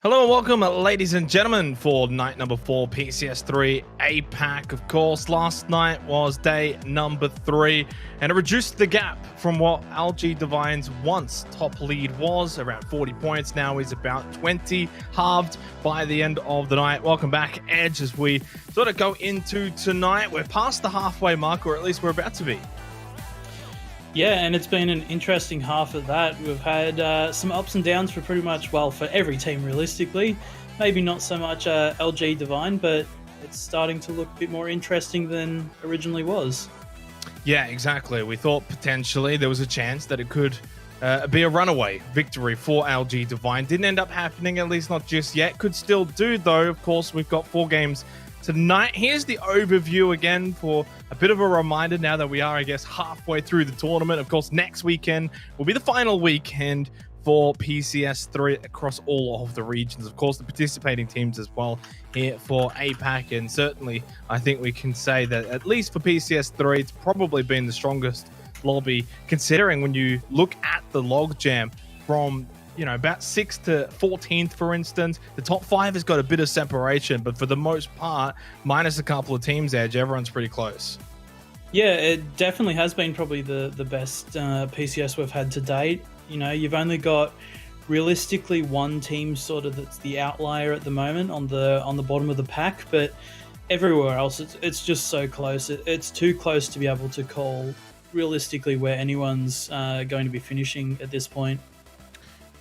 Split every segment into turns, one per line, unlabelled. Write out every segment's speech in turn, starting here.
Hello and welcome, ladies and gentlemen, for night number 4, PCS3 APAC. Of course, last night was day number 3, and it reduced the gap from what LG Divine's once top lead was, around 40 points. Now is about 20, halved by the end of the night. Welcome back, Edge, as we sort of go into tonight. We're past the halfway mark, or at least we're about to be.
Yeah, and it's been an interesting half of that. We've had some ups and downs for pretty much, well, for every team realistically. Maybe not so much LG Divine, but it's starting to look a bit more interesting than originally was.
Yeah, exactly. We thought potentially there was a chance that it could be a runaway victory for LG Divine. Didn't end up happening, at least not just yet. Could still do, though. Of course, we've got 4 games tonight. Here's the overview again for a bit of a reminder now that we are, I guess, halfway through the tournament. Of course, next weekend will be the final weekend for PCS3 across all of the regions. Of course, the participating teams as well here for APAC, and certainly I think we can say that at least for PCS3, it's probably been the strongest lobby, considering when you look at the logjam from about 6th to 14th, for instance. The top 5 has got a bit of separation, but for the most part, minus a couple of teams, Edge, everyone's pretty close.
Yeah, it definitely has been probably the best PCS we've had to date. You've only got realistically one team sort of that's the outlier at the moment on the bottom of the pack, but everywhere else it's just so close. It's too close to be able to call realistically where anyone's going to be finishing at this point.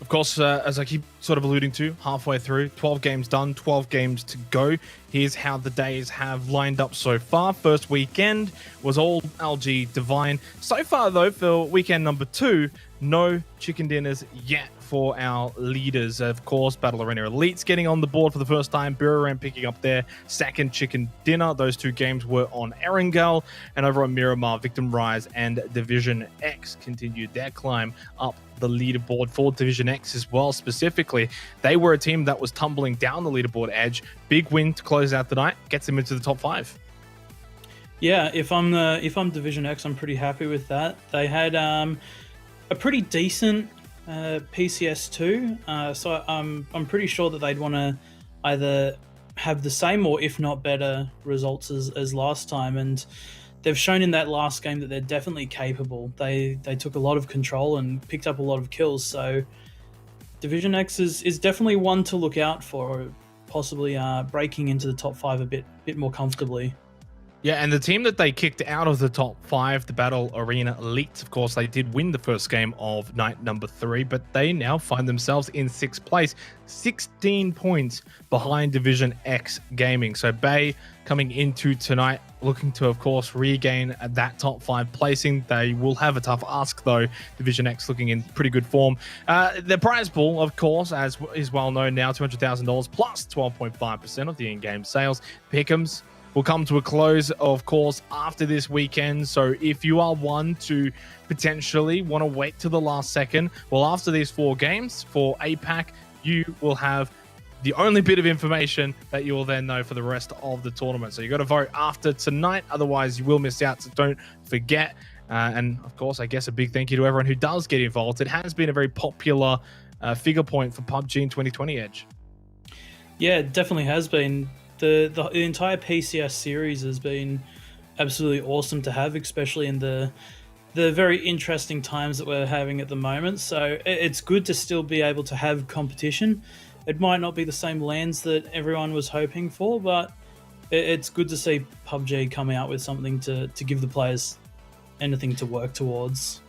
Of course, as I keep sort of alluding to, halfway through, 12 games done, 12 games to go. Here's how the days have lined up so far. First weekend was all LG Divine. So far, though, for weekend number 2, no chicken dinners yet for our leaders. Of course, Battle Arena Elites getting on the board for the first time. Miramar picking up their second chicken dinner. Those 2 games were on Erangel, and over on Miramar, Victim Rise and Division X continued their climb up the leaderboard. For Division X as well, specifically, they were a team that was tumbling down the leaderboard, Edge. Big win to close out the night, gets them into the top 5.
Yeah, if I'm Division X, I'm pretty happy with that. They had a pretty decent PCS2, so I'm pretty sure that they'd want to either have the same or if not better results as last time, and they've shown in that last game that they're definitely capable. They took a lot of control and picked up a lot of kills, so Division X is definitely one to look out for, possibly breaking into the top 5 a bit more comfortably.
Yeah, and the team that they kicked out of the top 5, the Battle Arena Elite, of course, they did win the first game of night number 3, but they now find themselves in 6th place, 16 points behind Division X Gaming. So Bay coming into tonight looking to, of course, regain that top 5 placing. They will have a tough ask, though. Division X looking in pretty good form. The prize pool, of course, as is well known now, $200,000 plus 12.5% of the in-game sales. Pick'ems will come to a close, of course, after this weekend. So if you are one to potentially want to wait till the last second, well, after these 4 games for APAC, you will have the only bit of information that you will then know for the rest of the tournament. So you got to vote after tonight, otherwise you will miss out. So don't forget. And of course, I guess a big thank you to everyone who does get involved. It has been a very popular figure point for PUBG in 2020, Edge.
Yeah, it definitely has been. The entire PCS series has been absolutely awesome to have, especially in the very interesting times that we're having at the moment. So it's good to still be able to have competition. It might not be the same lands that everyone was hoping for, but it's good to see PUBG come out with something to give the players anything to work towards.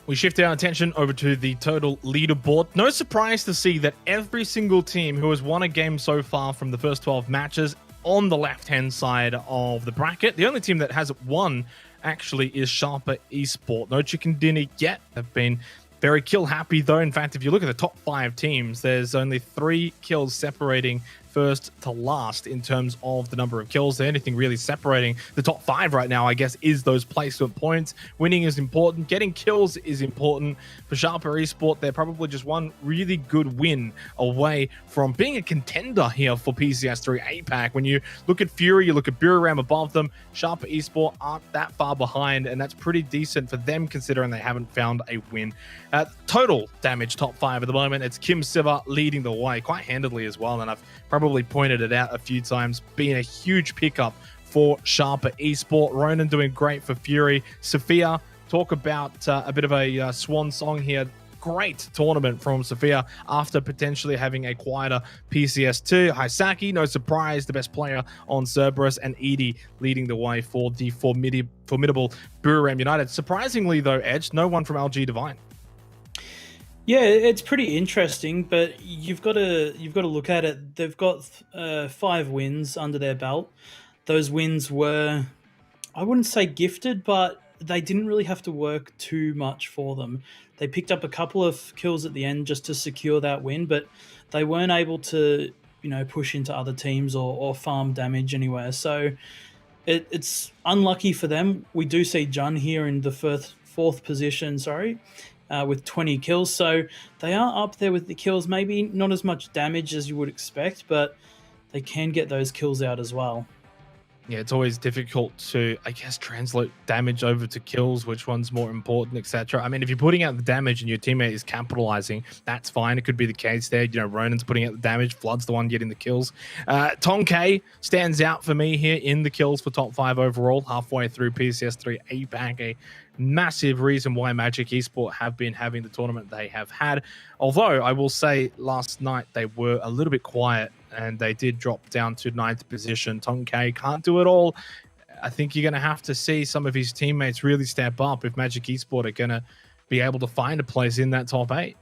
We shift our attention over to the total leaderboard. No surprise to see that every single team who has won a game so far from the first 12 matches on the left-hand side of the bracket. The only team that hasn't won actually is Sharper Esports. No chicken dinner yet. They've been very kill happy though. In fact, if you look at the top 5 teams, there's only 3 kills separating first to last in terms of the number of kills. Anything really separating the top 5 right now, I guess, is those placement points. Winning is important. Getting kills is important. For Sharper Esports, they're probably just one really good win away from being a contender here for PCS3 APAC. When you look at Fury, you look at Miramar above them, Sharper Esports aren't that far behind, and that's pretty decent for them considering they haven't found a win. Total damage top 5 at the moment, it's Kim Siva leading the way quite handedly as well, and I've probably pointed it out a few times, being a huge pickup for Sharper Esports. Ronan doing great for Fury. Sophia, talk about a bit of a swan song here. Great tournament from Sophia after potentially having a quieter PCS2. Hisaki, no surprise, the best player on Cerberus, and Edie leading the way for the formidable Buriram United. Surprisingly though, Edge, no one from LG Divine.
Yeah, it's pretty interesting, but you've got to look at it. They've got 5 wins under their belt. Those wins were, I wouldn't say gifted, but they didn't really have to work too much for them. They picked up a couple of kills at the end just to secure that win, but they weren't able to, push into other teams or farm damage anywhere. So it's unlucky for them. We do see Jun here in the fourth position, with 20 kills. So they are up there with the kills, maybe not as much damage as you would expect, but they can get those kills out as well.
Yeah, it's always difficult to, I guess, translate damage over to kills, which one's more important, etc. I mean, if you're putting out the damage and your teammate is capitalizing, that's fine. It could be the case there. Ronan's putting out the damage, Flood's the one getting the kills. Tonke stands out for me here in the kills for top 5 overall, halfway through PCS3 APAC, a massive reason why Magic Esports have been having the tournament they have had. Although I will say last night they were a little bit quiet and they did drop down to 9th position. Tonke can't do it all. I think you're going to have to see some of his teammates really step up if Magic Esports are going to be able to find a place in that top 8.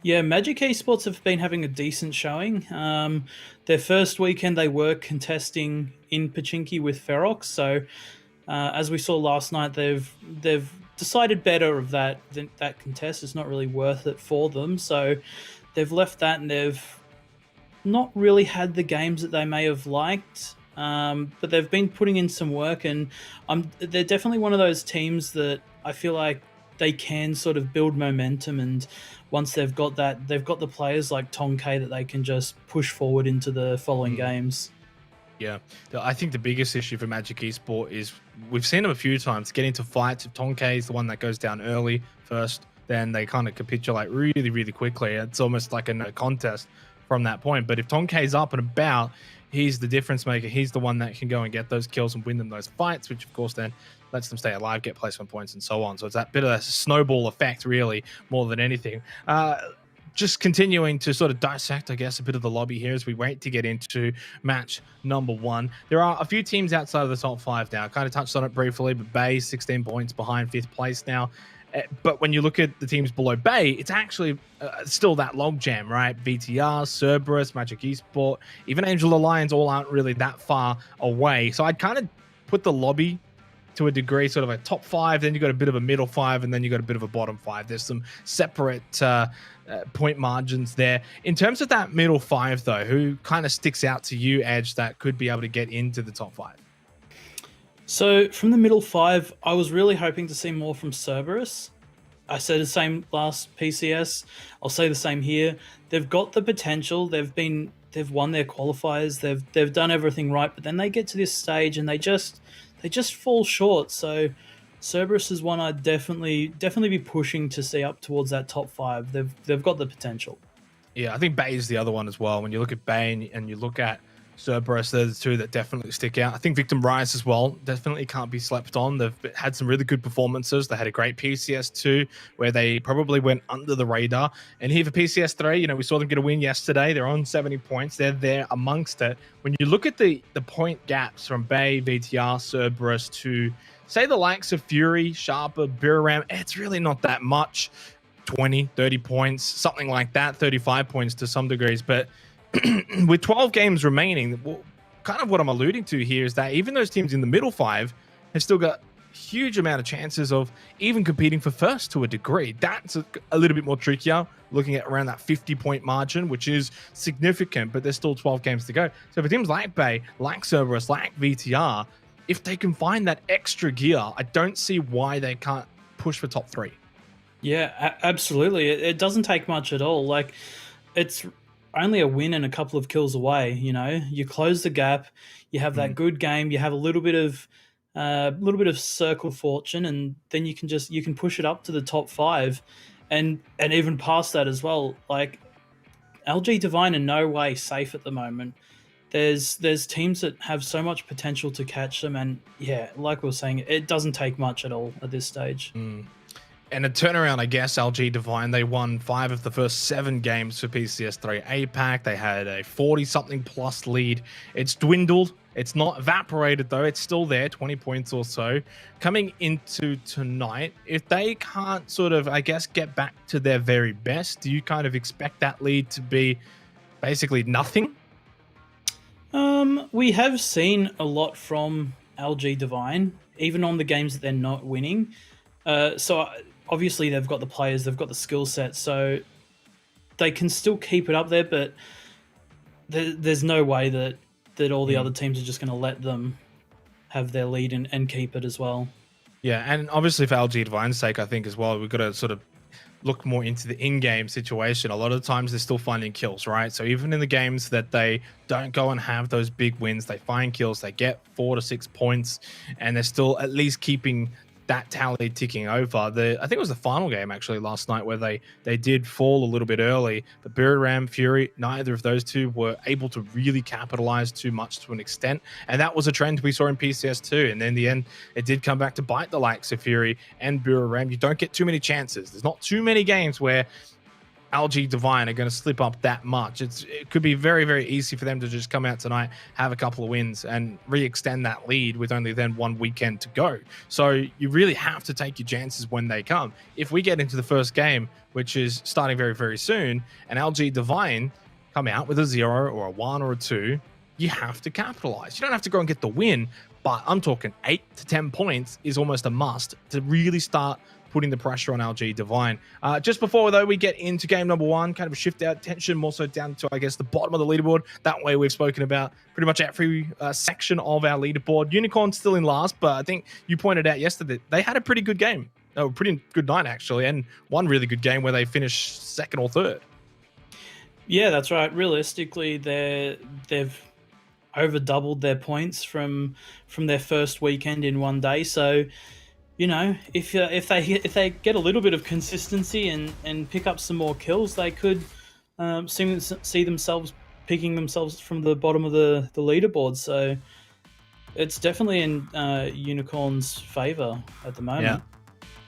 Yeah, Magic Esports have been having a decent showing. Their first weekend they were contesting in Pachinki with Ferox, so as we saw last night, they've decided better of that contest. It's not really worth it for them, so they've left that, and they've not really had the games that they may have liked, but they've been putting in some work, and they're definitely one of those teams that I feel like they can sort of build momentum, and once they've got that, they've got the players like Tonke that they can just push forward into the following games.
Yeah, I think the biggest issue for Magic Esports is we've seen them a few times get into fights. If Tonke is the one that goes down early first, then they kind of capitulate really, really quickly. It's almost like a no contest from that point. But if Tonke's up and about, he's the difference maker. He's the one that can go and get those kills and win them those fights, which of course then lets them stay alive, get placement points, and so on. So it's that bit of a snowball effect, really, more than anything. Just continuing to sort of dissect, I guess, a bit of the lobby here as we wait to get into match number 1. There are a few teams outside of the top 5 now. Kind of touched on it briefly, but Bay 16 points behind 5th place now. But when you look at the teams below Bay, it's actually still that logjam, right? VTR, Cerberus, Magic Esport, even Angel Alliance all aren't really that far away. So I'd kind of put the lobby to a degree, sort of a top 5, then you got a bit of a middle 5, and then you got a bit of a bottom 5. There's some separate point margins there. In terms of that middle 5, though, who kind of sticks out to you, Edge, that could be able to get into the top 5?
So from the middle 5, I was really hoping to see more from Cerberus. I said the same last PCS. I'll say the same here. They've got the potential. They've won their qualifiers. They've done everything right, but then they get to this stage and they just fall short. So Cerberus is one I'd definitely be pushing to see up towards that top 5. They've got the potential. Yeah,
I think Bay is the other one as well. When you look at Bay and you look at Cerberus, they're the two that definitely stick out. I think Victim Rise as well definitely can't be slept on. They've had some really good performances. They had a great PCS2 where they probably went under the radar. And here for PCS3, we saw them get a win yesterday. They're on 70 points. They're there amongst it. When you look at the point gaps from Bay, VTR, Cerberus to, say, the likes of Fury, Sharper, Biram, it's really not that much. 20, 30 points, something like that, 35 points to some degrees. But with 12 games remaining, kind of what I'm alluding to here is that even those teams in the middle 5 have still got a huge amount of chances of even competing for first to a degree. That's a little bit more trickier, looking at around that 50-point margin, which is significant, but there's still 12 games to go. So for teams like Bay, like Cerberus, like VTR, if they can find that extra gear, I don't see why they can't push for top 3.
Yeah, absolutely. It doesn't take much at all. Like, it's only a win and a couple of kills away. You close the gap, you have that good game, you have a little bit of circle fortune, and then you can push it up to the top 5 and even past that as well. Like, LG Divine in no way safe at the moment. There's teams that have so much potential to catch them, and yeah, like we were saying, it doesn't take much at all at this stage.
And a turnaround, I guess, LG Divine, they won 5 of the first 7 games for PCS3 APAC. They had a 40-something plus lead. It's dwindled. It's not evaporated, though. It's still there, 20 points or so. Coming into tonight, if they can't sort of, I guess, get back to their very best, do you kind of expect that lead to be basically nothing?
We have seen a lot from LG Divine, even on the games that they're not winning. So obviously they've got the players, they've got the skill set, so they can still keep it up there, but there's no way that all the other teams are just going to let them have their lead and keep it as well.
Yeah, and obviously for LG Divine's sake, I think as well, we've got to sort of look more into the in-game situation. A lot of the times they're still finding kills, right? So even in the games that they don't go and have those big wins, they find kills, they get 4 to 6 points, and they're still at least keeping that tally ticking over. I think it was the final game actually last night where they did fall a little bit early, but Biram, Fury, neither of those two were able to really capitalize too much to an extent, and that was a trend we saw in PCS2. And then in the end, it did come back to bite the likes of Fury and Biram. You don't get too many chances. There's not too many games where LG Divine are going to slip up that much. It could be very, very easy for them to just come out tonight, have a couple of wins, and re-extend that lead with only then 1 weekend to go. So you really have to take your chances when they come. If we get into the first game, which is starting very, very soon, and LG Divine come out with a 0 or a 1 or a 2, you have to capitalize. You don't have to go and get the win, but I'm talking 8 to 10 points is almost a must to really start putting the pressure on LG Divine. Just before, though, we get into game number 1, kind of shift our attention more so down to, I guess, the bottom of the leaderboard. That way we've spoken about pretty much every section of our leaderboard. Unicorn's still in last, but I think you pointed out yesterday they had a pretty good game. A pretty good night, actually, and one really good game where they finished 2nd or 3rd.
Yeah, that's right. Realistically, they've over doubled their points from their first weekend in one day. So, if they get a little bit of consistency and pick up some more kills, they could see themselves picking themselves from the bottom of the leaderboard. So it's definitely in Unicorn's favor at the moment.
Yeah.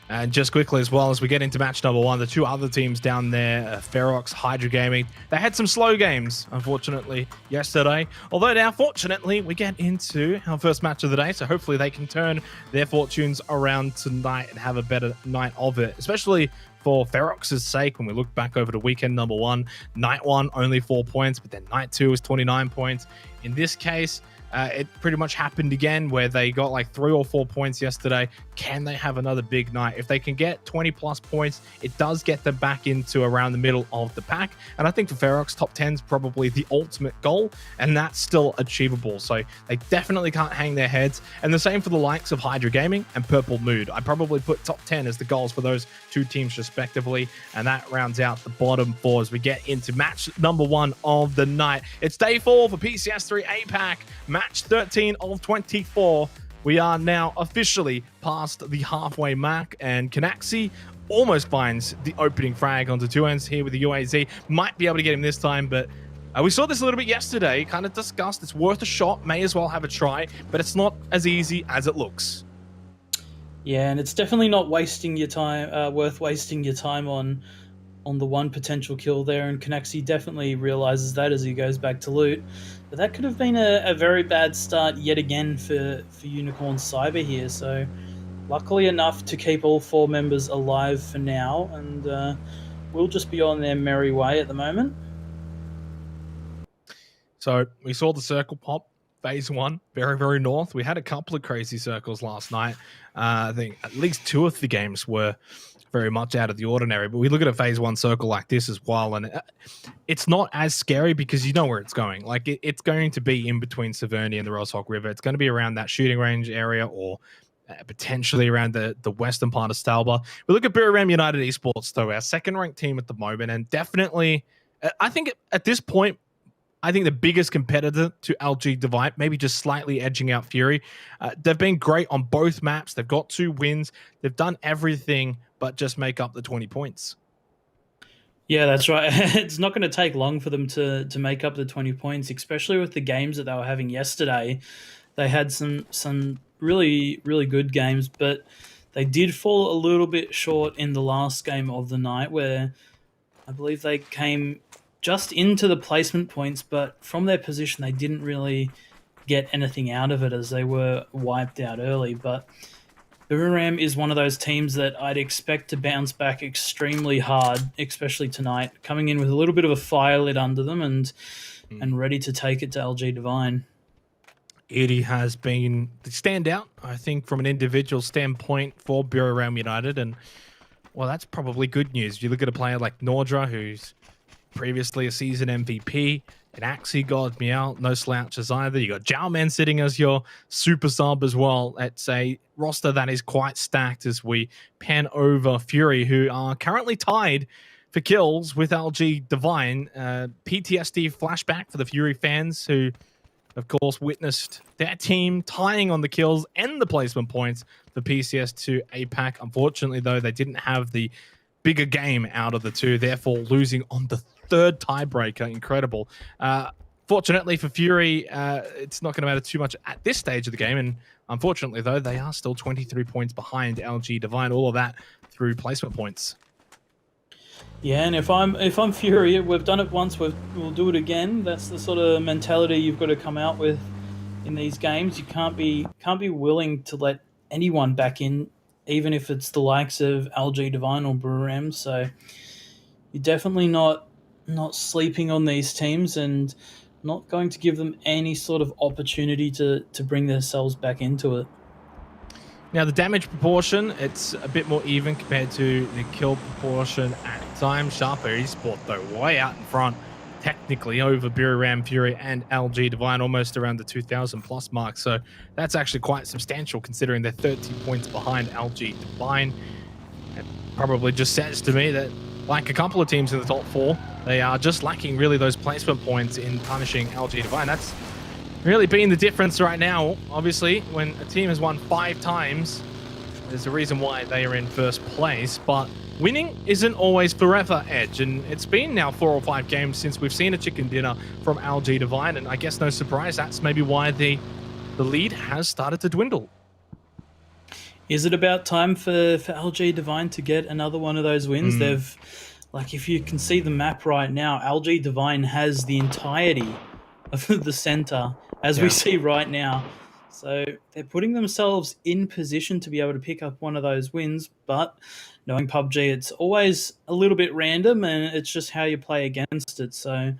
And just quickly as well, as we get into match number 1, the two other teams down there, Ferox, Hydra Gaming, they had some slow games, unfortunately, yesterday. Although now, fortunately, we get into our first match of the day, so hopefully they can turn their fortunes around tonight and have a better night of it, especially for Ferox's sake. When we look back over to weekend number 1, night 1, only 4 points, but then night 2 was 29 points. In this case, it pretty much happened again where they got like 3 or 4 points yesterday. Can they have another big night? If they can get 20 plus points, it does get them back into around the middle of the pack. And I think for Ferox, top 10 is probably the ultimate goal, and that's still achievable. So they definitely can't hang their heads. And the same for the likes of Hydra Gaming and Purple Mood. I probably put top 10 as the goals for those two teams respectively. And that rounds out the bottom 4 as we get into match number 1 of the night. It's day 4 for PCS3 APAC. Match 13 of 24. We are now officially past the halfway mark, and Canaxi almost finds the opening frag onto 2 ends here with the UAZ. Might be able to get him this time, but we saw this a little bit yesterday. Kind of discussed. It's worth a shot. May as well have a try, but it's not as easy as it looks.
Yeah, and it's definitely not wasting your time. Worth wasting your time on the one potential kill there, and Canaxi definitely realizes that as he goes back to loot. But that could have been a very bad start yet again for Unicorn Cyber here. So luckily enough to keep all 4 members alive for now, and we'll just be on their merry way at the moment.
So we saw the circle pop. Phase 1, very, very north. We had a couple of crazy circles last night. I think at least 2 of the games were very much out of the ordinary, but we look at a phase 1 circle like this as well, and it's not as scary because you know where it's going. Like it's going to be in between Severny and the Roshawk River. It's going to be around that shooting range area, or potentially around the western part of Stalba. We look at Miramar United Esports, though, our second ranked team at the moment, and definitely I think at this point, I think the biggest competitor to LG Divine, maybe just slightly edging out Fury. They've been great on both maps. They've got 2 wins. They've done everything but just make up the 20 points.
Yeah, that's right. It's not going to take long for them to make up the 20 points, especially with the games that they were having yesterday. They had some really, really good games, but they did fall a little bit short in the last game of the night, where I believe they came just into the placement points, but from their position, they didn't really get anything out of it as they were wiped out early. But Miramar is one of those teams that I'd expect to bounce back extremely hard, especially tonight, coming in with a little bit of a fire lit under them and ready to take it to LG Divine.
It has been the standout, I think, from an individual standpoint for Miramar United, and well, that's probably good news. You look at a player like Nordra, who's previously a season MVP, and Axie God Meow, no slouches either. You got Jowman sitting as your super sub as well. It's a roster that is quite stacked as we pan over Fury, who are currently tied for kills with LG Divine. PTSD flashback for the Fury fans who, of course, witnessed their team tying on the kills and the placement points for PCS2 APAC. Unfortunately, though, they didn't have the bigger game out of the 2, therefore losing on the 3rd tiebreaker. Incredible. Fortunately for Fury, it's not going to matter too much at this stage of the game, and unfortunately, though, they are still 23 points behind LG Divine. All of that through placement points.
Yeah, and if I'm Fury, we've done it once, we'll do it again. That's the sort of mentality you've got to come out with in these games. You can't be willing to let anyone back in, even if it's the likes of LG Divine or Miramar. So you're definitely not sleeping on these teams and not going to give them any sort of opportunity to bring themselves back into it.
Now, the damage proportion, it's a bit more even compared to the kill proportion at times. Sharper Esports, though, way out in front, technically over Miramar, Fury, and LG Divine, almost around the 2,000 plus mark. So that's actually quite substantial considering they're 30 points behind LG Divine. It probably just says to me that, like a couple of teams in the top 4, they are just lacking really those placement points in punishing LG Divine. That's really been the difference right now. Obviously, when a team has won 5 times, there's a reason why they are in first place, but winning isn't always forever, Edge, and it's been now 4 or 5 games since we've seen a chicken dinner from LG Divine, and I guess no surprise, that's maybe why the lead has started to dwindle.
Is it about time for LG Divine to get another one of those wins? They've, like, if you can see the map right now, LG Divine has the entirety of the center, as we see right now. So they're putting themselves in position to be able to pick up one of those wins, but knowing PUBG, it's always a little bit random, and it's just how you play against it. So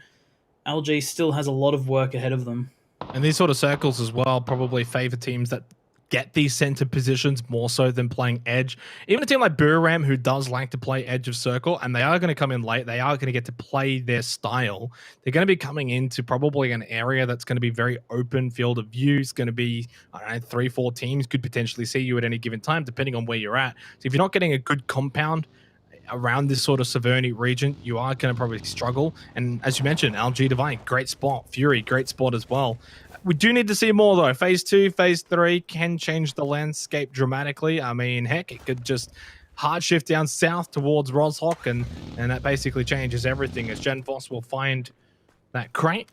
LG still has a lot of work ahead of them.
And these sort of circles as well probably favor teams that get these center positions more so than playing edge. Even a team like Buram, who does like to play edge of circle, and they are going to come in late, they are going to get to play their style. They're going to be coming into probably an area that's going to be very open field of view. It's going to be, I don't know, 3-4 teams could potentially see you at any given time, depending on where you're at. So if you're not getting a good compound around this sort of Severny region, you are going to probably struggle. And as you mentioned, LG Divine, great spot. Fury, great spot as well. We do need to see more, though. Phase 2, Phase 3 can change the landscape dramatically. I mean, heck, it could just hard shift down south towards Roshawk, and that basically changes everything as Genfos will find that crate.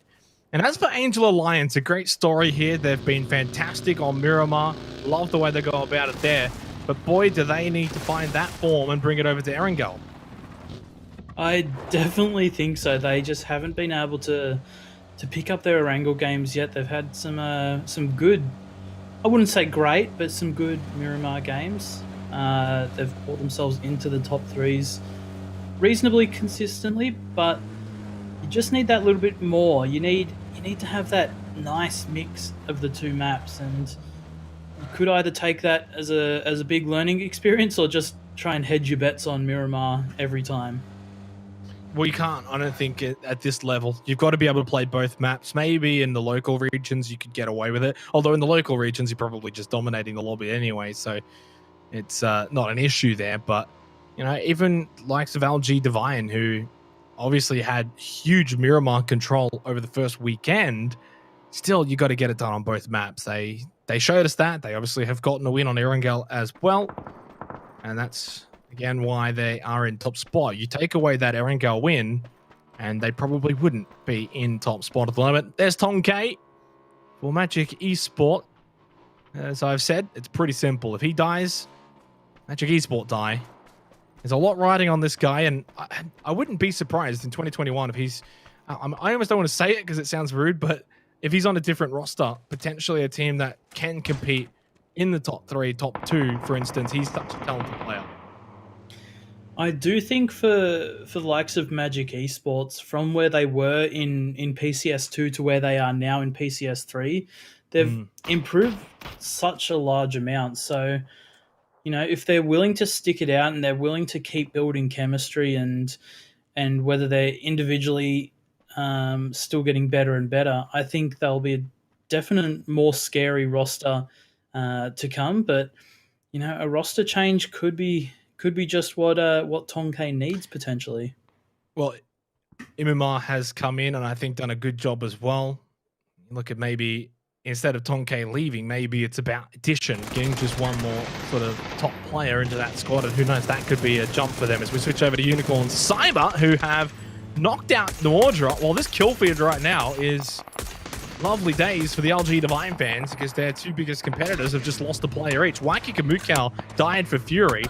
And as for Angel Alliance, a great story here. They've been fantastic on Miramar. Love the way they go about it there. But boy, do they need to find that form and bring it over to Erangel.
I definitely think so. They just haven't been able to pick up their Erangel games yet. They've had some good, I wouldn't say great, but some good Miramar games. They've brought themselves into the top 3s reasonably consistently, but you just need that little bit more. You need to have that nice mix of the two maps, and you could either take that as a big learning experience or just try and hedge your bets on Miramar every time.
Well, you can't, I don't think, at this level. You've got to be able to play both maps. Maybe in the local regions you could get away with it. Although in the local regions you're probably just dominating the lobby anyway, so it's not an issue there. But, you know, even likes of LG Divine, who obviously had huge Miramar control over the first weekend, still you got to get it done on both maps. They showed us that. They obviously have gotten a win on Erangel as well. And that's, again, why they are in top spot. You take away that Erangel win, and they probably wouldn't be in top spot at the moment. There's Tonk for Magic Esports. As I've said, it's pretty simple. If he dies, Magic Esports die. There's a lot riding on this guy, and I wouldn't be surprised in 2021 if he's... I almost don't want to say it because it sounds rude, but if he's on a different roster, potentially a team that can compete in the top 3, top 2, for instance, he's such a talented player.
I do think for the likes of Magic Esports, from where they were in PCS2 to where they are now in PCS3, they've improved such a large amount. So, you know, if they're willing to stick it out and they're willing to keep building chemistry, and whether they're individually still getting better and better, I think they'll be a definite more scary roster to come. But, you know, a roster change could be just what Tonk needs potentially.
Well, Imimar has come in and I think done a good job as well. Look at, maybe instead of Tonk leaving, maybe it's about addition, getting just one more sort of top player into that squad, and who knows, that could be a jump for them as we switch over to Unicorns Cyber, who have knocked out Nordra. Well, this kill feed right now is lovely days for the LG Divine fans, because their two biggest competitors have just lost a player each. Waiki Kamukau died for Fury.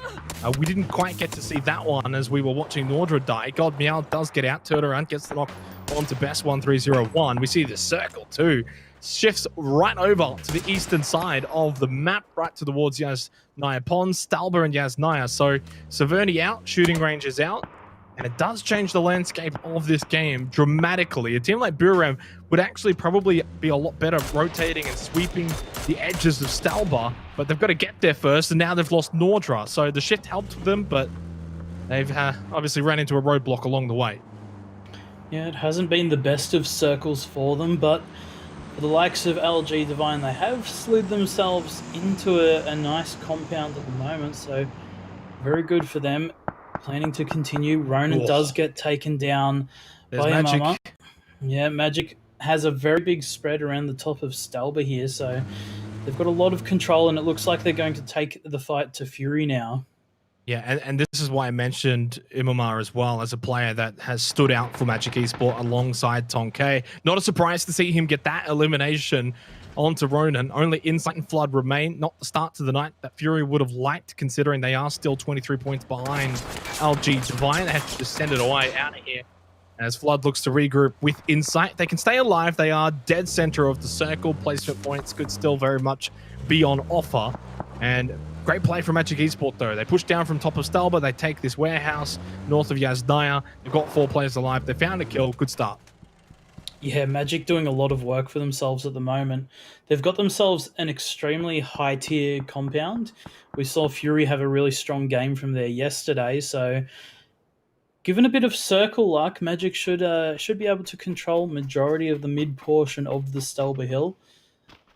We didn't quite get to see that one as we were watching Nordra die. God Meow does get out, turn around, gets the knock onto Best 1301. We see the circle too. Shifts right over to the eastern side of the map, right towards Yas Naya Pond, Stalber and Yas Naya. So Severny out, shooting range is out. And it does change the landscape of this game dramatically. A team like Buram would actually probably be a lot better rotating and sweeping the edges of Stalber, but they've got to get there first, and now they've lost Nordra. So the shift helped them, but they've obviously ran into a roadblock along the way.
Yeah, it hasn't been the best of circles for them, but for the likes of LG Divine, they have slid themselves into a nice compound at the moment, so very good for them. Planning to continue. Ronan does get taken down by
Magic.
Mama. Yeah, Magic has a very big spread around the top of Stalber here, so they've got a lot of control, and it looks like they're going to take the fight to Fury now.
Yeah, and this is why I mentioned Miramar as well as a player that has stood out for Magic Esport alongside Tonke. Not a surprise to see him get that elimination onto Ronan. Only Insight and Flood remain. Not the start to the night that Fury would have liked, considering they are still 23 points behind LG Divine. They have to just send it away out of here. As Flood looks to regroup with Insight, they can stay alive. They are dead center of the circle. Placement points could still very much be on offer. And great play from Magic Esport, though. They push down from top of Stalba. They take this warehouse north of Yazdaya. They've got 4 players alive. They found a kill. Good start.
Yeah, Magic doing a lot of work for themselves at the moment. They've got themselves an extremely high-tier compound. We saw Fury have a really strong game from there yesterday, so given a bit of circle luck, Magic should be able to control majority of the mid portion of the Stelba Hill.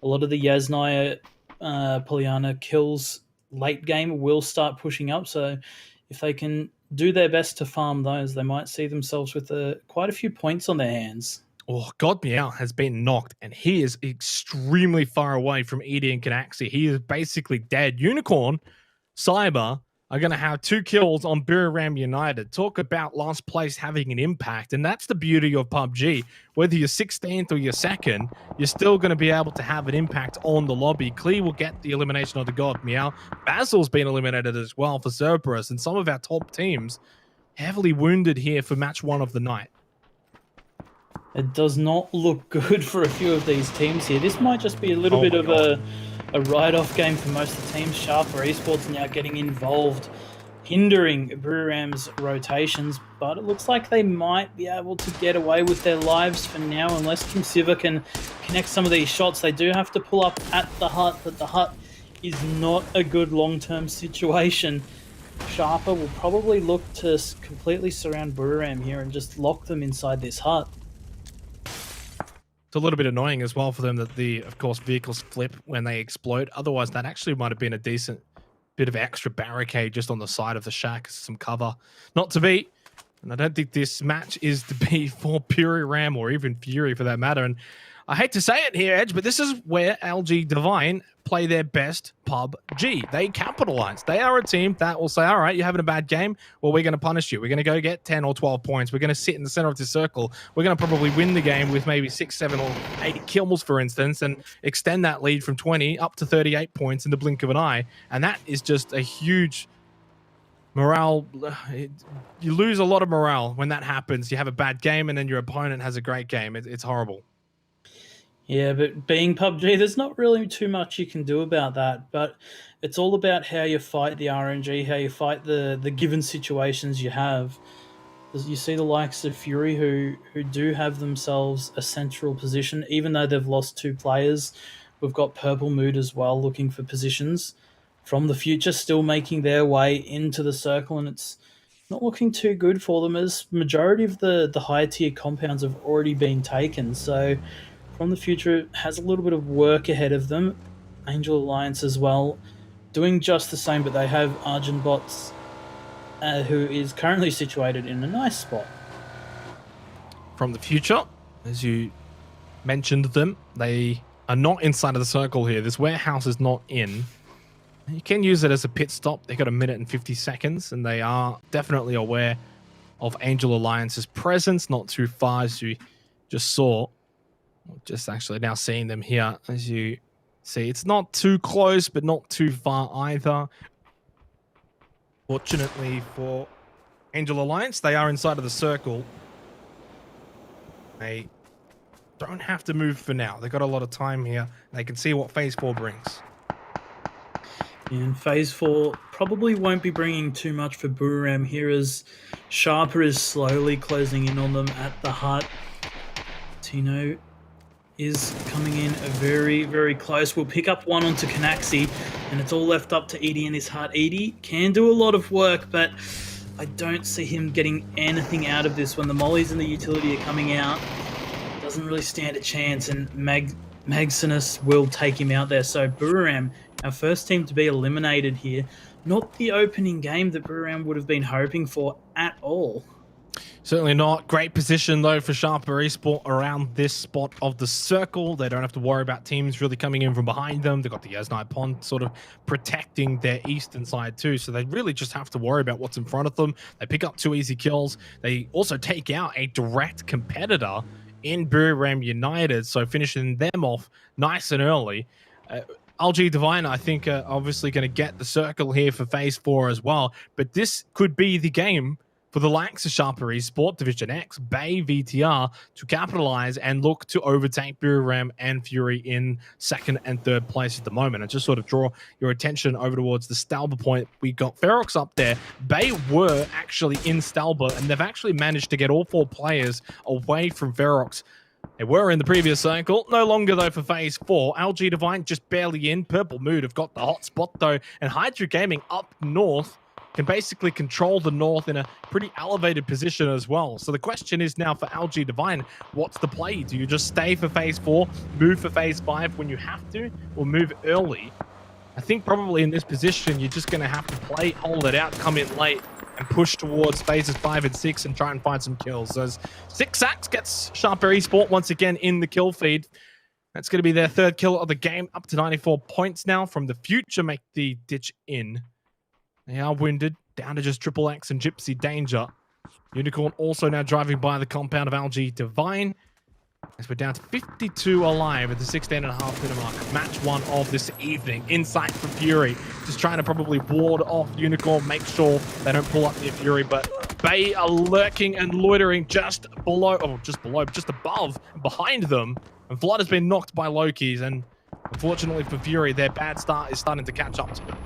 A lot of the Yasnaya Polyana kills late game will start pushing up, so if they can do their best to farm those, they might see themselves with quite a few points on their hands.
Oh, God Meow has been knocked, and he is extremely far away from Edie and Canaxi. He is basically dead. Unicorn, Cyber are going to have 2 kills on Biram United. Talk about last place having an impact, and that's the beauty of PUBG. Whether you're 16th or you're 2nd, you're still going to be able to have an impact on the lobby. Klee will get the elimination of the God Meow. Basil's been eliminated as well for Cerberus, and some of our top teams heavily wounded here for match 1 of the night.
It does not look good for a few of these teams here. This might just be a little bit of a write-off game for most of the teams. Sharper Esports now getting involved, hindering Buriram's rotations, but it looks like they might be able to get away with their lives for now, unless Kim Siva can connect some of these shots. They do have to pull up at the hut, but the hut is not a good long-term situation. Sharper will probably look to completely surround Buriram here and just lock them inside this hut.
It's a little bit annoying as well for them that of course, vehicles flip when they explode. Otherwise, that actually might have been a decent bit of extra barricade just on the side of the shack, some cover. Not to be, and I don't think this match is to be for Ram or even Fury for that matter. And I hate to say it here, Edge, but this is where LG Divine play their best PUBG. They capitalize. They are a team that will say, all right, you're having a bad game. Well, we're going to punish you. We're going to go get 10 or 12 points. We're going to sit in the center of the circle. We're going to probably win the game with maybe 6, 7, or 8 kills, for instance, and extend that lead from 20 up to 38 points in the blink of an eye. And that is just a huge morale. You lose a lot of morale when that happens. You have a bad game and then your opponent has a great game. It's horrible.
Yeah, but being PUBG, there's not really too much you can do about that. But it's all about how you fight the RNG, how you fight the given situations you have. You see the likes of Fury who do have themselves a central position, even though they've lost 2 players. We've got Purple Mood as well, looking for positions from the future, still making their way into the circle, and it's not looking too good for them, as majority of the higher tier compounds have already been taken. So from the future has a little bit of work ahead of them. Angel Alliance as well, doing just the same, but they have Arjun Bots, who is currently situated in a nice spot.
From the future, as you mentioned them, they are not inside of the circle here. This warehouse is not in. You can use it as a pit stop. They got 1 minute and 50 seconds, and they are definitely aware of Angel Alliance's presence, not too far, as you just saw. Just actually now seeing them here, as you see. It's not too close, but not too far either. Fortunately for Angel Alliance, they are inside of the circle. They don't have to move for now. They've got a lot of time here. They can see what Phase 4 brings.
And Phase 4 probably won't be bringing too much for Buriram here, as Sharper is slowly closing in on them at the hut. Tino is coming in very, very close. We'll pick up one onto Canaxi, and it's all left up to Edie in his hut. Edie can do a lot of work, but I don't see him getting anything out of this when the mollies and the utility are coming out. Doesn't really stand a chance, and Magsinus will take him out there. So Buriram, our first team to be eliminated here. Not the opening game that Buriram would have been hoping for at all.
Certainly not. Great position, though, for Sharper Esport around this spot of the circle. They don't have to worry about teams really coming in from behind them. They've got the Yasnite Pond sort of protecting their eastern side, too. So they really just have to worry about what's in front of them. They pick up 2 easy kills. They also take out a direct competitor in Buriram United, so finishing them off nice and early. LG Divine, I think, are obviously going to get the circle here for Phase 4 as well. But this could be the game for the likes of Sharper Esport, Division X, Bay, VTR to capitalize and look to overtake Buriram and Fury in 2nd and 3rd place at the moment. And just sort of draw your attention over towards the Stalber point. We got Ferox up there. Bay were actually in Stalber, and they've actually managed to get all 4 players away from Ferox. They were in the previous cycle, no longer though for Phase 4. LG Divine just barely in. Purple Mood have got the hot spot though, and Hydra Gaming up north can basically control the north in a pretty elevated position as well. So the question is now for LG Divine, what's the play? Do you just stay for Phase 4, move for Phase 5 when you have to, or move early? I think probably in this position, you're just going to have to play, hold it out, come in late, and push towards Phases 5 and 6 and try and find some kills. So 6 sacks gets Sharper Esport once again in the kill feed. That's going to be their 3rd kill of the game, up to 94 points now. From the future, make the ditch in. They are wounded, down to just Triple X and Gypsy Danger. Unicorn also now driving by the compound of LG Divine. As we're down to 52 alive at the 16.5-minute mark. Match 1 of this evening. Insight from Fury. Just trying to probably ward off Unicorn, make sure they don't pull up near Fury. But Bay are lurking and loitering just above, behind them. And Flood has been knocked by Loki's. And unfortunately for Fury, their bad start is starting to catch up to them.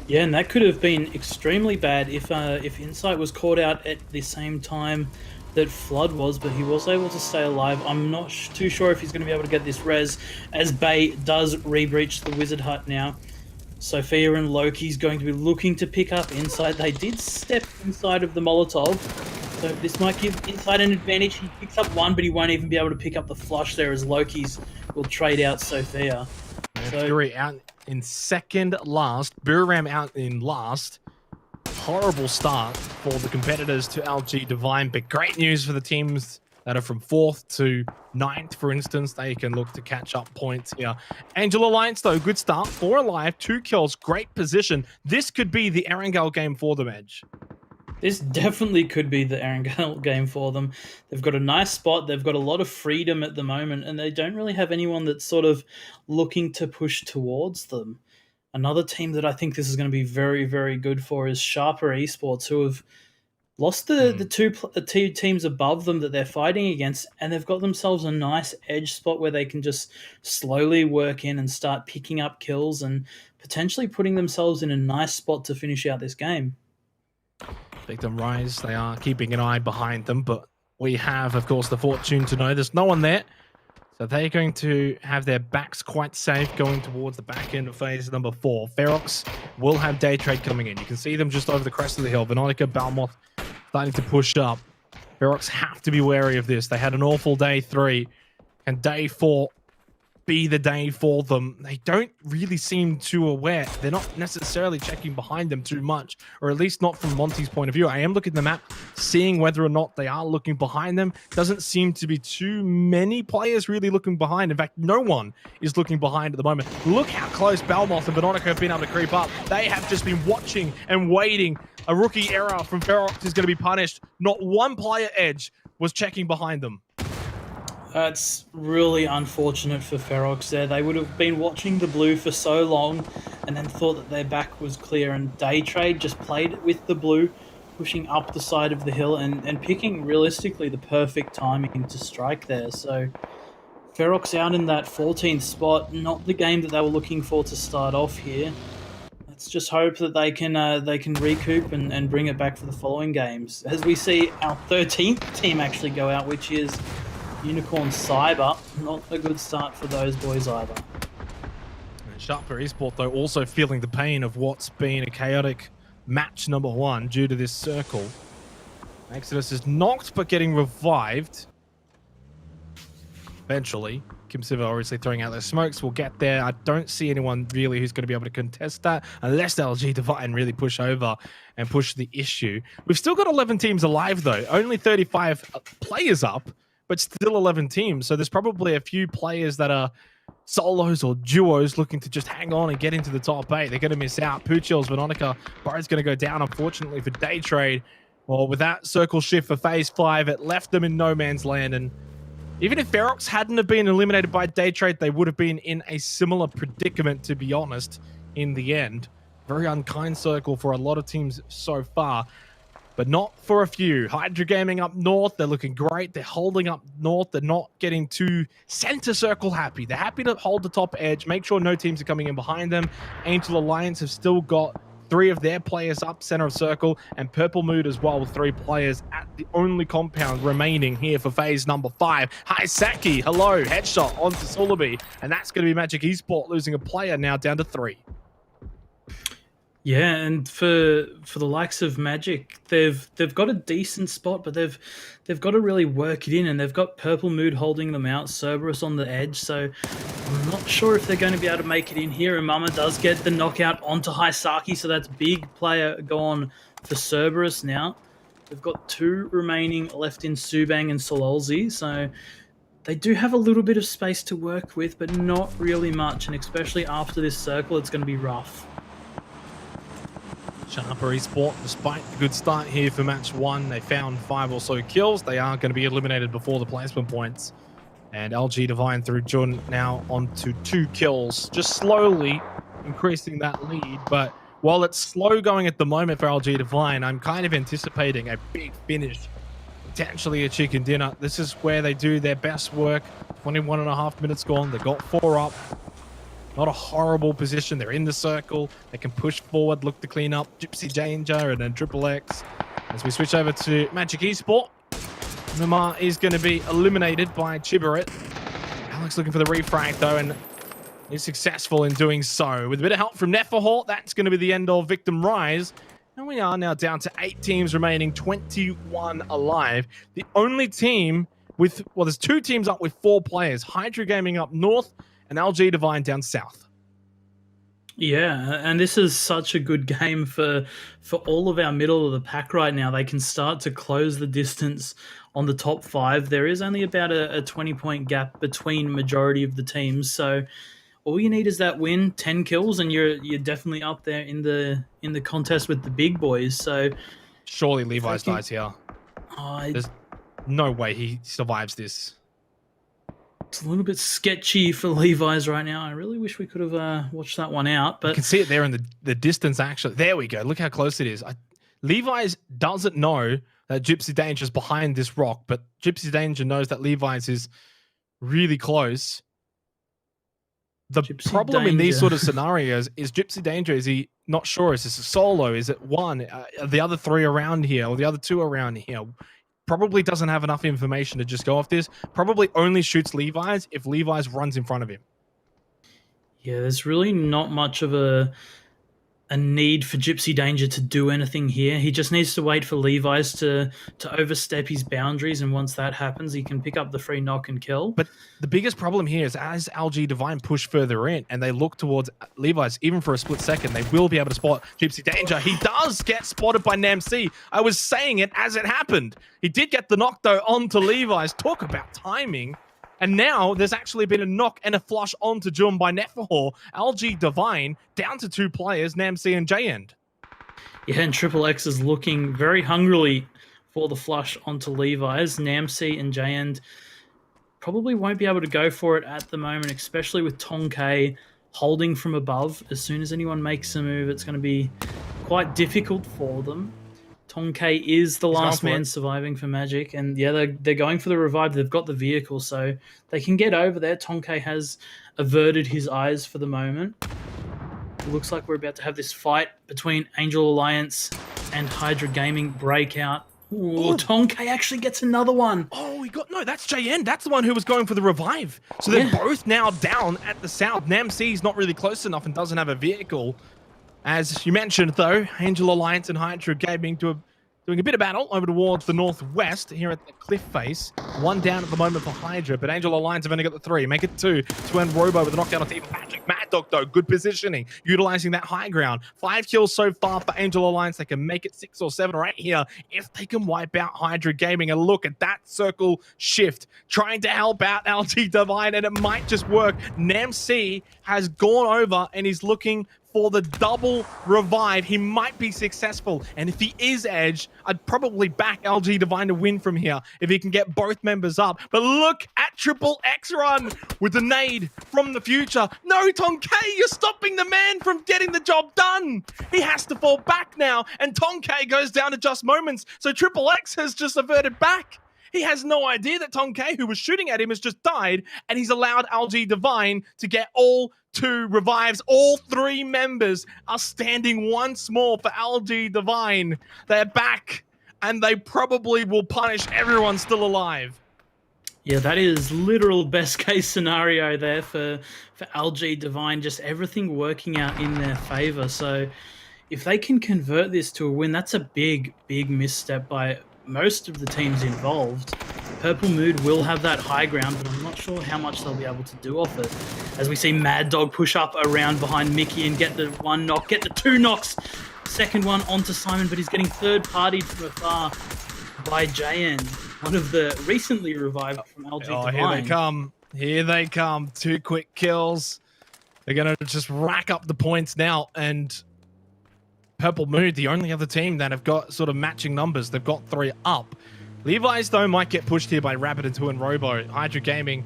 Yeah, and that could have been extremely bad if Insight was caught out at the same time that Flood was, but he was able to stay alive. I'm not too sure if he's going to be able to get this res, as Bay does re-breach the Wizard Hut now. Sophia and Loki's going to be looking to pick up Insight. They did step inside of the Molotov, so this might give Insight an advantage. He picks up one, but he won't even be able to pick up the flush there, as Loki's will trade out Sophia.
Fury out in 2nd last, Buriram out in last. Horrible start for the competitors to LG Divine, but great news for the teams that are from 4th to 9th, for instance. They can look to catch up points here. Angel Alliance, though, good start. 4 alive, 2 kills, great position. This could be the Erangel game for them, Edge.
This definitely could be the Erangel game for them. They've got a nice spot. They've got a lot of freedom at the moment, and they don't really have anyone that's sort of looking to push towards them. Another team that I think this is going to be very, very good for is Sharper Esports, who have lost the two teams above them that they're fighting against, and they've got themselves a nice edge spot where they can just slowly work in and start picking up kills and potentially putting themselves in a nice spot to finish out this game.
Victim Rise, they are keeping an eye behind them, but we have, of course, the fortune to know there's no one there. So they're going to have their backs quite safe going towards the back end of phase number 4. Ferox will have day trade coming in. You can see them just over the crest of the hill. Veronica, Balmoth starting to push up. Ferox have to be wary of this. They had an awful day 3. Can day 4 be the day for them? They don't really seem too aware. They're not necessarily checking behind them too much, or at least not from Monty's point of view. I am looking at the map, seeing whether or not they are looking behind them. Doesn't seem to be too many players really looking behind. In fact, no one is looking behind at the moment. Look how close Balmoth and Veronica have been able to creep up. They have just been watching and waiting. A rookie error from Ferox is going to be punished. Not one player, Edge, was checking behind them.
It's really unfortunate for Ferox there. They would have been watching the blue for so long and then thought that their back was clear, and Day Trade just played it with the blue, pushing up the side of the hill and picking realistically the perfect timing to strike there. So Ferox out in that 14th spot, not the game that they were looking for to start off here. Let's just hope that they can recoup and bring it back for the following games. As we see our 13th team actually go out, which is Unicorn Cyber. Not a good start for those boys either.
And Sharper Esport, though, also feeling the pain of what's been a chaotic match number 1 due to this circle. Exodus is knocked, but getting revived eventually. Kim Silver obviously throwing out their smokes. We'll get there. I don't see anyone really who's going to be able to contest that unless LG Divine really push over and push the issue. We've still got 11 teams alive, though. Only 35 players up, but still 11 teams. So there's probably a few players that are solos or duos looking to just hang on and get into the top 8. They're going to miss out. Puchils, Veronica, Bar's going to go down, unfortunately, for Day Trade. Well, with that circle shift for Phase 5, it left them in no man's land. And even if Ferox hadn't have been eliminated by Day Trade, they would have been in a similar predicament, to be honest, in the end. Very unkind circle for a lot of teams so far, but not for a few. Hydra Gaming up north, they're looking great. They're holding up north. They're not getting too center circle happy. They're happy to hold the top edge, make sure no teams are coming in behind them. Angel Alliance have still got 3 of their players up center of circle, and Purple Mood as well with 3 players at the only compound remaining here for phase number 5. Hi Saki, hello, headshot onto Sulaby, and that's going to be Magic Esports losing a player now down to 3.
Yeah, and for the likes of Magic, they've got a decent spot, but they've got to really work it in, and they've got Purple Mood holding them out, Cerberus on the edge, so I'm not sure if they're going to be able to make it in here. And Mama does get the knockout onto Hisaki, so that's big player gone for Cerberus now. They've got 2 remaining left in Subang and Sololzi, so they do have a little bit of space to work with, but not really much, and especially after this circle, it's going to be rough.
Sharper Esports, despite the good start here for match 1, they found 5 or so kills. They are going to be eliminated before the placement points. And LG Divine through Jun now onto 2 kills, just slowly increasing that lead. But while it's slow going at the moment for LG Divine, I'm kind of anticipating a big finish, potentially a chicken dinner. This is where they do their best work. 21.5 minutes gone. They got 4 up. Not a horrible position. They're in the circle. They can push forward, look to clean up. Gypsy Danger and then Triple X. As we switch over to Magic Esports, Miramar is going to be eliminated by Chibaret. Alex looking for the refrag though, and is successful in doing so. With a bit of help from Neferhort, that's going to be the end of Victim Rise. And we are now down to 8 teams remaining, 21 alive. The only team with, well, there's 2 teams up with 4 players. Hydra Gaming up north, and LG Divine down south.
Yeah, and this is such a good game for all of our middle of the pack right now. They can start to close the distance on the top 5. There is only about a 20-point gap between majority of the teams, so all you need is that win, 10 kills, and you're definitely up there in the contest with the big boys. So
surely Levi's dies here. There's no way he survives this.
It's a little bit sketchy for Levi's right now. I really wish we could have watched that one out. But
you can see it there in the distance, actually. There we go. Look how close it is. Levi's doesn't know that Gypsy Danger is behind this rock, but Gypsy Danger knows that Levi's is really close. The problem in these sort of scenarios is Gypsy Danger, is he not sure? Is this a solo? Is it one? Are the other 3 around here, or the other 2 around here? Probably doesn't have enough information to just go off this. Probably only shoots Levi's if Levi's runs in front of him.
Yeah, there's really not much of a need for Gypsy Danger to do anything here. He just needs to wait for Levi's to overstep his boundaries, and once that happens, he can pick up the free knock and kill.
But the biggest problem here is as LG Divine push further in and they look towards Levi's, even for a split second, they will be able to spot Gypsy Danger. He does get spotted by NamC. I was saying it as it happened. He did get the knock, though, onto Levi's. Talk about timing. And now there's actually been a knock and a flush onto Jun by Neferhor. LG Divine down to 2 players, NamC and J-End.
Yeah, and Triple X is looking very hungrily for the flush onto Levi's. NamC and J-End probably won't be able to go for it at the moment, especially with Tonkay holding from above. As soon as anyone makes a move, it's going to be quite difficult for them. Tonkay is the last man surviving for Magic, and yeah, they're going for the revive. They've got the vehicle, so they can get over there. Tonkay has averted his eyes for the moment. It looks like we're about to have this fight between Angel Alliance and Hydra Gaming breakout. Ooh, Tonkay actually gets another one.
Oh, he got... No, that's JN. That's the one who was going for the revive. So they're both now down at the south. NamC's not really close enough and doesn't have a vehicle. As you mentioned, though, Angel Alliance and Hydra Gaming do a doing a bit of battle over towards the northwest here at the cliff face. One down at the moment for Hydra, but Angel Alliance have only got the 3. Make it 2 to end Robo with a knockdown on Team Patrick. Mad Dog, though, good positioning, utilizing that high ground. 5 kills so far for Angel Alliance. They can make it 6 or 7 right here if they can wipe out Hydra Gaming. And look at that circle shift, trying to help out LG Divine, and it might just work. NamC has gone over and he's looking for the double revive. He might be successful, and if he is Edge, I'd probably back LG Divine to win from here if he can get both members up. But look at Triple X run with the nade from the future. No, Tonkay, you're stopping the man from getting the job done. He has to fall back now, and Tonkay goes down to just moments, so Triple X has just averted back. He has no idea that Tonkay, who was shooting at him, has just died, and he's allowed LG Divine to get all 2 revives. All 3 members are standing once more for LG Divine. They're back, and they probably will punish everyone still alive.
Yeah, that is literal best case scenario there for LG Divine. Just everything working out in their favor. So if they can convert this to a win, that's a big, big misstep by most of the teams involved. Purple Mood will have that high ground, but I'm not sure how much they'll be able to do off it. As we see Mad Dog push up around behind Mickey and get the 1 knock, get the 2 knocks. Second one onto Simon, but he's getting third-partied from afar by JN, one of the recently revived from LG Divine.
Here they come. Here they come. 2 quick kills. They're going to just rack up the points now, and Purple Mood, the only other team that have got sort of matching numbers. They've got 3 up. Levi's, though, might get pushed here by Rabbit and 2 and Robo. Hydra Gaming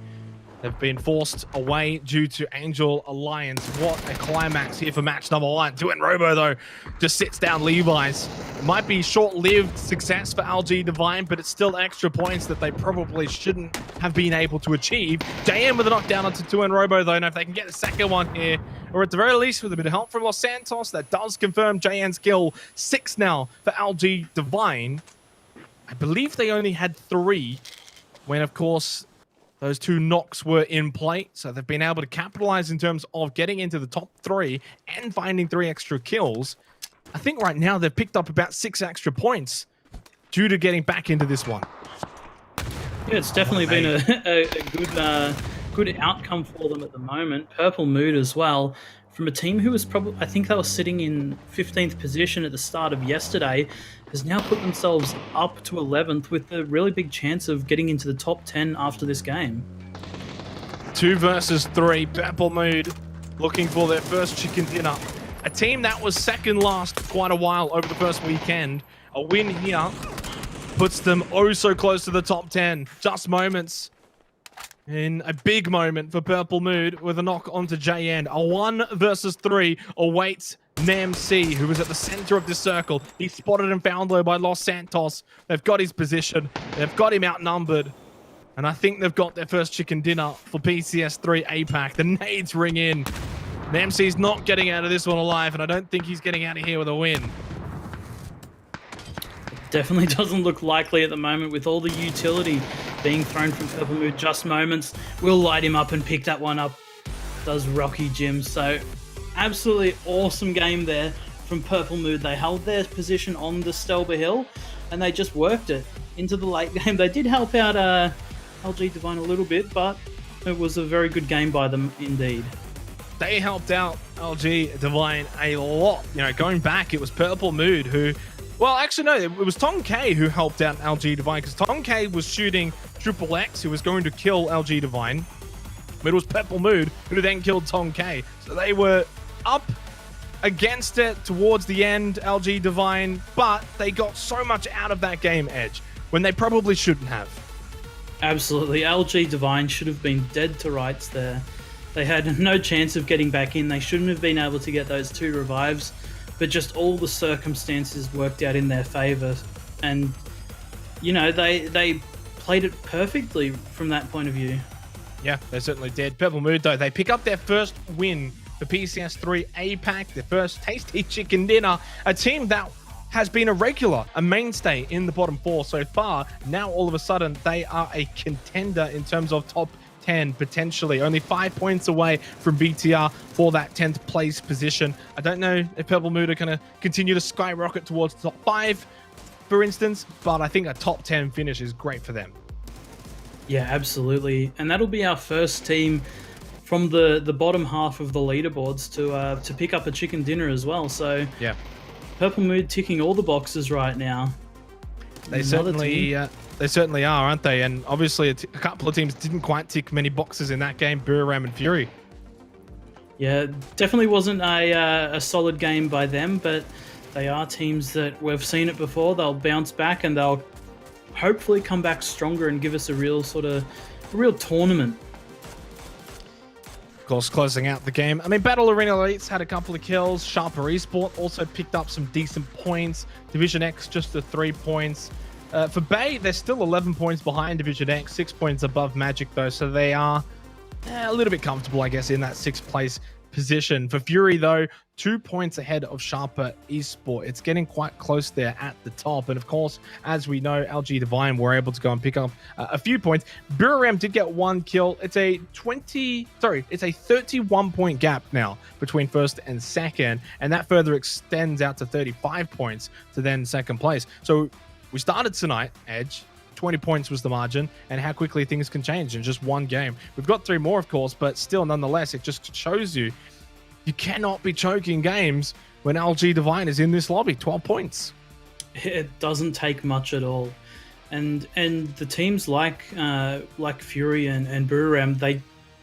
have been forced away due to Angel Alliance. What a climax here for match number 1. 2 and Robo, though, just sits down Levi's. It might be short-lived success for LG Divine, but it's still extra points that they probably shouldn't have been able to achieve. JM with a knockdown onto 2 and Robo, though. Now, if they can get the second one here, or at the very least with a bit of help from Los Santos, that does confirm JN's kill. 6 now for LG Divine. I believe they only had 3 when, of course, those 2 knocks were in play. So they've been able to capitalize in terms of getting into the top 3 and finding 3 extra kills. I think right now they've picked up about 6 extra points due to getting back into this one.
Yeah, it's definitely been a good outcome for them at the moment. Purple Mood as well, from a team who was probably, I think they were sitting in 15th position at the start of yesterday, has now put themselves up to 11th with a really big chance of getting into the top 10 after this game.
2 versus 3, Purple Mood looking for their first chicken dinner. A team that was second last for quite a while over the first weekend. A win here puts them oh so close to the top 10. Just moments. In a big moment for Purple Mood with a knock onto JN. A 1 versus 3 awaits NamC, who was at the center of this circle. He's spotted and found low by Los Santos. They've got his position. They've got him outnumbered. And I think they've got their first chicken dinner for PCS3 APAC. The nades ring in. NamC's not getting out of this one alive, and I don't think he's getting out of here with a win.
Definitely doesn't look likely at the moment with all the utility being thrown from Purple Mood. Just moments will light him up and pick that one up. Does Rocky Jim. So absolutely awesome game there from Purple Mood. They held their position on the Stelba Hill and they just worked it into the late game. They did help out LG Divine a little bit, but it was a very good game by them indeed.
They helped out LG Divine a lot. You know, going back, it was Purple Mood who... Well, actually, no, it was Tonkay who helped out LG Divine because Tonkay was shooting Triple X, who was going to kill LG Divine. But it was Purple Mood who then killed Tonkay. So they were up against it towards the end, LG Divine, but they got so much out of that game, Edge, when they probably shouldn't have.
Absolutely. LG Divine should have been dead to rights there. They had no chance of getting back in. They shouldn't have been able to get those 2 revives. But just all the circumstances worked out in their favor. And, you know, they played it perfectly from that point of view.
Yeah, they certainly did. Purple Mood, though, they pick up their first win for PCS3 APAC, their first tasty chicken dinner. A team that has been a regular, a mainstay in the bottom 4 so far. Now, all of a sudden, they are a contender in terms of top 10 potentially. Only 5 points away from BTR for that 10th place position. I don't know if Purple Mood are going to continue to skyrocket towards the top 5. for instance, but I think a top 10 finish is great for them.
Yeah, absolutely. And that'll be our first team from the bottom half of the leaderboards to pick up a chicken dinner as well. So
yeah,
Purple Mood ticking all the boxes right now.
They certainly are, aren't they? And obviously a couple of teams didn't quite tick many boxes in that game, Miramar and Fury.
Yeah, definitely wasn't a solid game by them, but they are teams that we've seen it before. They'll bounce back and they'll hopefully come back stronger and give us a real tournament.
Of course, closing out the game. I mean, Battle Arena Elites had a couple of kills. Sharper Esports also picked up some decent points. Division X just the 3 points. For Bay, they're still 11 points behind Division X, 6 points above Magic though, so they are a little bit comfortable, I guess, in that 6th place position. For Fury though, 2 points ahead of Sharper Esport. It's getting quite close there at the top. And of course, as we know, LG Divine were able to go and pick up a few points. Buram did get 1 kill. It's a 31 point gap now between first and second, and that further extends out to 35 points to then second place. So we started tonight, Edge. 20 points was the margin, and how quickly things can change in just one game. We've got 3 more, of course, but still, nonetheless, it just shows you cannot be choking games when LG Divine is in this lobby. 12 points.
It doesn't take much at all, and the teams like Fury and Buram,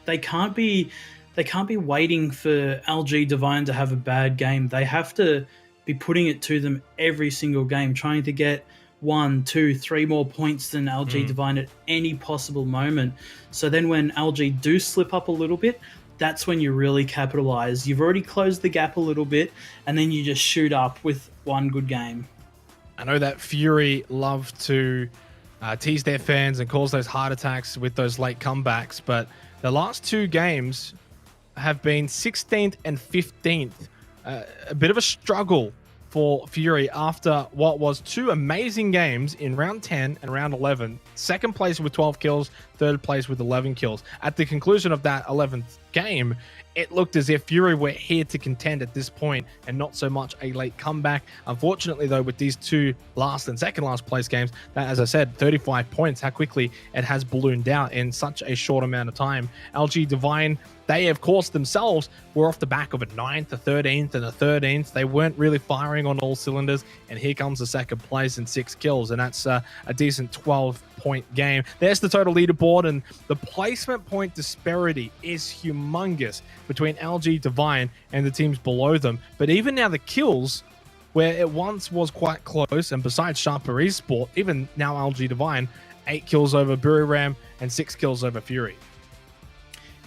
they can't be waiting for LG Divine to have a bad game. They have to be putting it to them every single game, trying to get 1, 2, 3 more points than LG Divine at any possible moment. So then when LG do slip up a little bit, that's when you really capitalize. You've already closed the gap a little bit, and then you just shoot up with one good game.
I know that Fury love to tease their fans and cause those heart attacks with those late comebacks, but the last 2 games have been 16th and 15th. A bit of a struggle for Fury after what was 2 amazing games in round 10 and round 11. Second place with 12 kills, third place with 11 kills. At the conclusion of that 11th game, it looked as if Fury were here to contend at this point and not so much a late comeback. Unfortunately, though, with these 2 last and second last place games, that, as I said, 35 points, how quickly it has ballooned out in such a short amount of time. LG Divine, they, of course, themselves were off the back of a 9th, a 13th, and a 13th. They weren't really firing on all cylinders, and here comes the second place and 6 kills, and that's a decent 12-point game. There's the total leaderboard, and the placement point disparity is humongous between LG Divine and the teams below them. But even now, the kills, where it once was quite close, and besides Sharper Esport, even now LG Divine, 8 kills over Buram and 6 kills over Fury.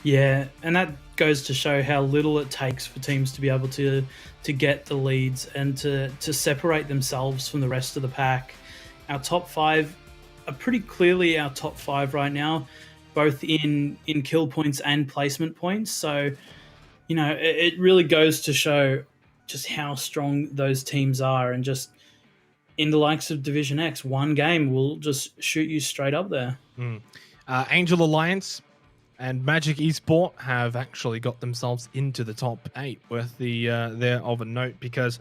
Yeah, and that goes to show how little it takes for teams to be able to get the leads and to separate themselves from the rest of the pack. Our top 5 are pretty clearly our top 5 right now, both in kill points and placement points. So, you know, it really goes to show just how strong those teams are, and just in the likes of Division X, one game will just shoot you straight up there.
Angel Alliance and Magic Esport have actually got themselves into the top 8, worth there of a note, because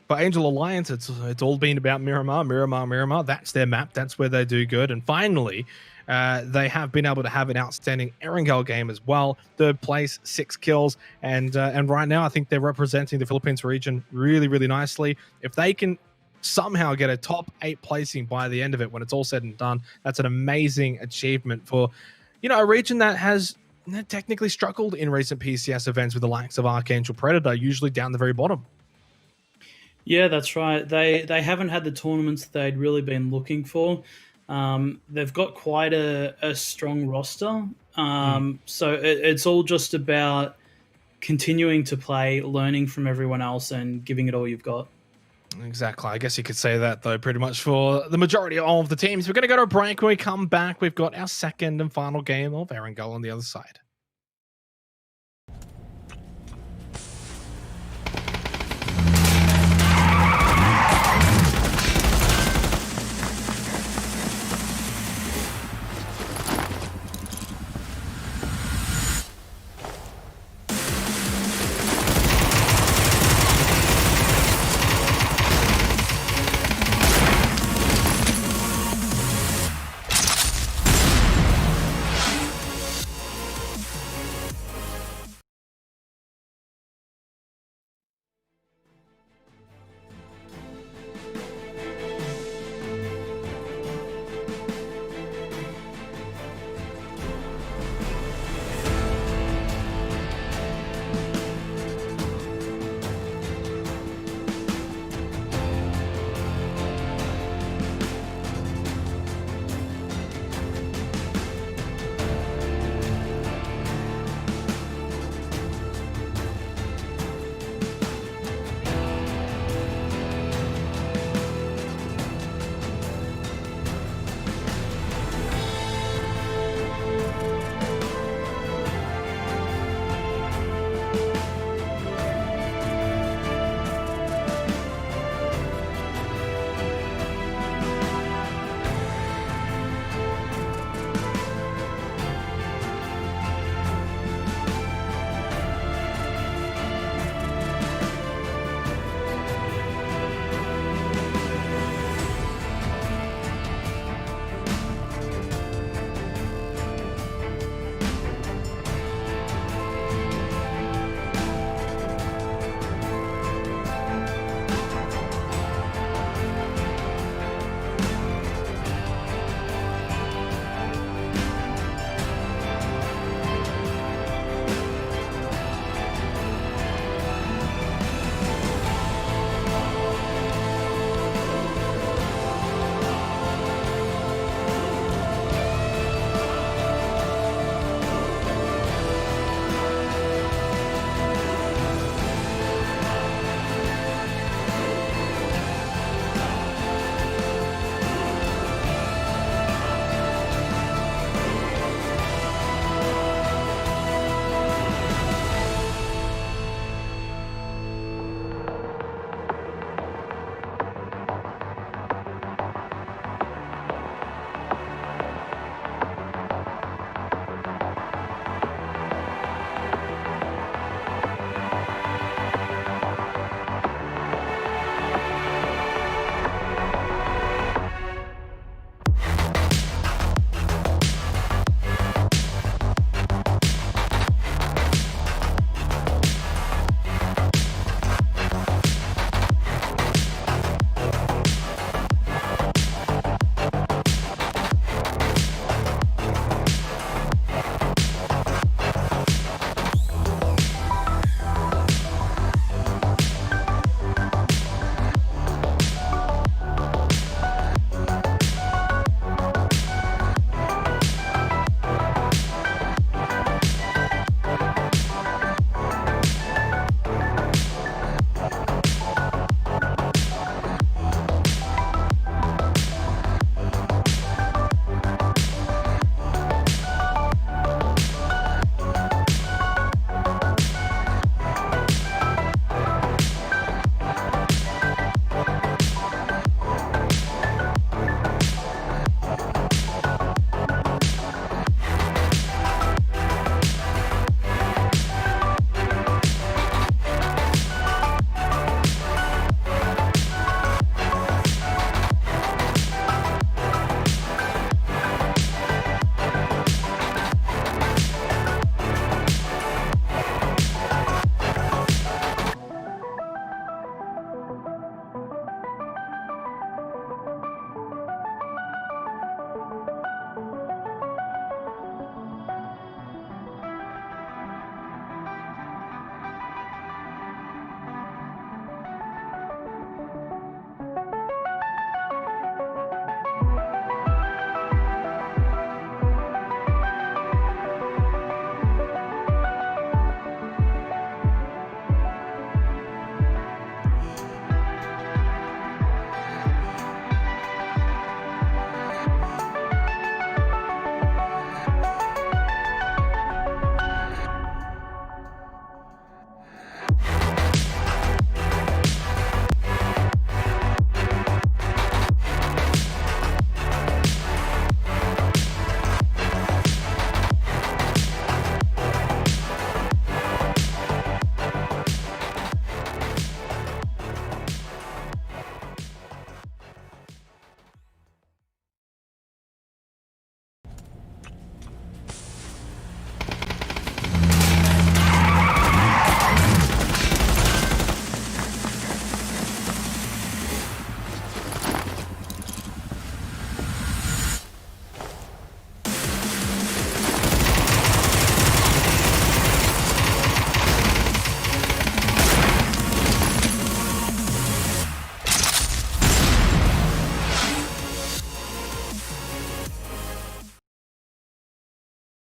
for Angel Alliance, it's all been about Miramar. That's their map. That's where they do good. And finally, they have been able to have an outstanding Erangel game as well. 3rd place, 6 kills, and right now I think they're representing the Philippines region really, really nicely. If they can somehow get a top 8 placing by the end of it, when it's all said and done, that's an amazing achievement for, you know, a region that has technically struggled in recent PCS events with the likes of Archangel Predator, usually down the very bottom.
Yeah, that's right. They haven't had the tournaments they'd really been looking for. They've got quite a strong roster. So it's all just about continuing to play, learning from everyone else, and giving it all you've got.
Exactly. I guess you could say that, though, pretty much for the majority of the teams. We're going to go to a break. When we come back, we've got our second and final game of Erangel on the other side.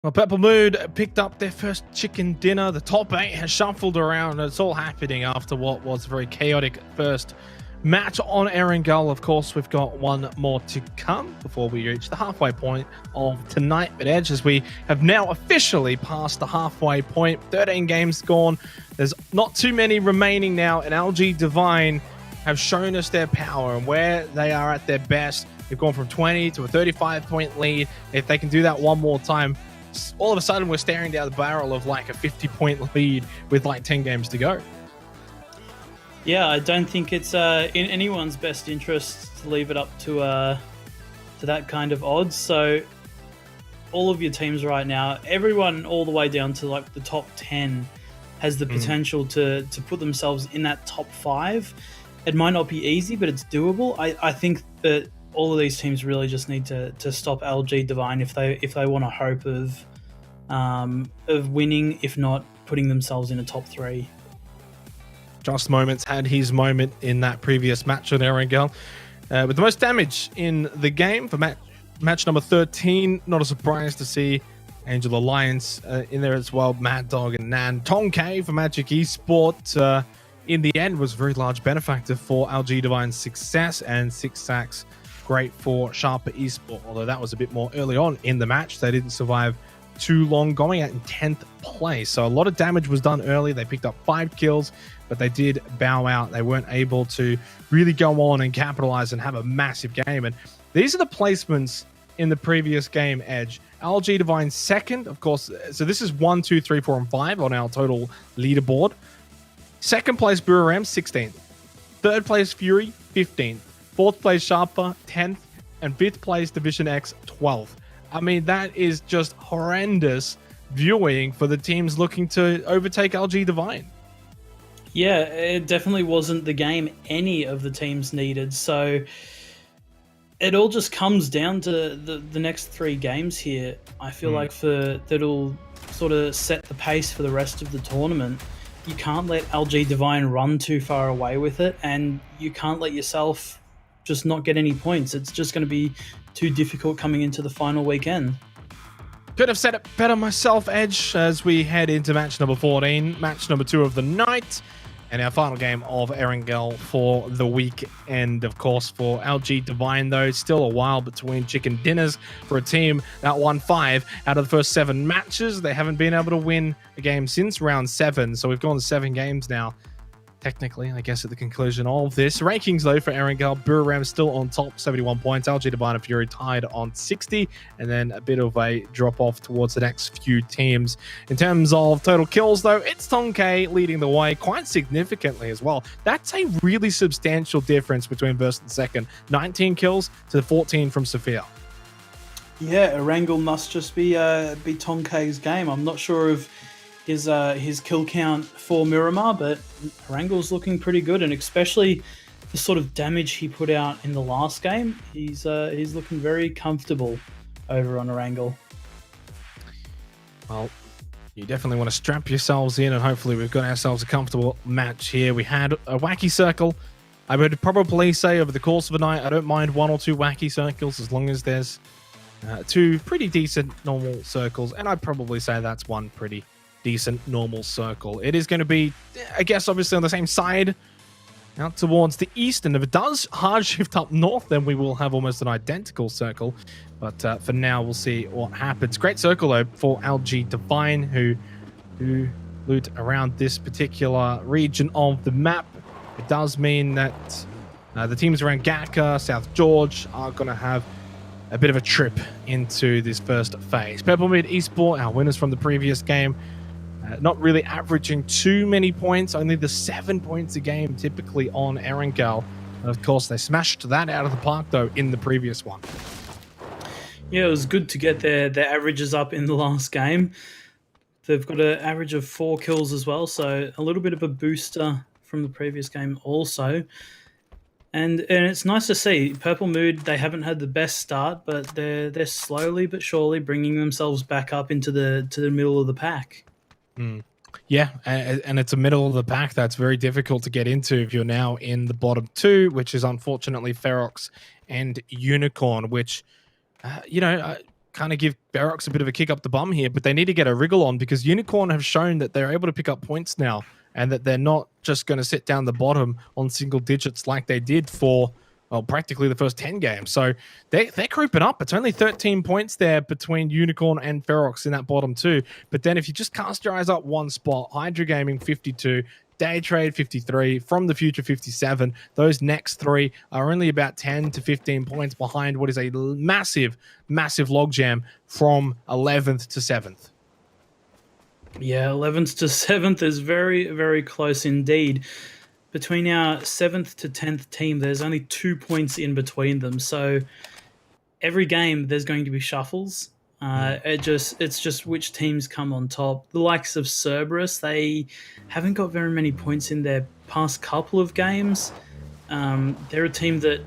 Well, Purple Mood picked up their first chicken dinner. The top 8 has shuffled around. It's all happening after what was a very chaotic first match on Erangel. Of course, we've got one more to come before we reach the halfway point of tonight. But Edge, as we have now officially passed the halfway point, 13 games gone. There's not too many remaining now, and LG Divine have shown us their power and where they are at their best. They've gone from 20 to a 35-point lead. If they can do that one more time, all of a sudden we're staring down the barrel of like a 50-point lead with like 10 games to go.
Yeah, I don't think it's in anyone's best interest to leave it up to that kind of odds. So all of your teams right now, everyone all the way down to like the top 10 has the potential to put themselves in that top 5. It might not be easy, but it's doable. I think that all of these teams really just need to stop LG Divine if they want a hope of winning, if not putting themselves in a top 3.
Just Moments had his moment in that previous match on Erangel with the most damage in the game for match number 13. Not a surprise to see Angel Alliance in there as well. Mad Dog and Nan. Tonk for Magic Esports in the end was a very large benefactor for LG Divine's success, and 6 sacks great for Sharper Esport, although that was a bit more early on in the match. They didn't survive too long, going out in 10th place. So a lot of damage was done early. They picked up 5 kills, but they did bow out. They weren't able to really go on and capitalize and have a massive game. And these are the placements in the previous game, Edge. LG Divine second, of course. So this is 1, 2, 3, 4, and 5 on our total leaderboard. Second place, Buram, 16th. Third place, Fury, 15th. Fourth place, Sharper, 10th. And fifth place, Division X, 12th. I mean, that is just horrendous viewing for the teams looking to overtake LG Divine.
Yeah, it definitely wasn't the game any of the teams needed. So it all just comes down to the next 3 games here. I feel like that'll sort of set the pace for the rest of the tournament. You can't let LG Divine run too far away with it, and you can't let yourself just not get any points. It's just going to be too difficult coming into the final weekend.
Could have said it better myself, Edge, as we head into match number 14, match number 2 of the night, and our final game of Erangel for the weekend. Of course, for LG Divine, though, still a while between chicken dinners for a team that won 5 out of the first 7 matches. They haven't been able to win a game since round 7, so we've gone to 7 games now. Technically, I guess at the conclusion of this. Rankings, though, for Erangel, Buram still on top, 71 points. LG Divine and Fury tied on 60, and then a bit of a drop-off towards the next few teams. In terms of total kills, though, it's Tonk leading the way quite significantly as well. That's a really substantial difference between first and second. 19 kills to 14 from Sophia.
Yeah, Erangel must just be Tonk's game. I'm not sure of his kill count for Miramar, but Erangel's looking pretty good, and especially the sort of damage he put out in the last game, he's looking very comfortable over on Erangel.
Well, you definitely want to strap yourselves in, and hopefully we've got ourselves a comfortable match here. We had a wacky circle. I would probably say over the course of a night, I don't mind 1 or 2 wacky circles as long as there's 2 pretty decent normal circles, and I'd probably say that's 1 pretty decent normal circle. It is going to be, I guess, obviously on the same side out towards the east, and if it does hard shift up north, then we will have almost an identical circle. But for now, we'll see what happens. Great circle, though, for LG Divine, who loot around this particular region of the map. It does mean that the teams around Gaka, South George are going to have a bit of a trip into this first phase. Purple Mid Esport, our winners from the previous game, not really averaging too many points, only the 7 points a game typically on Erangel. Of course, they smashed that out of the park, though, in the previous one.
Yeah, it was good to get their averages up in the last game. They've got an average of 4 kills as well, so a little bit of a booster from the previous game also. And it's nice to see. Purple Mood, they haven't had the best start, but they're slowly but surely bringing themselves back up into the middle of the pack.
Yeah, and it's a middle of the pack that's very difficult to get into if you're now in the bottom 2, which is unfortunately Ferox and Unicorn, which, kind of give Ferox a bit of a kick up the bum here, but they need to get a wriggle on because Unicorn have shown that they're able to pick up points now and that they're not just going to sit down the bottom on single digits like they did for, well, practically the first 10 games. So they're creeping up. It's only 13 points there between Unicorn and Ferox in that bottom two. But then if you just cast your eyes up one spot, Hydra Gaming 52, Day Trade 53, From the Future 57. Those next three are only about 10 to 15 points behind what is a massive, massive logjam from 11th to 7th.
Yeah, 11th to 7th is very, very close indeed. Between our 7th to 10th team, there's only 2 points in between them. So every game, there's going to be shuffles. It's just which teams come on top. The likes of Cerberus, they haven't got very many points in their past couple of games. They're a team that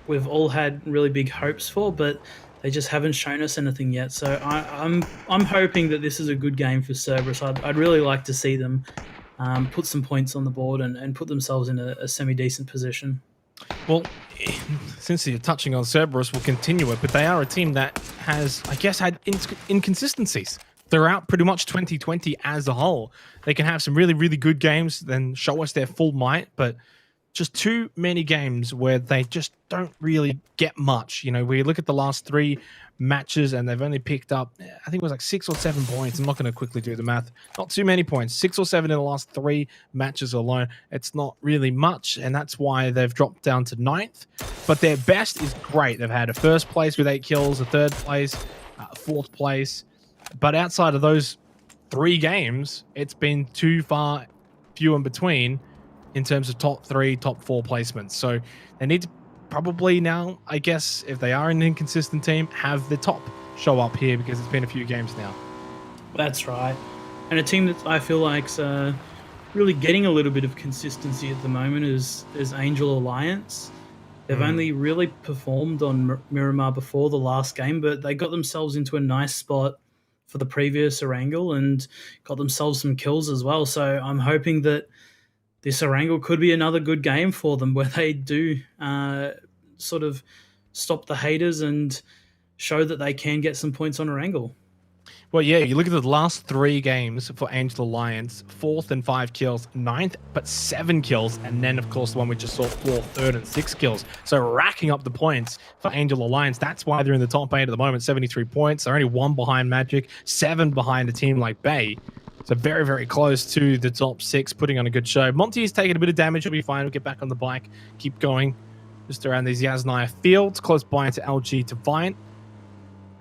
we've all had really big hopes for, but they just haven't shown us anything yet. So I'm hoping that this is a good game for Cerberus. I'd really like to see them put some points on the board and put themselves in a semi-decent position.
Well, since you're touching on Cerberus, we'll continue it, but they are a team that has, I guess, had inconsistencies throughout pretty much 2020 as a whole. They can have some really, really good games, then show us their full might, but just too many games where they just don't really get much. You know, we look at the last 3 matches and they've only picked up, I think it was like 6 or 7 points. I'm not going to quickly do the math. Not too many points. 6 or 7 in the last 3 matches alone. It's not really much, and that's why they've dropped down to 9th. But their best is great. They've had a 1st place with 8 kills, a 3rd place, 4th place. But outside of those 3 games, it's been too far few in between in terms of top 3, top 4 placements. So they need to probably now, I guess, if they are an inconsistent team, have the top show up here because it's been a few games now.
That's right. And a team that I feel like's really getting a little bit of consistency at the moment is Angel Alliance. They've only really performed on Miramar before the last game, but they got themselves into a nice spot for the previous Erangel and got themselves some kills as well. So I'm hoping that this Erangel could be another good game for them where they do sort of stop the haters and show that they can get some points on Erangel.
Well, yeah, you look at the last 3 games for Angel Alliance, 4th and 5 kills, 9th but 7 kills, and then, of course, the one we just saw, 4th, 3rd, and 6 kills. So racking up the points for Angel Alliance. That's why they're in the top 8 at the moment, 73 points. They're only 1 behind Magic, 7 behind a team like Bay. So very, very close to the top 6, putting on a good show. Monty's taking a bit of damage. He'll be fine. We'll get back on the bike, keep going. Just around these Yasnaya fields, close by to LG Divine.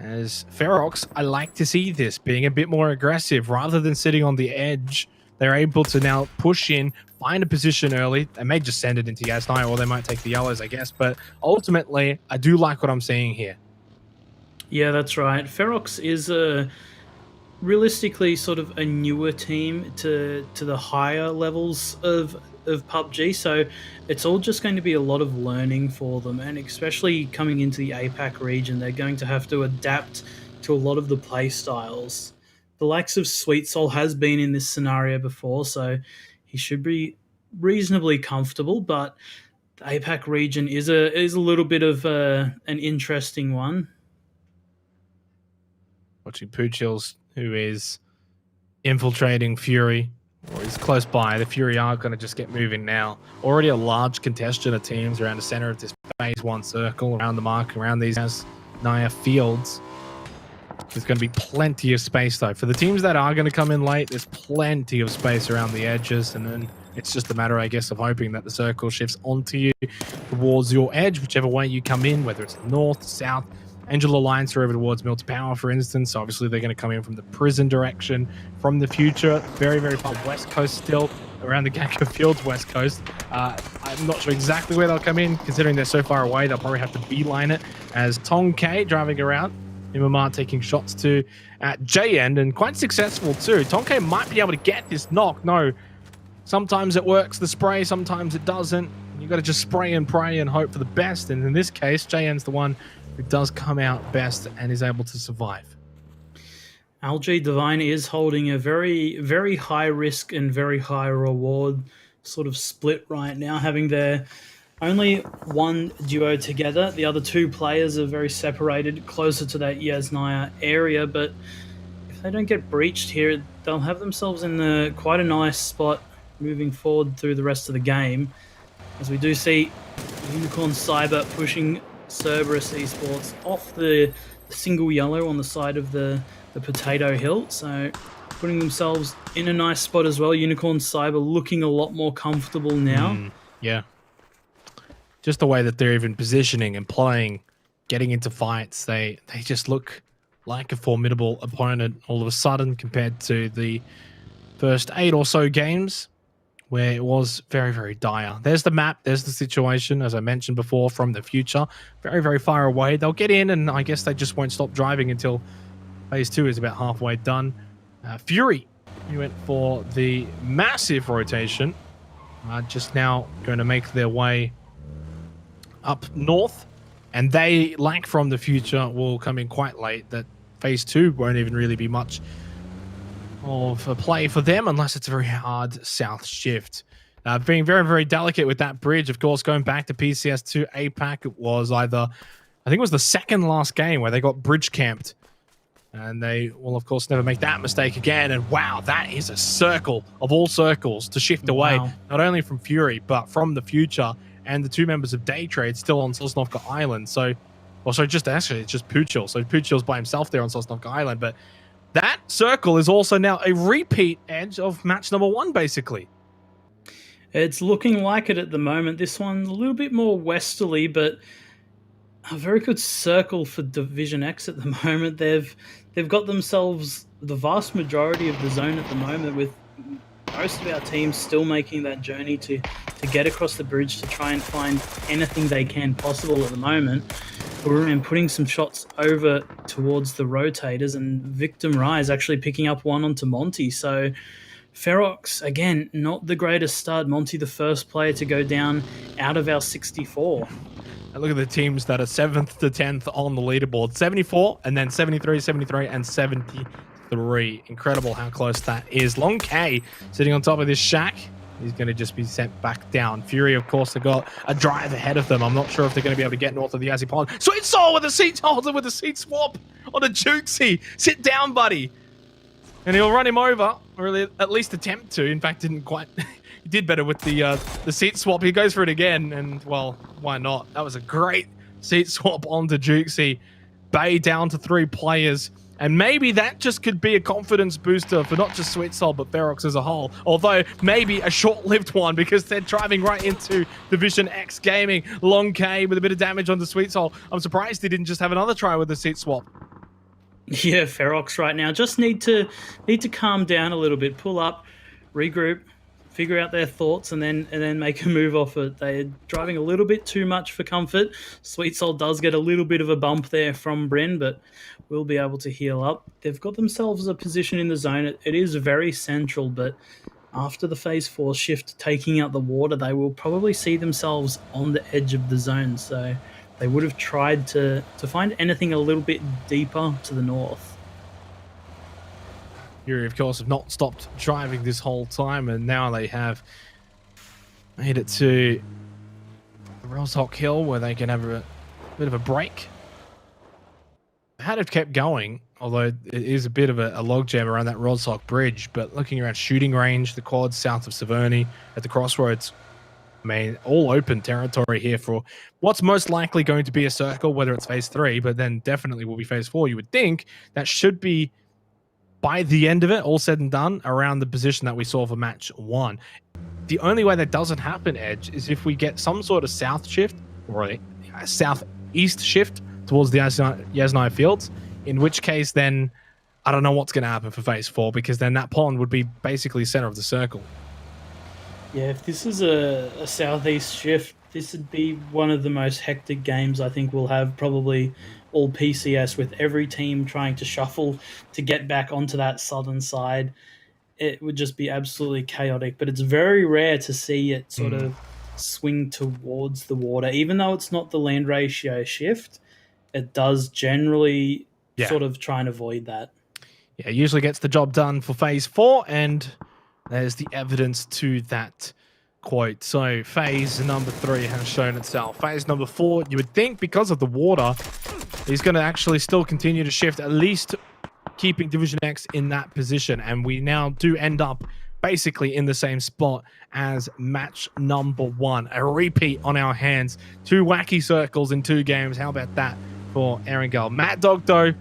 As Ferox, I like to see this being a bit more aggressive. Rather than sitting on the edge, they're able to now push in, find a position early. They may just send it into Yasnaya, or they might take the yellows, I guess. But ultimately, I do like what I'm seeing here.
Yeah, that's right. Ferox is realistically sort of a newer team to the higher levels of PUBG, so it's all just going to be a lot of learning for them, and especially coming into the APAC region, they're going to have to adapt to a lot of the play styles. The likes of Sweet Soul has been in this scenario before, so he should be reasonably comfortable, but the APAC region is a little bit of an interesting one.
Watching Poochills, who is infiltrating Fury, or he's close by. The Fury are going to just get moving now. Already a large congestion of teams around the center of this phase 1 circle, around the mark, around these Naya fields. There's going to be plenty of space, though. For the teams that are going to come in late, there's plenty of space around the edges, and then it's just a matter, I guess, of hoping that the circle shifts onto you towards your edge, whichever way you come in, whether it's north, south. Angel Alliance are over towards Mill to Power, for instance. Obviously, they're going to come in from the prison direction. From the future, very, very far west coast still, around the Gakko Fields west coast. I'm not sure exactly where they'll come in, considering they're so far away. They'll probably have to beeline it as Tong K driving around. Miramar taking shots to at J end, and quite successful too. Tong K might be able to get this knock. No, sometimes it works, the spray, sometimes it doesn't. You got to just spray and pray and hope for the best. And in this case, JN's the one who does come out best and is able to survive.
LG Divine is holding a very, very high risk and very high reward sort of split right now, having their only one duo together. The other two players are very separated, closer to that Yasnaya area. But if they don't get breached here, they'll have themselves in quite a nice spot moving forward through the rest of the game. As we do see Unicorn Cyber pushing Cerberus Esports off the single yellow on the side of the potato hill. So putting themselves in a nice spot as well. Unicorn Cyber looking a lot more comfortable now.
Yeah. Just the way that they're even positioning and playing, getting into fights, they just look like a formidable opponent all of a sudden compared to the first 8 or so games where it was very, very dire. There's the map, there's the situation, as I mentioned before, from the future. Very, very far away. They'll get in, and I guess they just won't stop driving until phase 2 is about halfway done. Fury, he went for the massive rotation. Just now going to make their way up north, and they, like from the future, will come in quite late. That phase 2 won't even really be much of a play for them unless it's a very hard south shift. Being very, very delicate with that bridge, of course, going back to PCS3 APAC, it was either, I think it was the second last game where they got bridge camped, and they will, of course, never make that mistake again. And wow, that is a circle of all circles to shift away, not only from Fury, but from the future and the 2 members of Day Trade still on Sosnovka Island. So, also just actually, it's just Puchil. So Puchil's by himself there on Sosnovka Island, but that circle is also now a repeat edge of match number 1, basically.
It's looking like it at the moment. This one's a little bit more westerly, but a very good circle for Division X at the moment. They've got themselves the vast majority of the zone at the moment, with most of our teams still making that journey to get across the bridge to try and find anything they can possible at the moment. And putting some shots over towards the rotators, and Victim Rise actually picking up one onto Monty. So Ferox, again, not the greatest start. Monty, the first player to go down out of our 64.
And look at the teams that are 7th to 10th on the leaderboard. 74, and then 73, 73, and 73. Incredible how close that is. Long K sitting on top of this shack. He's going to just be sent back down. Fury, of course, have got a drive ahead of them. I'm not sure if they're going to be able to get north of the Azzy Pond. Sweet Soul with a seat holder with a seat swap on a Jukesy. Sit down, buddy. And he'll run him over, or at least attempt to. In fact, didn't quite. He did better with the seat swap. He goes for it again, and, well, why not? That was a great seat swap onto Jukesy. Bay down to 3 players. And maybe that just could be a confidence booster for not just Sweet Soul, but Ferox as a whole. Although, maybe a short-lived one, because they're driving right into Division X Gaming. Long K with a bit of damage on the Sweet Soul. I'm surprised he didn't just have another try with the seat swap.
Yeah, Ferox right now just need to calm down a little bit, pull up, regroup, figure out their thoughts, and then make a move off it. They're driving a little bit too much for comfort. Sweet Soul does get a little bit of a bump there from Bryn, but will be able to heal up. They've got themselves a position in the zone. It is very central, but after the phase 4 shift taking out the water, they will probably see themselves on the edge of the zone. So they would have tried to find anything a little bit deeper to the north.
Fury, of course, have not stopped driving this whole time, and now they have made it to Roshock Hill, where they can have a bit of a break. Had it kept going, although it is a bit of a logjam around that Roshock Bridge, but looking around shooting range, the quads south of Severny, at the crossroads, I mean, all open territory here for what's most likely going to be a circle, whether it's phase 3, but then definitely will be phase 4. You would think that should be, by the end of it, all said and done, around the position that we saw for match 1. The only way that doesn't happen, Edge, is if we get some sort of south shift, or a southeast shift towards the Yasnaya Fields, in which case then I don't know what's going to happen for phase 4, because then that pond would be basically center of the circle.
Yeah, if this is a southeast shift, this would be one of the most hectic games I think we'll have probably all PCS, with every team trying to shuffle to get back onto that southern side. It would just be absolutely chaotic, but it's very rare to see it sort of swing towards the water. Even though it's not the land ratio shift, it does generally sort of try and avoid that.
Yeah, it usually gets the job done for phase 4, and there's the evidence to that quote. So phase number 3 has shown itself. Phase number 4, you would think because of the water, he's going to actually still continue to shift, at least keeping Division X in that position. And we now do end up basically in the same spot as match number 1. A repeat on our hands. 2 wacky circles in 2 games. How about that for Erangel? Mad Dog, though,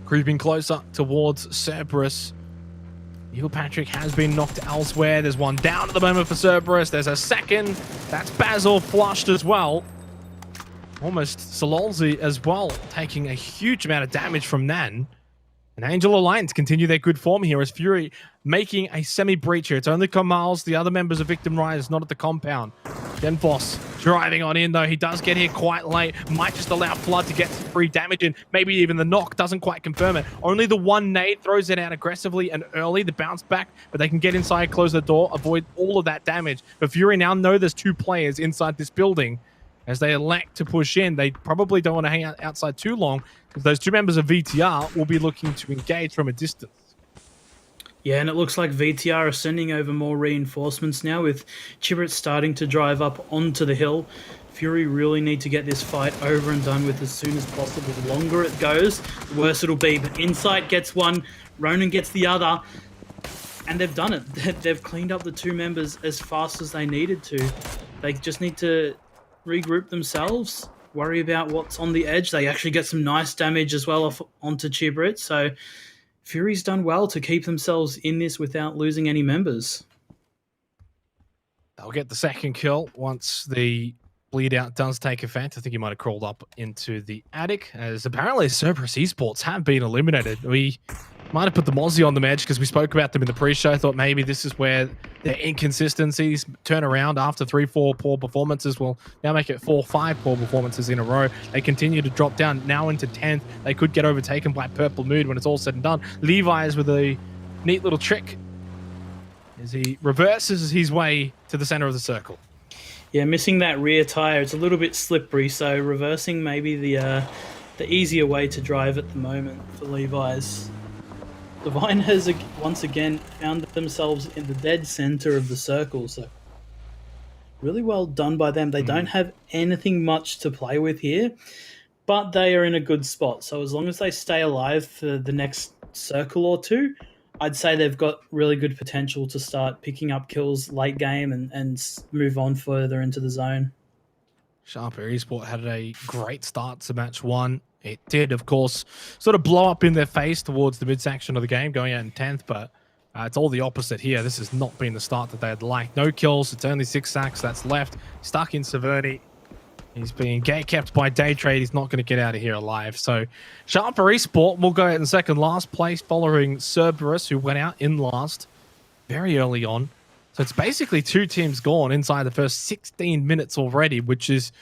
creeping closer towards Cerberus. Neil Patrick has been knocked elsewhere. There's one down at the moment for Cerberus. There's a second. That's Basil flushed as well. Almost Sololzi as well, taking a huge amount of damage from Nan. And Angel Alliance continue their good form here as Fury making a semi-breach here. It's only Kamals, the other members of Victim Riders, not at the compound. Denfoss driving on in, though. He does get here quite late. Might just allow Flood to get some free damage in. Maybe even the knock doesn't quite confirm it. Only the one nade throws it out aggressively and early. The bounce back, but they can get inside, close the door, avoid all of that damage. But Fury now know there's 2 players inside this building. As they elect to push in, they probably don't want to hang out outside too long, because those 2 members of VTR will be looking to engage from a distance.
Yeah, and it looks like VTR are sending over more reinforcements now, with Chibrit starting to drive up onto the hill. Fury really need to get this fight over and done with as soon as possible. The longer it goes, the worse it'll be. But Insight gets one, Ronan gets the other, and they've done it. They've cleaned up the 2 members as fast as they needed to. They just need to regroup themselves, worry about what's on the edge. They actually get some nice damage as well onto Chibrit. So Fury's done well to keep themselves in this without losing any members.
They'll get the second kill once the bleed out does take effect. I think he might have crawled up into the attic, as apparently Cerberus Esports have been eliminated. We might have put the Mozzie on the edge because we spoke about them in the pre-show. Thought maybe this is where their inconsistencies turn around after 3-4 poor performances. Will now make it 4-5 poor performances in a row. They continue to drop down now into 10th. They could get overtaken by Purple Mood when it's all said and done. Levi's with a neat little trick as he reverses his way to the center of the circle.
Yeah, missing that rear tire. It's a little bit slippery, so reversing maybe the easier way to drive at the moment for Levi's. Divine has once again found themselves in the dead center of the circle, so really well done by them. They don't have anything much to play with here, but they are in a good spot. So as long as they stay alive for the next circle or 2, I'd say they've got really good potential to start picking up kills late game and move on further into the zone.
Sharper Esport had a great start to match 1. It did, of course, sort of blow up in their face towards the mid-section of the game, going out in 10th, but it's all the opposite here. This has not been the start that they'd like. No kills, it's only 6 sacks that's left. Stuck in Severny. He's being kept by Day Trade. He's not going to get out of here alive. So Sharper Esport will go out in second last place, following Cerberus, who went out in last very early on. So it's basically 2 teams gone inside the first 16 minutes already, which is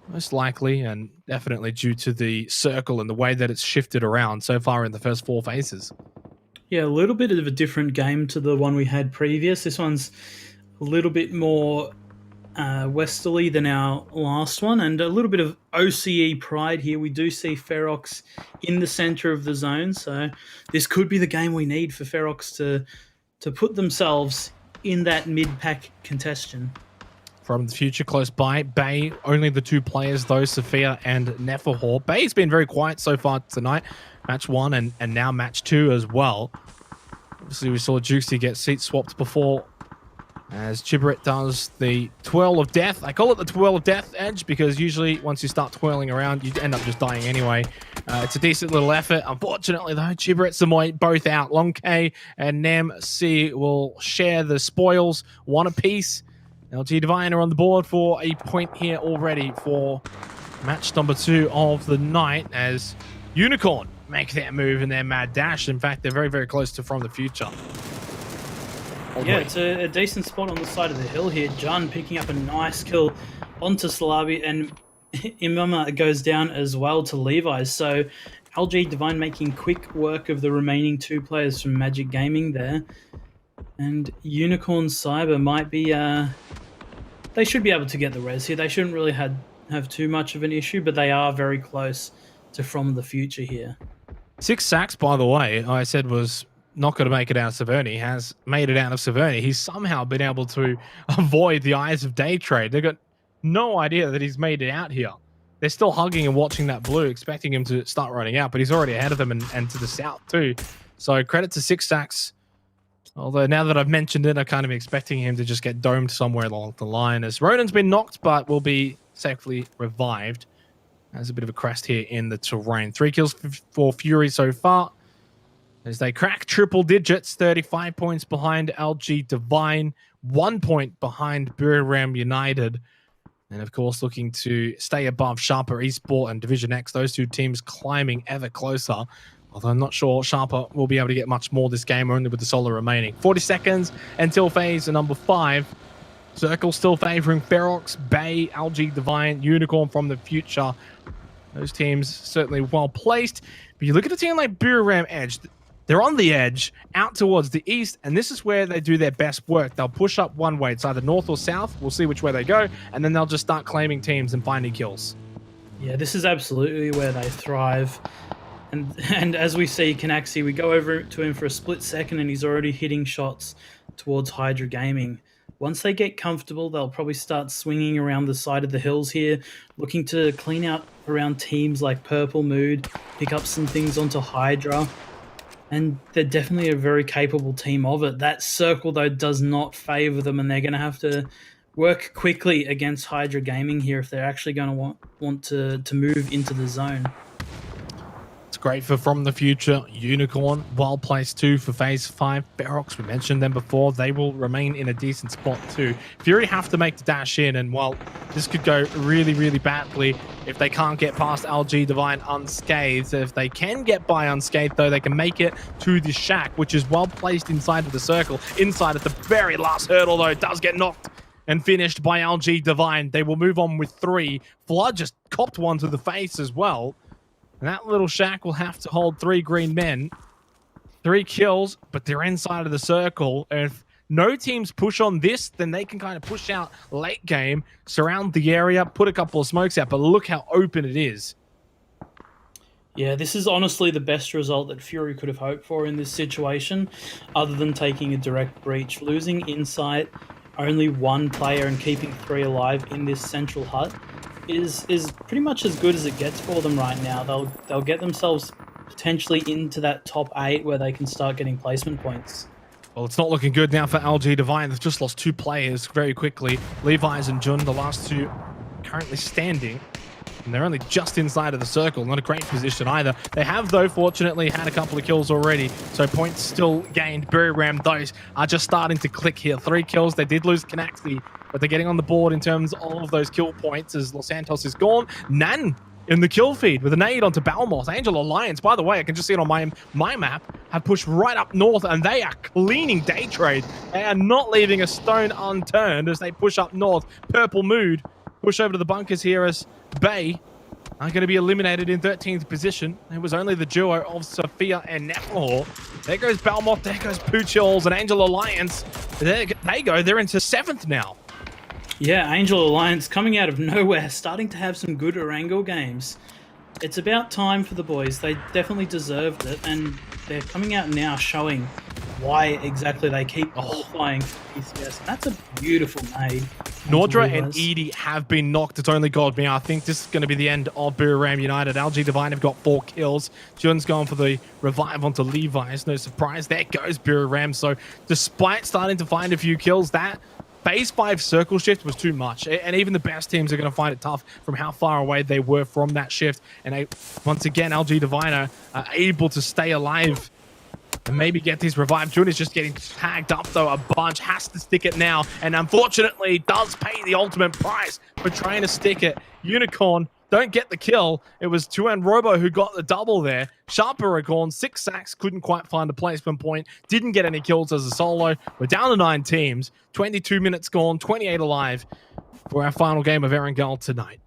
most likely and definitely due to the circle and the way that it's shifted around so far in the first 4 phases.
Yeah, a little bit of a different game to the one we had previous. This one's a little bit more westerly than our last one, and a little bit of OCE pride here. We do see Ferox in the center of the zone, so this could be the game we need for Ferox to put themselves in that mid-pack contention.
From the future close by, Bay, only the 2 players though, Sophia and Neferhor. Bay's been very quiet so far tonight. Match 1 and now match 2 as well. Obviously we saw Juicy get seat swapped before, as Chibrit does the twirl of death. I call it the twirl of death, Edge, because usually once you start twirling around, you end up just dying anyway. It's a decent little effort. Unfortunately, though, Chibrit, Samoy both out. Long K and Nem C will share the spoils, 1 apiece. LG Divine are on the board for a point here already for match number 2 of the night, as Unicorn make their move in their mad dash. In fact, they're very, very close to From the Future.
Yeah, it's a decent spot on the side of the hill here. Jun picking up a nice kill onto Salabi, and Imama goes down as well to Levi's. So LG Divine making quick work of the remaining 2 players from Magic Gaming there. And Unicorn Cyber might be... they should be able to get the res here. They shouldn't really have too much of an issue, but they are very close to From the Future here.
6 sacks, by the way, I said was not going to make it out of Severny has made it out of Severny. He's somehow been able to avoid the eyes of Day Trade. They've got no idea that he's made it out here. They're still hugging and watching that blue, expecting him to start running out, but he's already ahead of them and to the south too. So credit to Six Stacks. Although now that I've mentioned it, I'm kind of expecting him to just get domed somewhere along the line, as Ronan's been knocked but will be safely revived. There's a bit of a crest here in the terrain. 3 kills for Fury so far, as they crack triple digits, 35 points behind LG Divine, 1 point behind Buram United, and of course looking to stay above Sharper Esport and Division X. Those two teams climbing ever closer, although I'm not sure Sharper will be able to get much more this game, only with the solo remaining. 40 seconds until phase number 5. Circle still favoring Ferox, Bay, LG Divine, Unicorn from the future. Those teams certainly well placed, but you look at a team like Buram Edge. They're on the edge, out towards the east, and this is where they do their best work. They'll push up one way. It's either north or south. We'll see which way they go, and then they'll just start claiming teams and finding kills.
Yeah, this is absolutely where they thrive. And as we see Canaxi, we go over to him for a split second, and he's already hitting shots towards Hydra Gaming. Once they get comfortable, they'll probably start swinging around the side of the hills here, looking to clean out around teams like Purple Mood, pick up some things onto Hydra. And they're definitely a very capable team of it. That circle, though, does not favor them, and they're going to have to work quickly against Hydra Gaming here if they're actually going to want to move into the zone.
It's great for From the Future. Unicorn, well placed too for phase 5. Ferox, we mentioned them before. They will remain in a decent spot too. Fury have to make the dash in, and well, this could go really, really badly if they can't get past LG Divine unscathed. If they can get by unscathed, though, they can make it to the shack, which is well placed inside of the circle. Inside at the very last hurdle, though, it does get knocked and finished by LG Divine. They will move on with 3. Flood just copped one to the face as well. And that little shack will have to hold 3 green men. 3 kills, but they're inside of the circle. If no teams push on this, then they can kind of push out late game, surround the area, put a couple of smokes out, but look how open it is.
Yeah, this is honestly the best result that Fury could have hoped for in this situation, other than taking a direct breach. Losing Insight, only 1 player, and keeping 3 alive in this central hut is pretty much as good as it gets for them right now. They'll get themselves potentially into that top 8 where they can start getting placement points.
Well, it's not looking good now for LG Divine. They've just lost 2 players very quickly. Levi's and Jun, the last 2 currently standing. And they're only just inside of the circle. Not a great position either. They have, though, fortunately, had a couple of kills already. So points still gained. Buram, those are just starting to click here. 3 kills. They did lose Canaxi, but they're getting on the board in terms of those kill points as Los Santos is gone. Nan in the kill feed with a nade onto Balmos. Angel Alliance, by the way, I can just see it on my map, have pushed right up north, and they are cleaning Day Trade. They are not leaving a stone unturned as they push up north. Purple Mood push over to the bunkers here as Bay are going to be eliminated in 13th position. It was only the duo of Sophia and Nephahor. There goes Balmont, there goes Poochills, and Angel Alliance. There they go, they're into 7th now.
Yeah, Angel Alliance coming out of nowhere, starting to have some good Erangel games. It's about time for the boys. They definitely deserved it, and they're coming out now showing why exactly they keep qualifying for PCS. That's a beautiful nade.
Nordra and Edie have been knocked. It's only Godmere. I think this is going to be the end of Buram United. LG Divine have got 4 kills. Jun's going for the revive onto Levi's. No surprise. There goes Buram. So despite starting to find a few kills, that phase 5 circle shift was too much. And even the best teams are going to find it tough from how far away they were from that shift. And once again, LG Divine are able to stay alive and maybe get these revived. Jun is just getting tagged up, though, a bunch. Has to stick it now, and unfortunately does pay the ultimate price for trying to stick it. Unicorn don't get the kill. It was Tuan Robo who got the double there. Sharper gone, 6 sacks, couldn't quite find a placement point. Didn't get any kills as a solo. We're down to 9 teams. 22 minutes gone, 28 alive for our final game of Erangel tonight.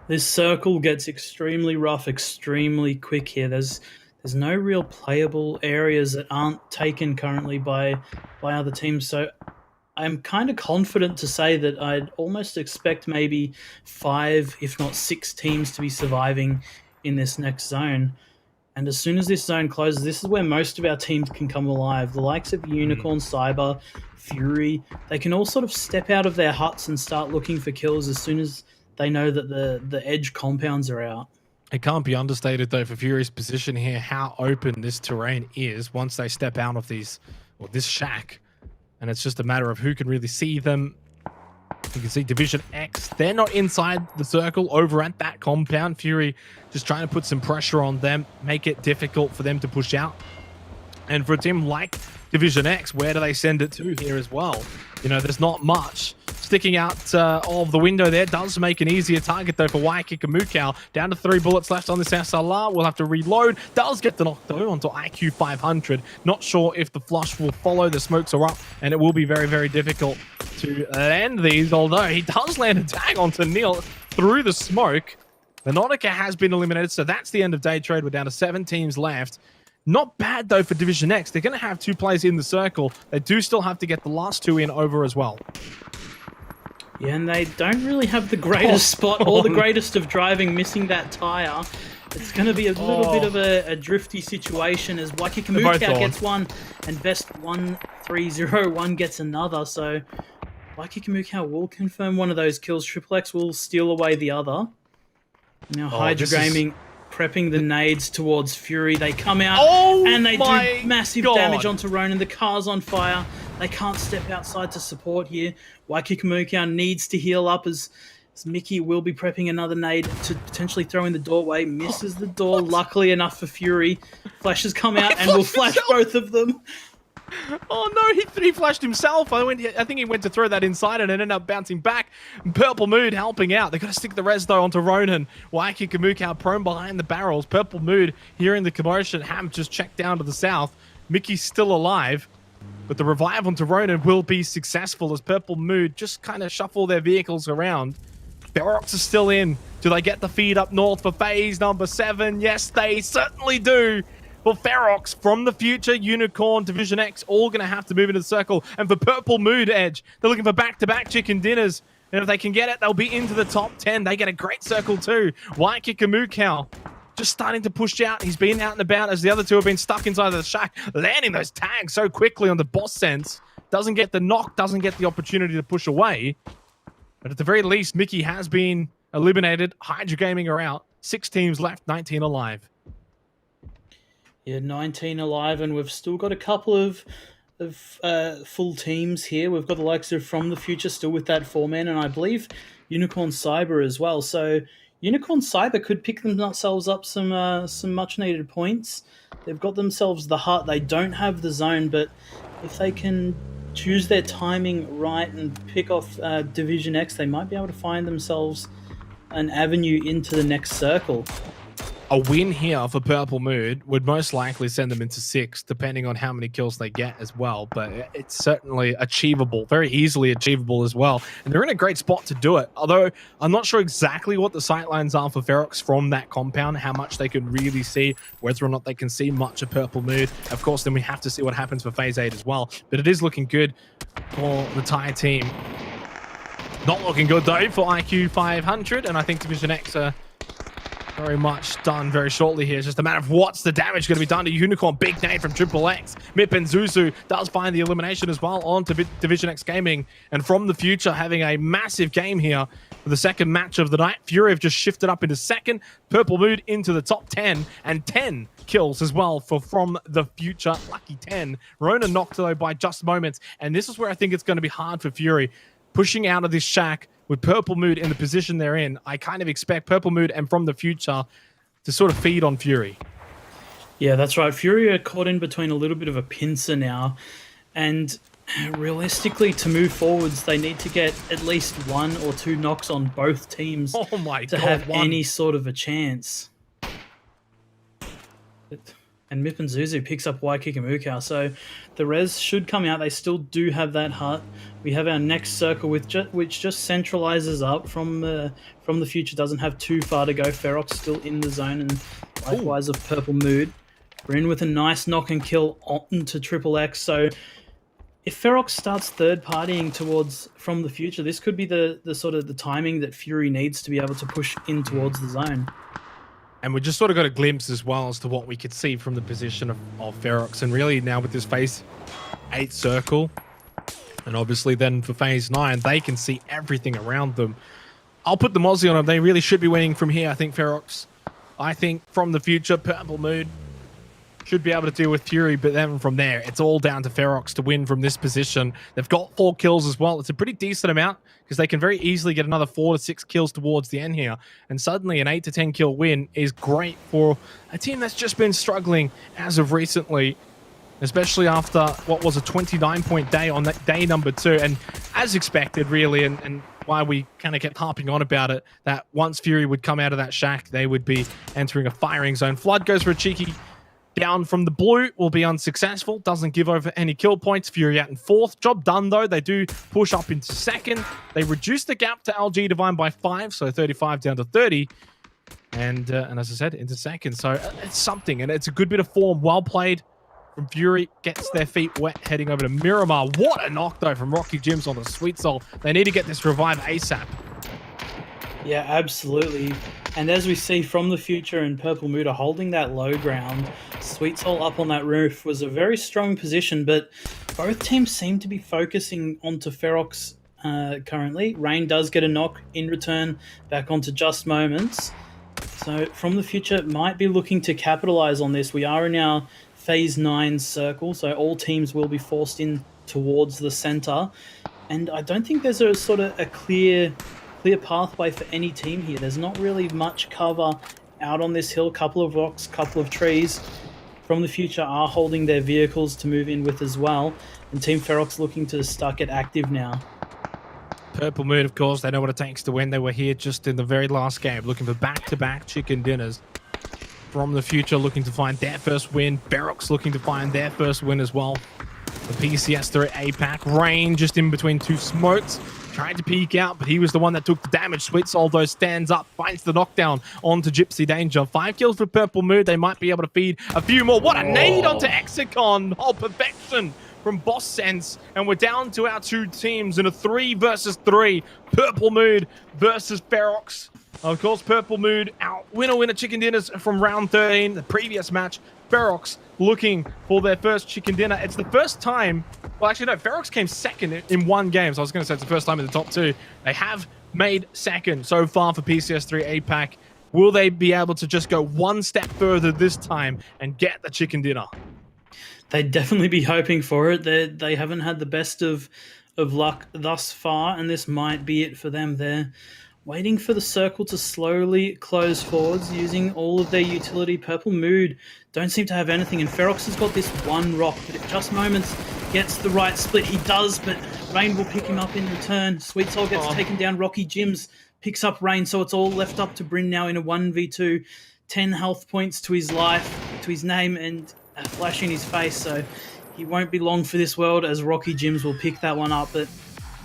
This circle gets extremely rough, extremely quick here. There's no real playable areas that aren't taken currently by other teams. So I'm kind of confident to say that I'd almost expect maybe 5, if not 6 teams to be surviving in this next zone. And as soon as this zone closes, this is where most of our teams can come alive. The likes of Unicorn, Cyber, Fury, they can all sort of step out of their huts and start looking for kills as soon as they know that the edge compounds are out.
It can't be understated, though, for Fury's position here, how open this terrain is once they step out of this shack. And it's just a matter of who can really see them. You can see Division X. They're not inside the circle over at that compound. Fury just trying to put some pressure on them, make it difficult for them to push out. And for a team like Division X, where do they send it to here as well? You know, there's not much. Sticking out of the window there does make an easier target, though, for Waikiki Mukau. Down to 3 bullets left on this SLR. We'll have to reload. Does get the knock, though, onto IQ 500. Not sure if the flush will follow. The smokes are up, and it will be very, very difficult to land these, although he does land a tag onto Neil through the smoke. The Nautica has been eliminated, so that's the end of day trade. We're down to 7 teams left. Not bad, though, for Division X. They're going to have 2 players in the circle. They do still have to get the last 2 in over as well.
Yeah, and they don't really have the greatest spot or the greatest of driving, missing that tire. It's going to be a little bit of a drifty situation as Waikiki Mukau gets one and Best 1301 gets another. So Waikiki Mukau will confirm one of those kills. Triple X will steal away the other. Now Hydra Gaming prepping the nades towards Fury. They come out and they do massive damage onto Ronan. The car's on fire. They can't step outside to support here. Waikiki Mukau needs to heal up as Mickey will be prepping another nade to potentially throw in the doorway. Misses the door, luckily enough for Fury. Flashes come out and will flash both of them.
Oh no, he flashed himself. I think he went to throw that inside and it ended up bouncing back. Purple Mood helping out. They got to stick the res though onto Ronan. Waikiki Mukau prone behind the barrels. Purple Mood hearing the commotion. Ham just checked down to the south. Mickey's still alive. But the revive onto Ronan will be successful as Purple Mood just kind of shuffle their vehicles around. Ferox is still in. Do they get the feed up north for phase number 7? Yes, they certainly do. Well, Ferox from the future, Unicorn, Division X, all going to have to move into the circle. And for Purple Mood Edge, they're looking for back-to-back chicken dinners. And if they can get it, they'll be into the top 10. They get a great circle too. Waikiki Mukau just starting to push out. He's been out and about as the other 2 have been stuck inside of the shack, landing those tags so quickly on the boss sense. Doesn't get the knock, doesn't get the opportunity to push away. But at the very least, Mickey has been eliminated. Hydra Gaming are out. 6 teams left, 19 alive.
Yeah, 19 alive, and we've still got a couple of full teams here. We've got the likes of From the Future still with that 4-man, and I believe Unicorn Cyber as well. So Unicorn Cyber could pick themselves up some much-needed points. They've got themselves the hut. They don't have the zone, but if they can choose their timing right and pick off Division X, they might be able to find themselves an avenue into the next circle.
A win here for Purple Mood would most likely send them into 6, depending on how many kills they get as well. But it's certainly achievable, very easily achievable as well. And they're in a great spot to do it. Although I'm not sure exactly what the sightlines are for Ferox from that compound, how much they can really see, whether or not they can see much of Purple Mood. Of course, then we have to see what happens for Phase 8 as well. But it is looking good for the Thai team. Not looking good, though, for IQ 500. And I think Division X are very much done very shortly here. It's just a matter of what's the damage going to be done to Unicorn. Big name from Triple X. Mip and Zuzu does find the elimination as well on to Division X Gaming. And From the Future having a massive game here for the second match of the night. Fury have just shifted up into 2nd. Purple Mood into the top 10. And 10 kills as well for From the Future. Lucky 10. Rona knocked though by just moments. And this is where I think it's going to be hard for Fury. Pushing out of this shack with Purple Mood in the position they're in, I kind of expect Purple Mood and From the Future to sort of feed on Fury.
Yeah, that's right. Fury are caught in between a little bit of a pincer now. And realistically, to move forwards, they need to get at least 1 or 2 knocks on both teams to have any sort of a chance. And Mip and Zuzu picks up Waikiki Mukau. So the res should come out. They still do have that hut. We have our next circle which just centralizes up. From the Future doesn't have too far to go. Ferox still in the zone, and likewise of Purple Mood. We're in with a nice knock and kill onto Triple X. So if Ferox starts third partying towards From the Future, this could be the sort of the timing that Fury needs to be able to push in towards the zone.
And we just sort of got a glimpse as well as to what we could see from the position of Ferox. And really now with this phase 8 circle, and obviously then for phase 9, they can see everything around them. I'll put the Mozzie on them. They really should be winning from here, I think, Ferox. I think from the future, Purple Mood should be able to deal with Fury, but then from there, it's all down to Ferox to win from this position. They've got 4 kills as well. It's a pretty decent amount because they can very easily get another 4 to 6 kills towards the end here. And suddenly an 8 to 10 kill win is great for a team that's just been struggling as of recently, especially after what was a 29-point day on that day number 2. And as expected, really, and why we kind of kept harping on about it, that once Fury would come out of that shack, they would be entering a firing zone. Flood goes for a cheeky down from the blue, will be unsuccessful. Doesn't give over any kill points. Fury out in 4th. Job done, though. They do push up into 2nd. They reduce the gap to LG Divine by 5, so 35 down to 30. And as I said, into 2nd. So it's something, and it's a good bit of form. Well played from Fury. Gets their feet wet, heading over to Miramar. What a knock, though, from Rocky Jims on the Sweet Soul. They need to get this revive ASAP.
Yeah, absolutely. And as we see from the future, and Purple Mood are holding that low ground, Sweet Soul up on that roof was a very strong position, but both teams seem to be focusing onto Ferox currently. Rain does get a knock in return back onto Just Moments. So from the future, might be looking to capitalize on this. We are in our phase 9 circle, so all teams will be forced in towards the center. And I don't think there's a sort of a clear pathway for any team here. There's not really much cover out on this hill. Couple of rocks, couple of trees. From the future are holding their vehicles to move in with as well. And Team Ferox looking to start get active now.
Purple Moon, of course, they know what it takes to win. They were here just in the very last game, looking for back-to-back chicken dinners. From the future, looking to find their first win. Ferox looking to find their first win as well. The PCS3 APAC. Rain just in between 2 smokes. Tried to peek out, but he was the one that took the damage. Sweet Soul, though, stands up, finds the knockdown onto Gypsy Danger. 5 kills for Purple Mood. They might be able to feed a few more. What a nade onto Exicon. Oh, perfection from Boss Sense. And we're down to our 2 teams in a 3 versus 3. Purple Mood versus Ferox. Of course, Purple Mood out winner chicken dinners from round 13, the previous match. Ferox looking for their first chicken dinner. It's the first time, well, actually, no, Ferox came 2nd in 1 game, so I was going to say it's the first time in the top 2. They have made 2nd so far for PCS3 APAC. Will they be able to just go 1 step further this time and get the chicken dinner?
They'd definitely be hoping for it. They haven't had the best of luck thus far, and this might be it for them. They're waiting for the circle to slowly close forwards, using all of their utility. Purple Mood don't seem to have anything, and Ferox has got this 1 rock, but if Just Moments gets the right split, he does, but Rain will pick him up in return. Sweet Soul gets taken down. Rocky Jims picks up Rain, so it's all left up to Bryn now in a 1v2. 10 health points to his life, to his name, and a flash in his face, so he won't be long for this world as Rocky Jims will pick that one up, but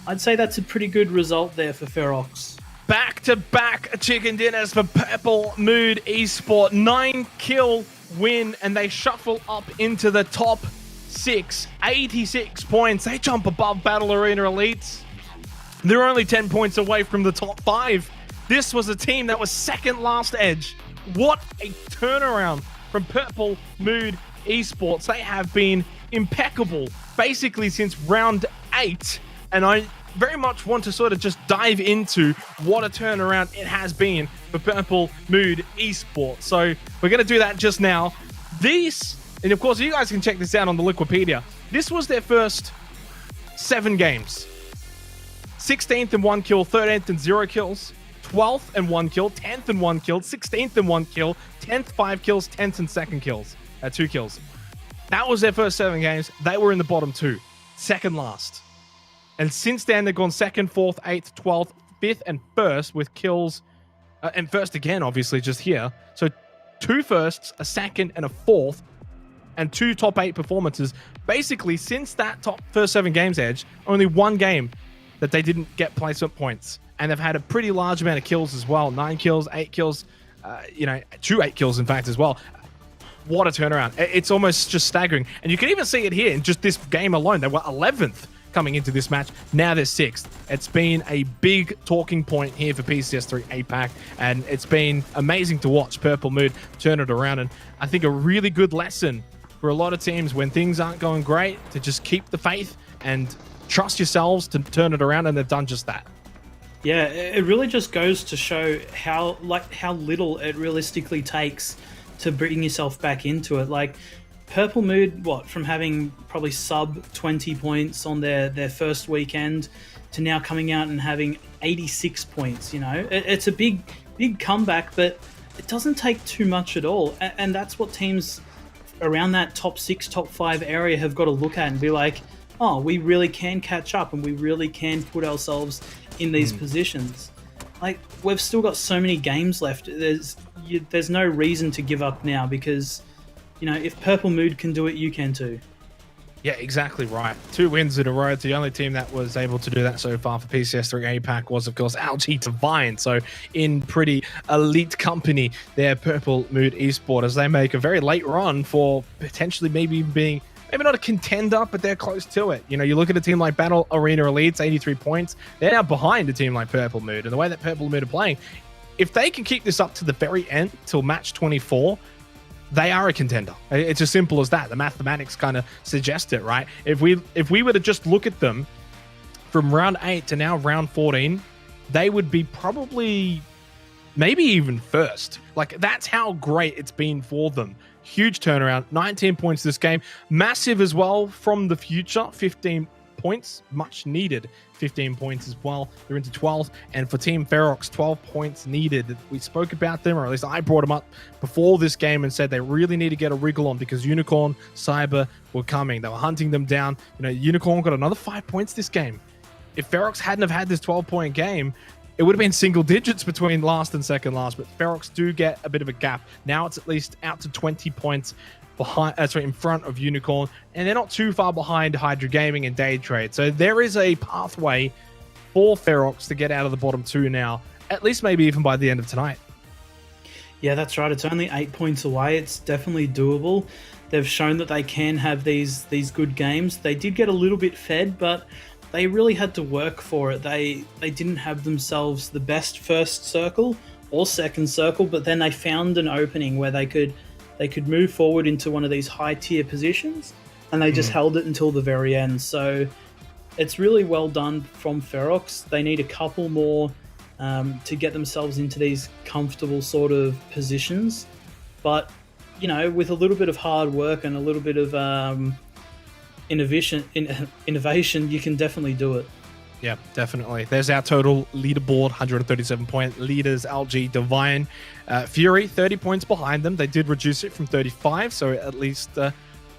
I'd say that's a pretty good result there for Ferox.
Back-to-back chicken dinners for Purple Mood Esports. 9-kill win, and they shuffle up into the top 6. 86 points. They jump above Battle Arena Elites. They're only 10 points away from the top 5. This was a team that was 2nd last edge. What a turnaround from Purple Mood Esports. They have been impeccable basically since round 8, and I very much want to sort of just dive into what a turnaround it has been for Purple Mood Esports. So we're going to do that just now. And of course, you guys can check this out on the Wikipedia. This was their first 7 games. 16th and 1 kill, 13th and 0 kills, 12th and 1 kill, 10th and 1 kill, 16th and 1 kill, 10th 5 kills, 10th and 2nd kills. 2 kills. That was their first 7 games. They were in the bottom 2, 2nd last. And since then, they've gone 2nd, 4th, 8th, 12th, 5th, and 1st with kills. And 1st again, obviously, just here. So 2 firsts, a 2nd, and a 4th, and 2 top 8 performances. Basically, since that first 7 games edge, only 1 game that they didn't get placement points. And they've had a pretty large amount of kills as well. 9 kills, 8 kills, 2 8 kills, in fact, as well. What a turnaround. It's almost just staggering. And you can even see it here in just this game alone. They were 11th coming into this match. Now they're 6th. It's been a big talking point here for PCS3 APAC, and it's been amazing to watch Purple Mood turn it around. And I think a really good lesson for a lot of teams when things aren't going great to just keep the faith and trust yourselves to turn it around, and they've done just that.
Yeah, it really just goes to show how little it realistically takes to bring yourself back into it. Like Purple Mood, from having probably sub 20 points on their first weekend to now coming out and having 86 points, it's a big comeback, but it doesn't take too much at all. And that's what teams around that top 6, top 5 area have got to look at and be like, oh, we really can catch up and we really can put ourselves in these positions. Like, we've still got so many games left. There's no reason to give up now, because if Purple Mood can do it, you can too.
Yeah, exactly right. 2 wins in a row. The only team that was able to do that so far for PCS3 APAC was, of course, LG Divine. So in pretty elite company there, Purple Mood Esports, as they make a very late run for potentially maybe being maybe not a contender, but they're close to it. You look at a team like Battle Arena Elites, 83 points. They're now behind a team like Purple Mood. And the way that Purple Mood are playing, if they can keep this up to the very end, till match 24, they are a contender. It's as simple as that. The mathematics kind of suggest it, right? If we were to just look at them from round 8 to now round 14, they would be probably maybe even first. Like, that's how great it's been for them. Huge turnaround, 19 points this game. Massive as well from the future, 15 points, much needed 15 points as well. They're into 12th, and for Team Ferox, 12 points needed. We spoke about them, or at least I brought them up before this game and said they really need to get a wriggle on, because Unicorn, Cyber were coming. They were hunting them down. Unicorn got another 5 points this game. If Ferox hadn't have had this 12-point game, it would have been single digits between last and second last, but Ferox do get a bit of a gap. Now it's at least out to 20 points behind, in front of Unicorn, and they're not too far behind Hydra Gaming and Day Trade. So there is a pathway for Ferox to get out of the bottom 2 now, at least maybe even by the end of tonight.
Yeah, that's right. It's only 8 points away. It's definitely doable. They've shown that they can have these good games. They did get a little bit fed, but they really had to work for it. They didn't have themselves the best first circle or second circle, but then they found an opening where they could move forward into one of these high tier positions, and they just held it until the very end. So it's really well done from Ferox. They need a couple more to get themselves into these comfortable sort of positions, but with a little bit of hard work and a little bit of innovation, you can definitely do it.
Yeah, definitely. There's our total leaderboard, 137-point leaders, LG Divine. Fury, 30 points behind them. They did reduce it from 35, so at least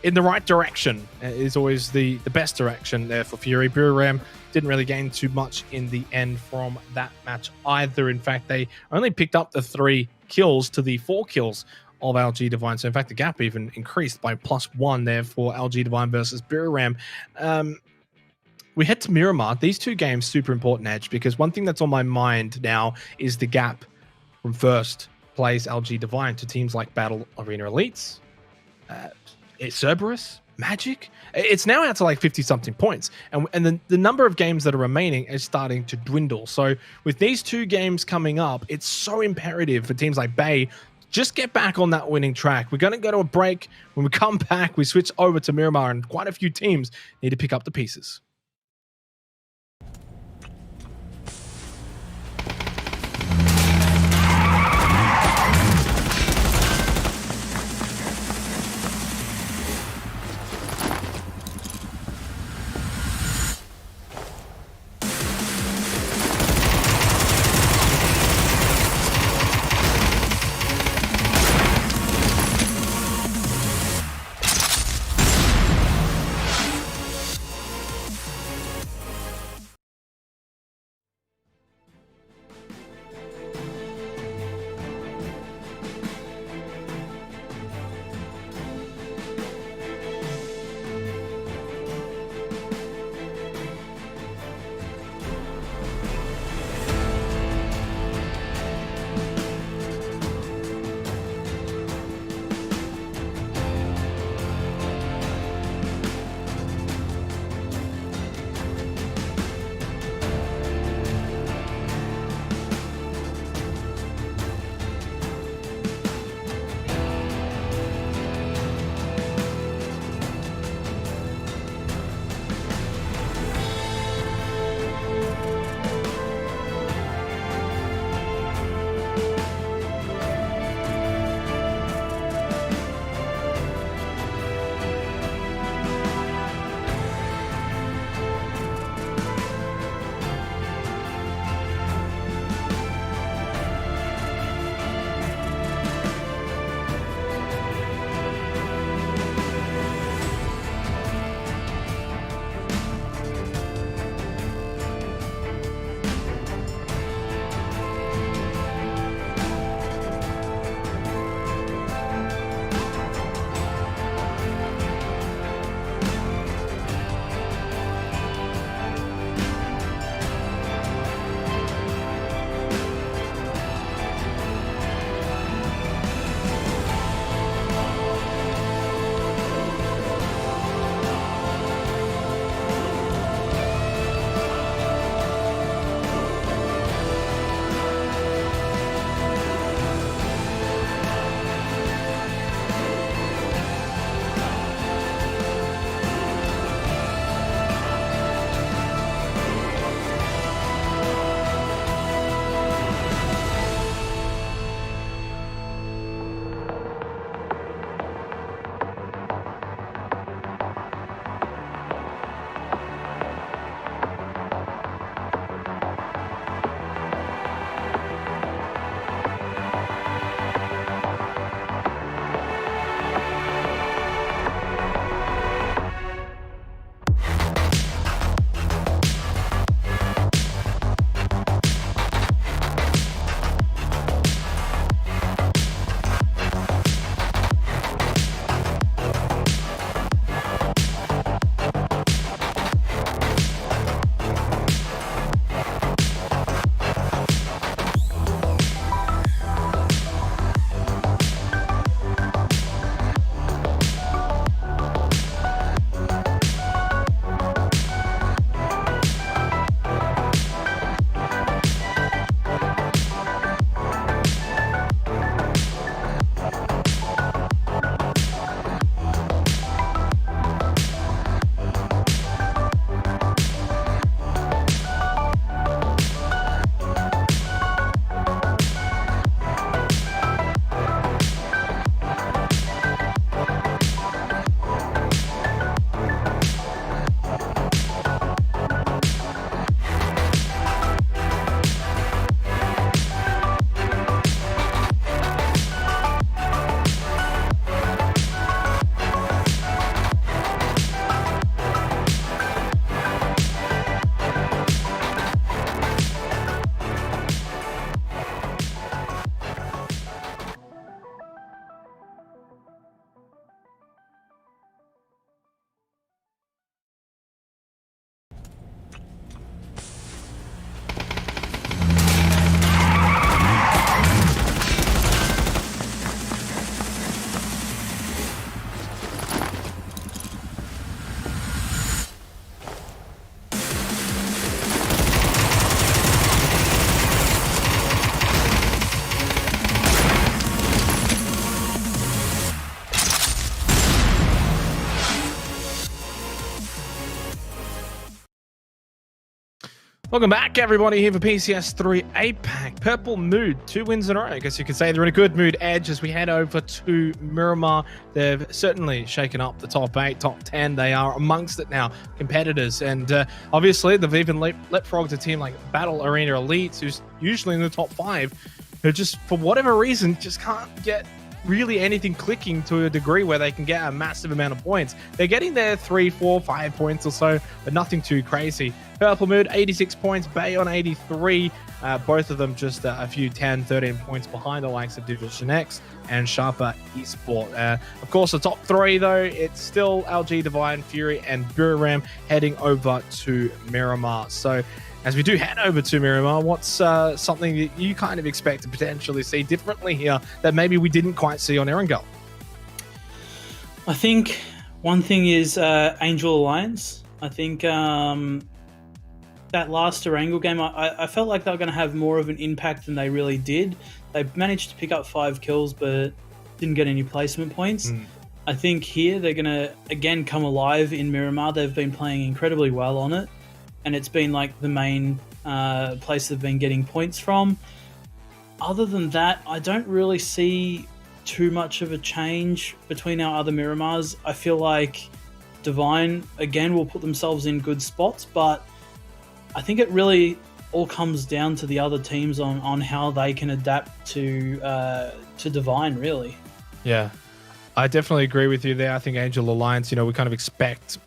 in the right direction is always the best direction there for Fury. Miramar didn't really gain too much in the end from that match either. In fact, they only picked up the 3 kills to the 4 kills of LG Divine. So in fact, the gap even increased by +1 there for LG Divine versus Miramar. We head to Miramar. These 2 games, super important, Edge, because one thing that's on my mind now is the gap from first place LG Divine to teams like Battle Arena Elites, Cerberus, Magic. It's now out to like 50-something points. And the number of games that are remaining is starting to dwindle. So with these 2 games coming up, it's so imperative for teams like Bay just get back on that winning track. We're going to go to a break. When we come back, we switch over to Miramar, and quite a few teams need to pick up the pieces. Welcome back, everybody, here for PCS3 APAC. Purple mood, 2 wins in a row. I guess you could say they're in a good mood, Edge, as we head over to Miramar. They've certainly shaken up the top 8, top 10. They are amongst it now, competitors. And obviously, they've even leapfrogged a team like Battle Arena Elites, who's usually in the top 5, who just, for whatever reason, just can't get really anything clicking to a degree where they can get a massive amount of points. They're getting their 3, 4, 5 points or so, but nothing too crazy. Purple Mood, 86 points, Bay on 83. Both of them just a few 10, 13 points behind the likes of Division X and Sharper Esport. Of course, the top 3, though, it's still LG Divine, Fury, and Buram heading over to Miramar. So, as we do head over to Miramar, what's something that you kind of expect to potentially see differently here that maybe we didn't quite see on Erangel?
I think one thing is Angel Alliance. I think that last Erangel game, I felt like they were going to have more of an impact than they really did. They managed to pick up 5 kills, but didn't get any placement points. I think here they're going to, again, come alive in Miramar. They've been playing incredibly well on it, and it's been like the main place they've been getting points from. Other than that, I don't really see too much of a change between our other Miramars. I feel like Divine, again, will put themselves in good spots, but I think it really all comes down to the other teams on how they can adapt to Divine, really.
Yeah, I definitely agree with you there. I think Angel Alliance, we kind of expect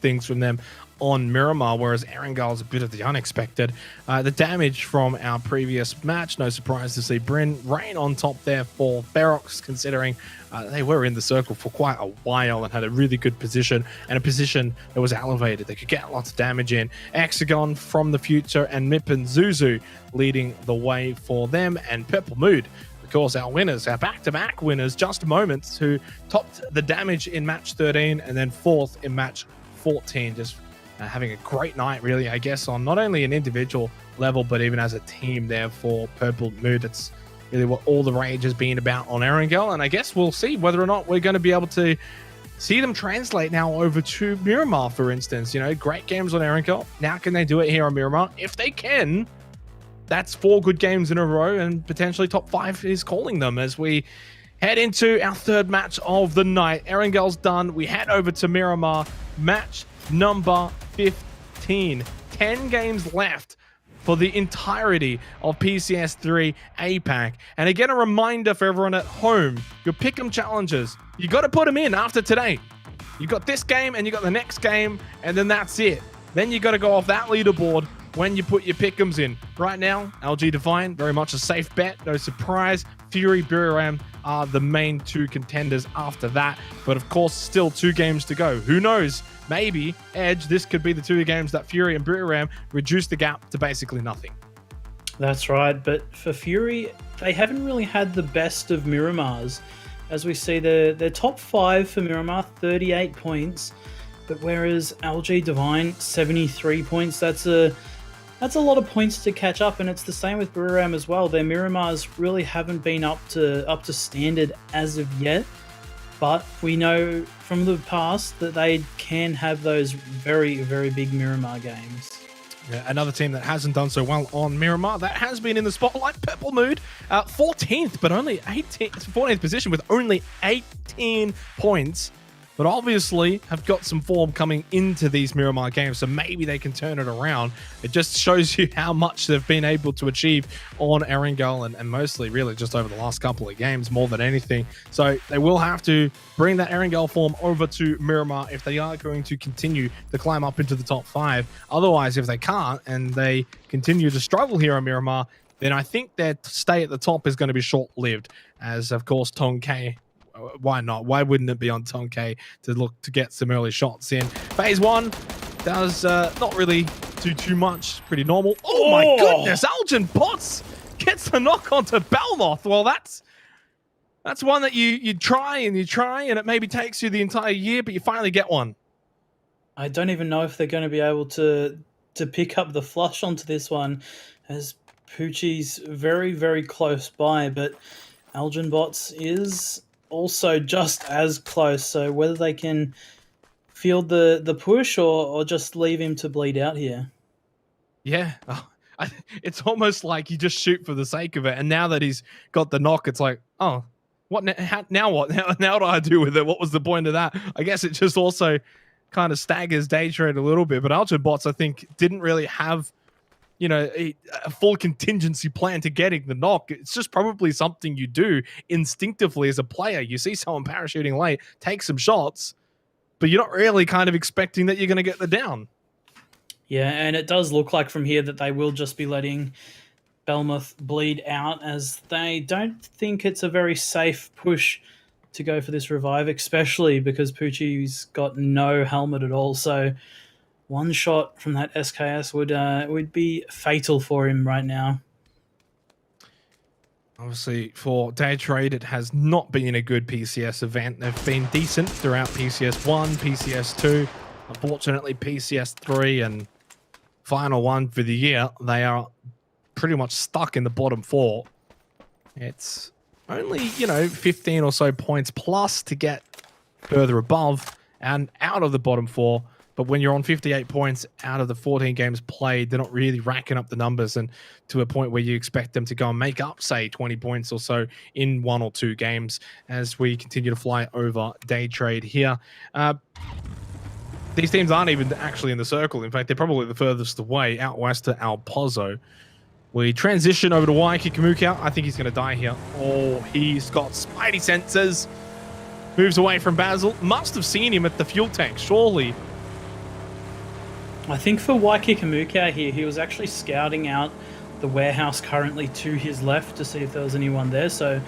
things from them on Miramar, whereas Erangel is a bit of the unexpected. The damage from our previous match, no surprise to see Bryn Rain on top there for Ferox, considering they were in the circle for quite a while and had a really good position, and a position that was elevated. They could get lots of damage in. Hexagon from the future and Mip and Zuzu leading the way for them, and Purple Mood, of course, our winners, our back-to-back winners, just moments, who topped the damage in match 13 and then 4th in match 14. Just having a great night, really, I guess, on not only an individual level, but even as a team there for Purple Mood. It's really what all the rage has been about on Erangel, and I guess we'll see whether or not we're going to be able to see them translate now over to Miramar, for instance. Great games on Erangel. Now can they do it here on Miramar? If they can, that's 4 good games in a row, and potentially top 5 is calling them as we head into our 3rd match of the night. Erangel's done. We head over to Miramar. Match number 15. 10 games left for the entirety of PCS3 APAC. And again, a reminder for everyone at home, your pick'em challenges, you got to put them in after today. You got this game and you got the next game, and then that's it. Then you got to go off that leaderboard when you put your pick'ems in. Right now, LG Divine, very much a safe bet. No surprise. Fury, Buram are the main 2 contenders after that. But of course, still 2 games to go. Who knows? Maybe, Edge, this could be the 2 games that Fury and Buram reduce the gap to basically nothing.
That's right. But for Fury, they haven't really had the best of Miramars. As we see, their top 5 for Miramar, 38 points. But whereas LG Divine, 73 points, that's a lot of points to catch up, and it's the same with Buram as well. Their Miramars really haven't been up to standard as of yet, but we know from the past that they can have those very, very big Miramar games.
Yeah, another team that hasn't done so well on Miramar, that has been in the spotlight, Purple Mood, 14th, but only 14th position with only 18 points. But obviously have got some form coming into these Miramar games, so maybe they can turn it around. It just shows you how much they've been able to achieve on Erangel, and mostly really just over the last couple of games more than anything. So they will have to bring that Erangel form over to Miramar if they are going to continue to climb up into the top 5. Otherwise, if they can't and they continue to struggle here on Miramar, then I think their stay at the top is going to be short-lived, as of course Tongkai, why not? Why wouldn't it be on Tongkai to look to get some early shots in? Phase 1 does not really do too much. Pretty normal. Oh my goodness! Algen Potts gets the knock onto Belmoth. Well, that's one that you try and it maybe takes you the entire year, but you finally get one.
I don't even know if they're going to be able to pick up the flush onto this one, as Poochie's very, very close by, but Algen Bots is also just as close, so whether they can field the push or just leave him to bleed out here.
Yeah. It's almost like you just shoot for the sake of it. And now that he's got the knock, it's like, oh, what now? What now? What do I do with it? What was the point of that? I guess it just also kind of staggers day trade a little bit. But Ultrabots, I think, didn't really have a full contingency plan to getting the knock. It's just probably something you do instinctively as a player. You see someone parachuting late, take some shots, but you're not really kind of expecting that you're going to get the down.
Yeah, and it does look like from here that they will just be letting Belmuth bleed out, as they don't think it's a very safe push to go for this revive, especially because Poochie's got no helmet at all. So one shot from that SKS would be fatal for him right now.
Obviously, for Day Trade, it has not been a good PCS event. They've been decent throughout PCS1, PCS2. Unfortunately, PCS3 and final one for the year, they are pretty much stuck in the bottom 4. It's only, 15 or so points plus to get further above and out of the bottom 4. But when you're on 58 points out of the 14 games played, they're not really racking up the numbers and to a point where you expect them to go and make up, say, 20 points or so in 1 or 2 games as we continue to fly over Day Trade here. These teams aren't even actually in the circle. In fact, they're probably the furthest away, out west to Al Pozo. We transition over to Waiki Kamuka. I think he's going to die here. Oh, he's got spidey sensors. Moves away from Basil. Must have seen him at the fuel tank, surely.
I think for Waiki Kamuka here, he was actually scouting out the warehouse currently to his left to see if there was anyone there. So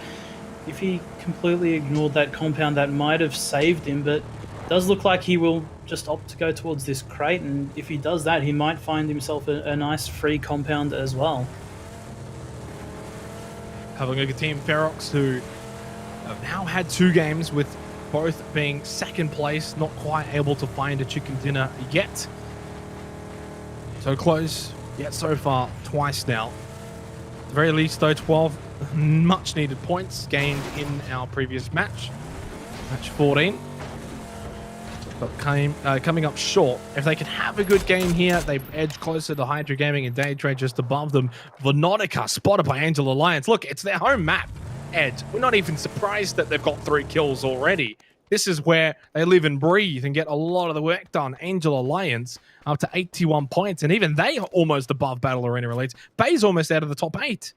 if he completely ignored that compound, that might have saved him, but it does look like he will just opt to go towards this crate, and if he does that, he might find himself a nice free compound as well.
Having a good team, Ferox, who have now had 2 games with both being second place, not quite able to find a chicken dinner yet. So close, yet so far twice now. At the very least, though, 12 much needed points gained in our previous match, match 14. But coming up short. If they can have a good game here, they edge closer to Hydra Gaming and Day Trade just above them. Venotica spotted by Angel Alliance. Look, it's their home map, Ed. We're not even surprised that they've got 3 kills already. This is where they live and breathe and get a lot of the work done. Angel Alliance up to 81 points, and even they are almost above Battle Arena Elites. Bay's almost out of the top 8.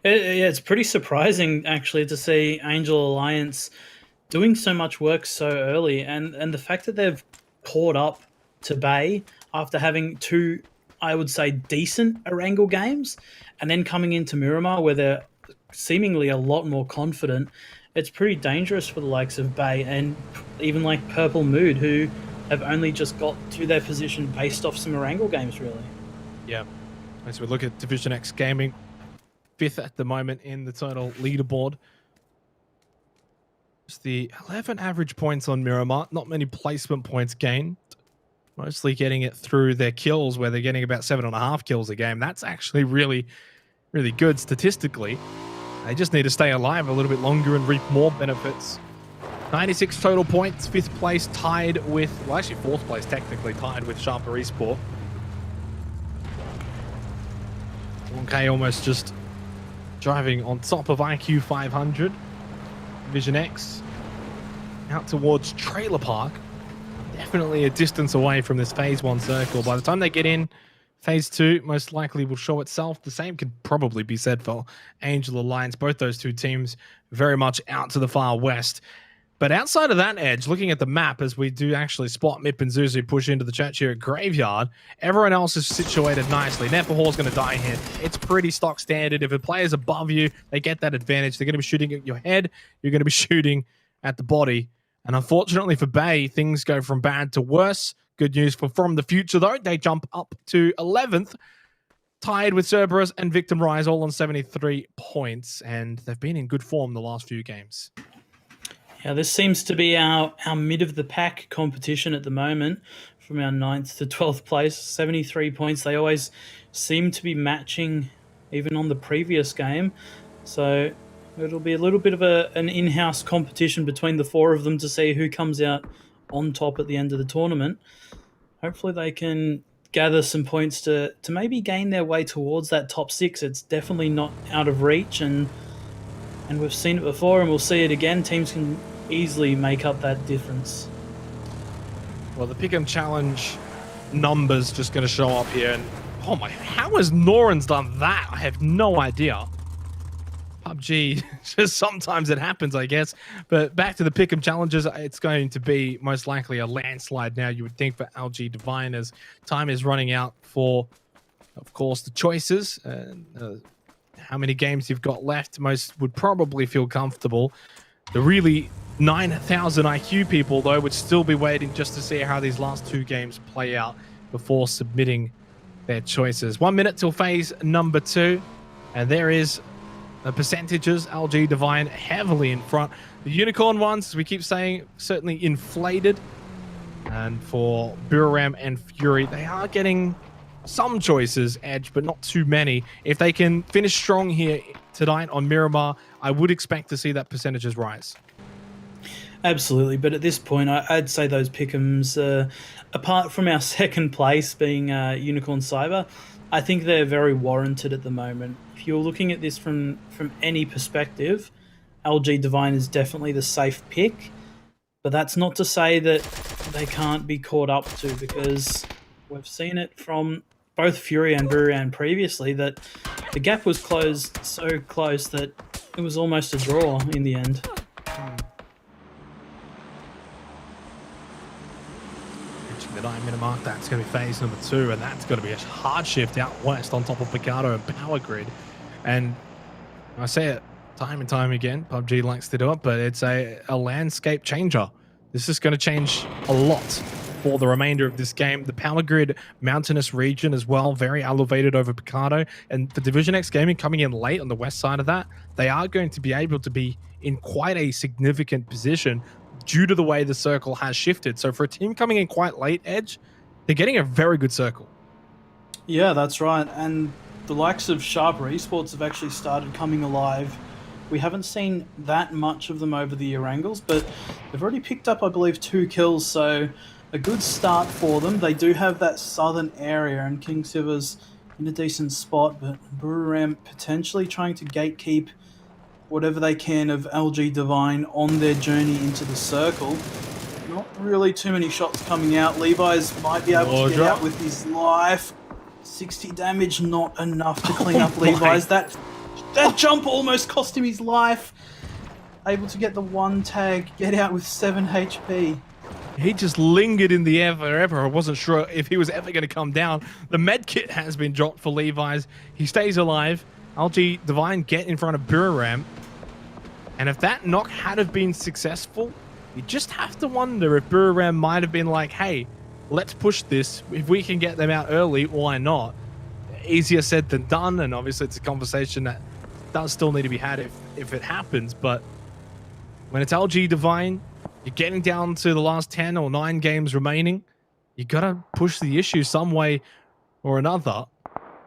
Yeah, it's pretty surprising, actually, to see Angel Alliance doing so much work so early, and the fact that they've caught up to Bay after having 2, I would say, decent Erangel games, and then coming into Miramar where they're seemingly a lot more confident. It's pretty dangerous for the likes of Bay and even like Purple Mood, who have only just got to their position based off some Erangel games, really.
Yeah. As we look at Division X Gaming, 5th at the moment in the total leaderboard. Just the 11 average points on Miramar, not many placement points gained. Mostly getting it through their kills, where they're getting about 7.5 kills a game. That's actually really, really good statistically. They just need to stay alive a little bit longer and reap more benefits. 96 total points, 5th place tied with, well, actually 4th place technically tied with Sharper Esport. 1K almost just driving on top of IQ 500. Division X out towards Trailer Park. Definitely a distance away from this Phase 1 circle. By the time they get in, Phase 2 most likely will show itself. The same could probably be said for Angel Alliance. Both those 2 teams very much out to the far west. But outside of that edge, looking at the map, as we do actually spot Mip and Zuzu push into the church here at Graveyard, everyone else is situated nicely. Nepahor's going to die here. It's pretty stock standard. If a player's above you, they get that advantage. They're going to be shooting at your head. You're going to be shooting at the body. And unfortunately for Bay, things go from bad to worse. Good news for From the Future, though. They jump up to 11th, tied with Cerberus and Victim Rise, all on 73 points. And they've been in good form the last few games.
Yeah, this seems to be our mid-of-the-pack competition at the moment, from our 9th to 12th place. 73 points. They always seem to be matching even on the previous game. So it'll be a little bit of an in-house competition between the 4 of them to see who comes out on top at the end of the tournament. Hopefully they can gather some points to maybe gain their way towards that top 6. It's definitely not out of reach, and we've seen it before, and we'll see it again. Teams can easily make up that difference.
Well, the Pick'em Challenge numbers just going to show up here, and oh my, how has Noran's done that? I have no idea. PUBG, just sometimes it happens, I guess. But back to the Pick'em Challenges, it's going to be most likely a landslide now, you would think, for LG Divine, as time is running out for, of course, the choices. How many games you've got left, most would probably feel comfortable. The really 9,000 IQ people, though, would still be waiting just to see how these last 2 games play out before submitting their choices. 1 minute till phase number 2, and there is the percentages. LG Divine heavily in front. The unicorn ones, as we keep saying, certainly inflated. And for Buram and Fury, they are getting some choices edge, but not too many. If they can finish strong here tonight on Miramar, I would expect to see that percentages rise.
Absolutely, but at this point, I'd say those pick'ems, apart from our second place being Unicorn Cyber, I think they're very warranted at the moment. If you're looking at this from any perspective, LG Divine is definitely the safe pick, but that's not to say that they can't be caught up to, because we've seen it from both Fury and Buran previously that the gap was closed so close that it was almost a draw in the end.
Reaching the 9 minute mark, that's going to be phase number 2, and that's going to be a hard shift out west on top of Picardo and Power Grid. And I say it time and time again, PUBG likes to do it, but it's a landscape changer. This is going to change a lot for the remainder of this game. The Power Grid mountainous region as well, very elevated over Picardo, and for Division X Gaming coming in late on the west side of that, they are going to be able to be in quite a significant position due to the way the circle has shifted. So for a team coming in quite late, Edge, they're getting a very good circle.
Yeah, that's right, and the likes of Sharper Esports have actually started coming alive. We haven't seen that much of them over the Erangels, but they've already picked up, I believe, 2 kills, so a good start for them. They do have that southern area, and King Silver's in a decent spot, but Buram potentially trying to gatekeep whatever they can of LG Divine on their journey into the circle. Not really too many shots coming out. Levi's might be able to get out with his life. 60 damage, not enough to clean up Levi's. That jump almost cost him his life. Able to get the 1 tag, get out with 7 HP.
He just lingered in the air forever. I wasn't sure if he was ever going to come down. The med kit has been dropped for Levi's. He stays alive. LG Divine get in front of Buram. And if that knock had have been successful, you just have to wonder if Buram might have been like, hey, let's push this. If we can get them out early, why not? Easier said than done, and obviously it's a conversation that does still need to be had if it happens. But when it's LG Divine, you're getting down to the last 10 or 9 games remaining. You gotta push the issue some way or another.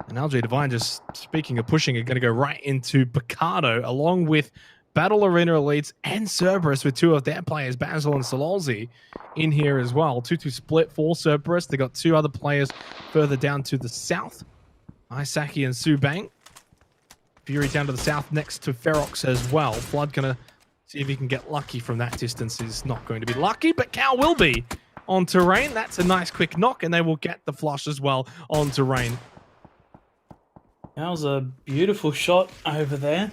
And LG Divine, just speaking of pushing, are gonna go right into Picardo, along with Battle Arena Elites and Cerberus, with 2 of their players, Basil and Sololzi, in here as well. 2-2 split for Cerberus. They got 2 other players further down to the south, Isaki and Subang. Fury down to the south next to Ferox as well. Flood gonna see if he can get lucky from that distance. Is not going to be lucky, but Cal will be on terrain. That's a nice quick knock, and they will get the flush as well on terrain.
That was a beautiful shot over there.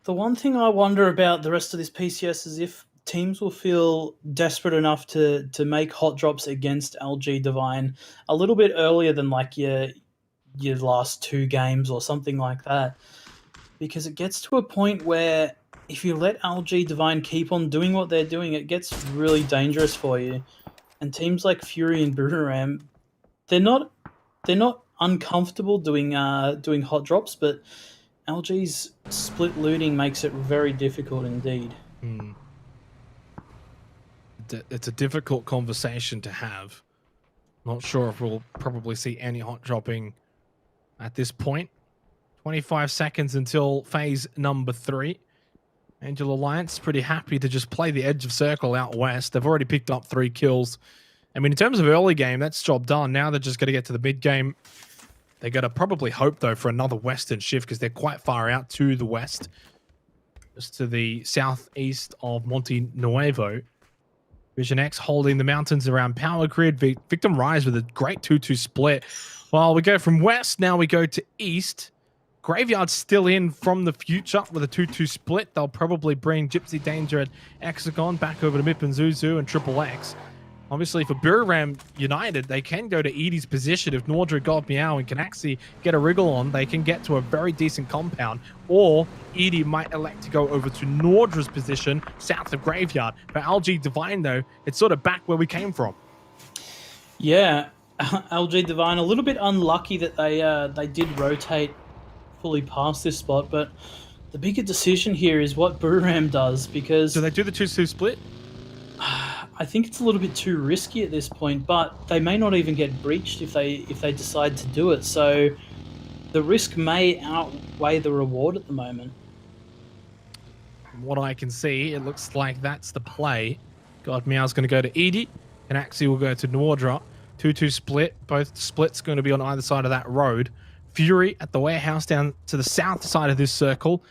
The one thing I wonder about the rest of this PCS is if teams will feel desperate enough to make hot drops against LG Divine a little bit earlier than like your last 2 games or something like that. Because it gets to a point where if you let LG Divine keep on doing what they're doing, it gets really dangerous for you. And teams like Fury and Buram, they're not uncomfortable doing hot drops, but LG's split looting makes it very difficult indeed.
It's a difficult conversation to have. Not sure if we'll probably see any hot dropping at this point. 25 seconds until phase number 3. Angel Alliance pretty happy to just play the edge of circle out west. They've already picked up 3 kills I mean, in terms of early game, that's job done. Now they're just going to get to the mid game. They're going to probably hope, though, for another western shift because they're quite far out to the west, just to the southeast of Monte Nuevo. Vision X holding the mountains around Power Grid. Victim Rise with a great 2-2 split. Well, we go from west, now we go to east. Graveyard's still in from the future with a 2-2 split. They'll probably bring Gypsy Danger and Hexagon back over to Mip and Zuzu and Triple X. Obviously, for Buriram United, they can go to Edie's position. If Nordra, God Meow, and Canaxi get a wriggle on, they can get to a very decent compound. Or Edie might elect to go over to Nordra's position, south of Graveyard. For LG Divine, though, it's sort of back where we came from.
Yeah, LG Divine, a little bit unlucky that they did rotate fully past this spot, but the bigger decision here is what Buriram does, because...
Do they do the 2-2 split?
I think it's a little bit too risky at this point, but they may not even get breached if they decide to do it. So the risk may outweigh the reward at the moment.
From what I can see, it looks like that's the play. God Meow's going to go to Edie, and Axie will go to Nordra. 2-2 split. Both splits going to be on either side of that road. Fury at the warehouse down to the south side of this circle.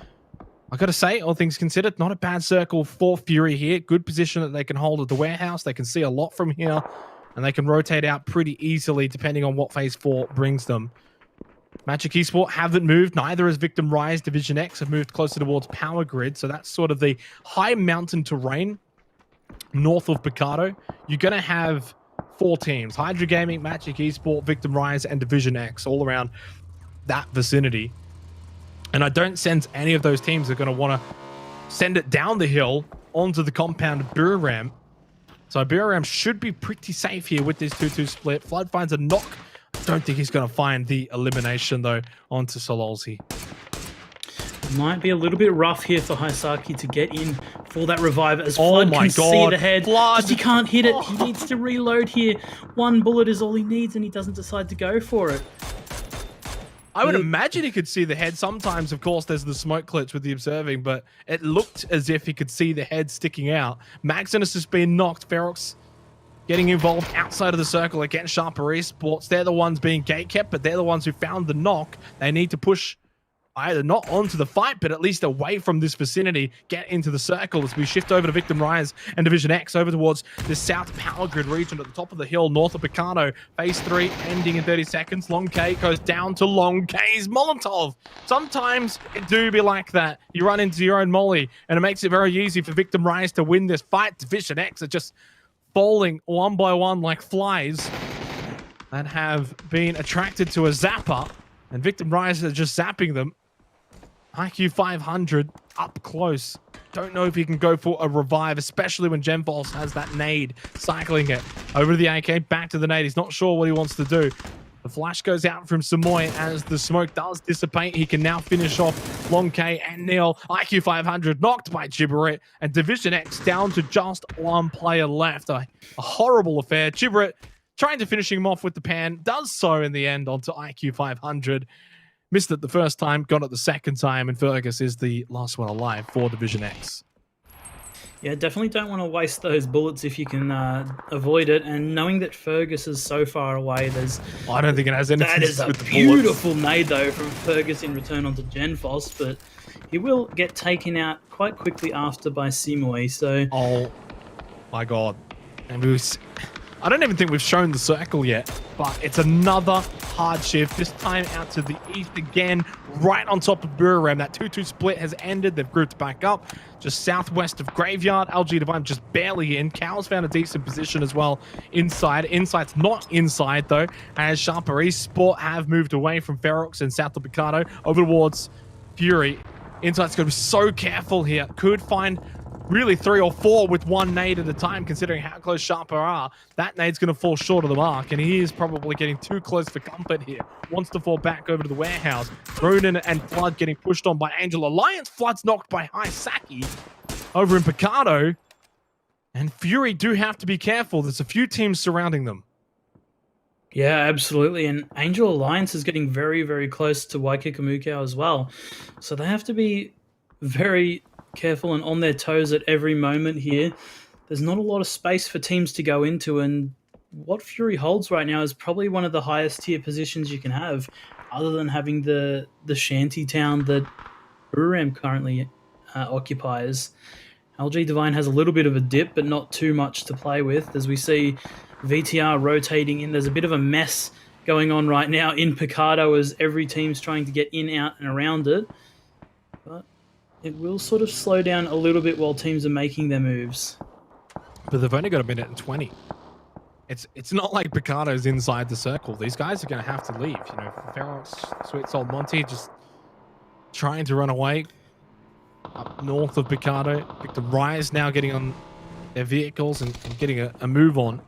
I got to say, all things considered, not a bad circle for Fury here. Good position that they can hold at the warehouse. They can see a lot from here, and they can rotate out pretty easily depending on what Phase 4 brings them. Magic Esports haven't moved. Neither has Victim Rise. Division X have moved closer towards Power Grid, so that's sort of the high mountain terrain north of Picardo. You're going to have 4 teams. Hydra Gaming, Magic Esports, Victim Rise, and Division X all around that vicinity. And I don't sense any of those teams are going to want to send it down the hill onto the compound of Buriram. So Buriram should be pretty safe here with this 2-2 split. Flood finds a knock. I don't think he's going to find the elimination, though, onto Sololzi.
Might be a little bit rough here for Haisaki to get in for that revive as Flood can see the head.
Flood.
Just he can't hit it. He needs to reload here. 1 bullet is all he needs, and he doesn't decide to go for it.
I would imagine he could see the head. Sometimes, of course, there's the smoke glitch with the observing, but it looked as if he could see the head sticking out. Maximus has been knocked. Ferox getting involved outside of the circle against Sharper Esports. They're the ones being gatekept, but they're the ones who found the knock. They need to push either not onto the fight, but at least away from this vicinity, get into the circle as we shift over to Victim Rise and Division X over towards the South Power Grid region at the top of the hill, north of Picardo. Phase 3 ending in 30 seconds. Long K goes down to Long K's Molotov. Sometimes it do be like that. You run into your own molly, and it makes it very easy for Victim Rise to win this fight. Division X are just falling one by one like flies that have been attracted to a zapper, and Victim Rise are just zapping them. IQ 500 up close. Don't know if he can go for a revive, especially when Gemfalls has that nade, cycling it over to the AK, back to the nade. He's not sure what he wants to do. The flash goes out from Samoy as the smoke does dissipate. He can now finish off Long K and Neil. IQ 500 knocked by Gibberit, and Division X down to just 1 player left. A horrible affair. Gibberit trying to finish him off with the pan, does so in the end onto IQ 500. Missed it the first time, got it the second time, and Fergus is the last one alive for Division X.
Yeah, definitely don't want to waste those bullets if you can avoid it. And knowing that Fergus is so far away,
I don't think it has anything
to do with the bullets. That is a beautiful nade, though, from Fergus in return onto Genfos, but he will get taken out quite quickly after by Simoy, so...
Oh, my God. And I don't even think we've shown the circle yet, but it's another hard shift, this time out to the east again, right on top of Buriram. That 2-2 split has ended. They've grouped back up just southwest of Graveyard. LG Divine just barely in. Cow's found a decent position as well inside. Insight's not inside, though, as Sharper Esport have moved away from Ferox and south of Picardo over towards Fury. Insight's going to be so careful here. Could find really 3 or 4 with 1 nade at a time, considering how close Sharper are. That nade's going to fall short of the mark, and he is probably getting too close for comfort here. Wants to fall back over to the warehouse. Ronan and Flood getting pushed on by Angel Alliance. Flood's knocked by Haisaki over in Picardo. And Fury do have to be careful. There's a few teams surrounding them.
Yeah, absolutely. And Angel Alliance is getting very, very close to Waikakamukau as well. So they have to be very careful and on their toes at every moment here. There's not a lot of space for teams to go into, and what Fury holds right now is probably one of the highest tier positions you can have, other than having the shanty town that Buram currently occupies. LG Divine has a little bit of a dip, but not too much to play with. As we see VTR rotating in, there's a bit of a mess going on right now in Picardo as every team's trying to get in, out, and around it. But it will sort of slow down a little bit while teams are making their moves.
But they've only got a minute and 20. It's not like Picardo's inside the circle. These guys are going to have to leave. You know, Ferox, Sweet Soul, Monty just trying to run away up north of Picardo. Victor Rise now getting on their vehicles and getting a move on.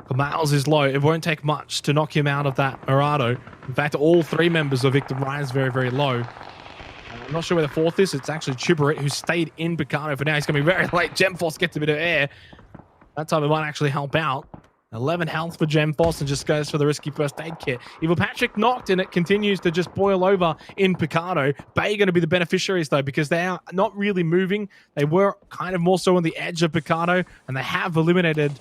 Kamals is low. It won't take much to knock him out of that Murado. In fact, all three members of Victor Rise very, very low. I'm not sure where the fourth is. It's actually Chibarit who stayed in Picardo for now. He's going to be very late. Gemforce gets a bit of air. That time it might actually help out. 11 health for Gemforce and just goes for the risky first aid kit. Evil Patrick knocked and it continues to just boil over in Picardo. Bay going to be the beneficiaries though because they are not really moving. They were kind of more so on the edge of Picardo and they have eliminated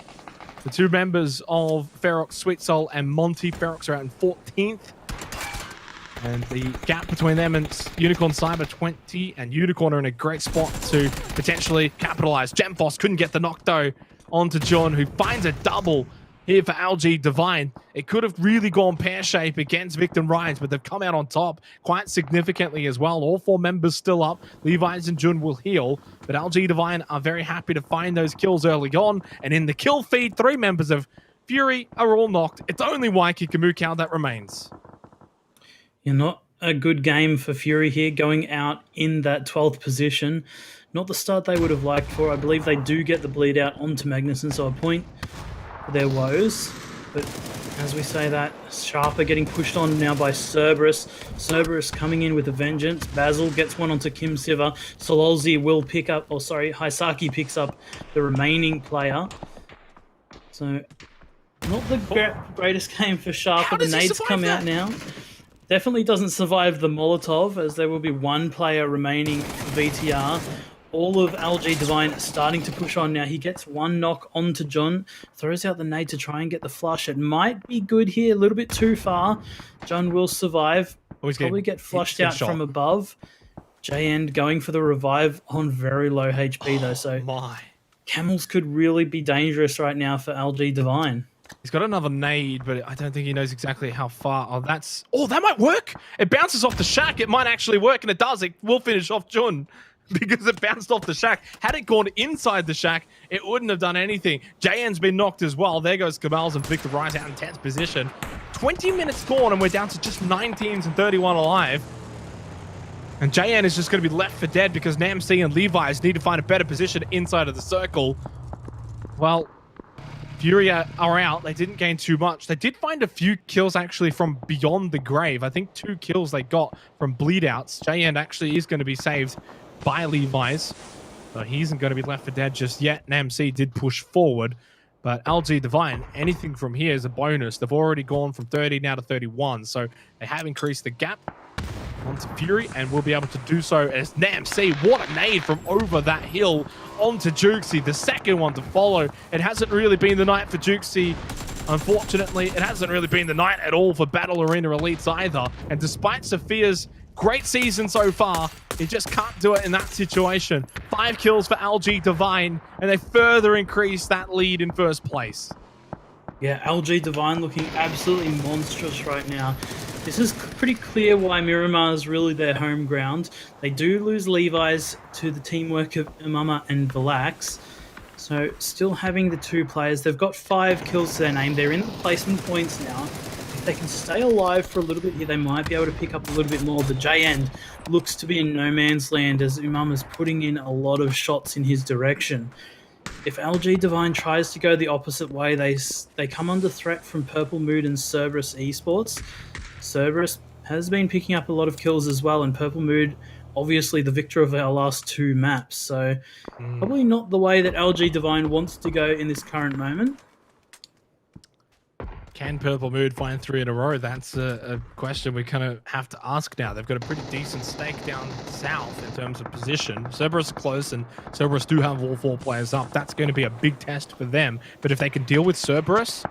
the two members of Ferox, Sweet Soul and Monty. Ferox are out in 14th. And the gap between them and Unicorn Cyber 20 and Unicorn are in a great spot to potentially capitalize. Gemforce couldn't get the knock though onto John, who finds a double here for LG Divine. It could have really gone pear-shape against Victim Rise, but they've come out on top quite significantly as well. All four members still up. Levi's and Jun will heal, but LG Divine are very happy to find those kills early on. And in the kill feed, three members of Fury are all knocked. It's only Waiki Kamukau that remains.
You're not a good game for Fury here, going out in that 12th position. Not the start they would have liked for. I believe they do get the bleed out onto Magnuson, so a point for their woes. But as we say that, Sharper getting pushed on now by Cerberus. Cerberus coming in with a vengeance. Basil gets one onto Kim Siva. Sololzi will pick up, or sorry, Hisaki picks up the remaining player. So, not the greatest game for Sharper. The nades come out now. Definitely doesn't survive the Molotov, as there will be one player remaining for VTR. All of LG Divine starting to push on now. He gets one knock onto John, throws out the nade to try and get the flush. It might be good here, a little bit too far. John will survive. Probably get flushed out from above. JN going for the revive on very low HP though, so Camels could really be dangerous right now for LG Divine.
He's got another nade, but I don't think he knows exactly how far. Oh, that might work. It bounces off the shack. It might actually work, and it does. It will finish off Jun because it bounced off the shack. Had it gone inside the shack, it wouldn't have done anything. JN's been knocked as well. There goes Kamals and Victor Rise out in 10th position. 20 minutes gone, and we're down to just 9 teams and 31 alive. And JN is just going to be left for dead because NAMC and Levi's need to find a better position inside of the circle. Well, Fury are out. They didn't gain too much. They did find a few kills actually from beyond the grave. I think 2 kills they got from bleed outs. JN actually is going to be saved by Levi's. So he isn't going to be left for dead just yet. NAMC did push forward. But LG Divine, anything from here is a bonus. They've already gone from 30 now to 31. So they have increased the gap onto Fury and will be able to do so as NAMC. What a nade from over that hill onto Jukesy, the second one to follow. It hasn't really been the night for Jukesy. Unfortunately, it hasn't really been the night at all for Battle Arena Elites either. And despite Sophia's great season so far, he just can't do it in that situation. 5 kills for LG Divine, and they further increase that lead in first place.
Yeah, LG Divine looking absolutely monstrous right now. This is pretty clear why Miramar is really their home ground. They do lose Levi's to the teamwork of Imama and Valax. So still having the 2 players. They've got 5 kills to their name. They're in the placement points now. If they can stay alive for a little bit here, they might be able to pick up a little bit more. But J-End looks to be in no man's land as Umama's putting in a lot of shots in his direction. If LG Divine tries to go the opposite way, they come under threat from Purple Mood and Cerberus Esports. Cerberus has been picking up a lot of kills as well, and Purple Mood, obviously the victor of our last 2 maps. So probably not the way that LG Divine wants to go in this current moment.
Can Purple Mood find 3 in a row? That's a question we kind of have to ask now. They've got a pretty decent stake down south in terms of position. Cerberus are close, and Cerberus do have all 4 players up. That's going to be a big test for them. But if they can deal with Cerberus,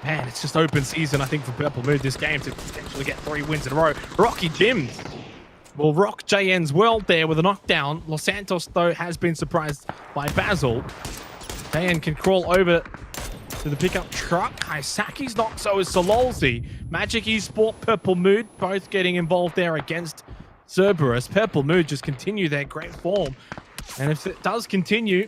man, it's just open season, I think, for Purple Mood this game to potentially get 3 wins in a row. Rocky Jims will rock JN's world there with a knockdown. Los Santos, though, has been surprised by Basil. JN can crawl over to the pickup truck. Haisaki's not, so is Sololzi. Magic Esport, Purple Mood, both getting involved there against Cerberus. Purple Mood just continue their great form. And if it does continue,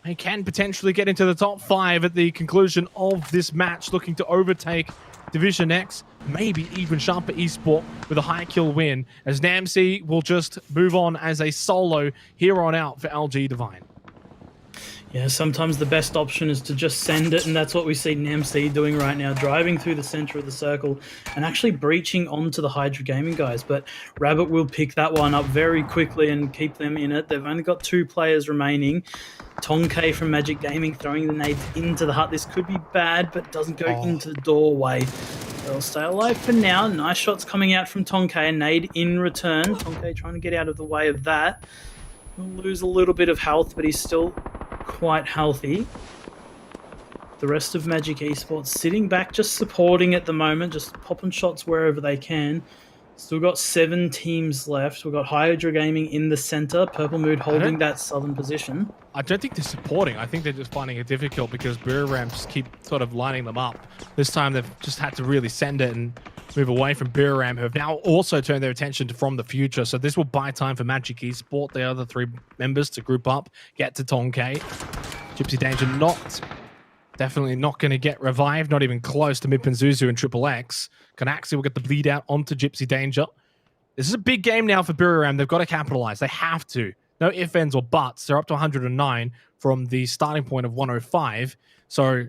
they can potentially get into the top 5 at the conclusion of this match, looking to overtake Division X, maybe even Sharper Esport with a high kill win, as Namsi will just move on as a solo here on out for LG Divine.
Yeah, sometimes the best option is to just send it, and that's what we see Namsi doing right now, driving through the center of the circle and actually breaching onto the Hydra Gaming guys. But Rabbit will pick that one up very quickly and keep them in it. They've only got 2 players remaining. Tonkay from Magic Gaming throwing the nades into the hut. This could be bad, but doesn't go into the doorway. They'll stay alive for now. Nice shots coming out from Tonkay. A nade in return. Tonkay trying to get out of the way of that. He'll lose a little bit of health, but he's still quite healthy. The rest of Magic Esports sitting back, just supporting at the moment, just popping shots wherever they can. Still got 7 teams left. We've got Hydra Gaming in the center, Purple Mood holding that southern position. I
don't think they're supporting. I think they're just finding it difficult because Buriram just keep sort of lining them up. This time they've just had to really send it and move away from Buriram, who have now also turned their attention to From the Future. So this will buy time for Magic Esport, the other 3 members, to group up, get to Tonkay. Gypsy Danger definitely not going to get revived, not even close to Mipinzuzu and Triple X. Kanaxi will get the bleed out onto Gypsy Danger. This is a big game now for Buriram. They've got to capitalize. They have to. No ifs, ands, or buts. They're up to 109 from the starting point of 105. So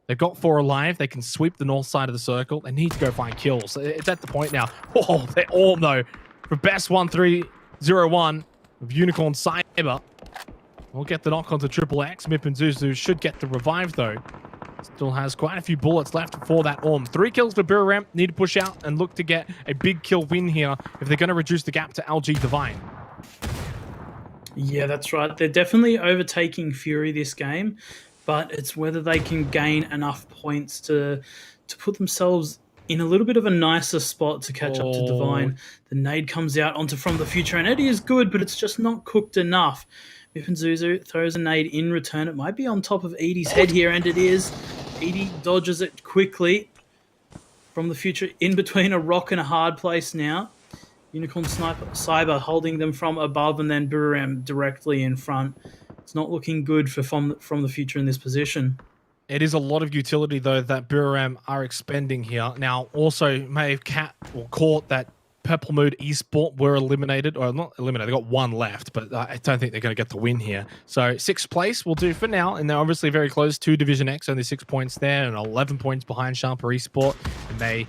they've got 4 alive. They can sweep the north side of the circle. They need to go find kills. It's at the point now. Oh, they all know. For best 1301 of Unicorn Cyber. We'll get the knock onto Triple X. Mipinzuzu should get the revive, though. Still has quite a few bullets left for that Orm. 3 kills for Buriram. Need to push out and look to get a big kill win here if they're going to reduce the gap to LG Divine.
Yeah, that's right. They're definitely overtaking Fury this game, but it's whether they can gain enough points to put themselves in a little bit of a nicer spot to catch up to Divine. The nade comes out onto From the Future, and Eddie is good, but it's just not cooked enough. Mipinzuzu throws a nade in return. It might be on top of Edie's head here, and it is. Edie dodges it quickly. From the Future in between a rock and a hard place now. Unicorn Cyber holding them from above, and then Buriram directly in front. It's not looking good for From the Future in this position.
It is a lot of utility, though, that Buriram are expending here. Now, also may have caught that Purple Mood Esport were eliminated, or not eliminated, they got 1 left, but I don't think they're going to get the win here. So 6th place will do for now, and they're obviously very close to Division X, only 6 points there, and 11 points behind Sharper Esport, and they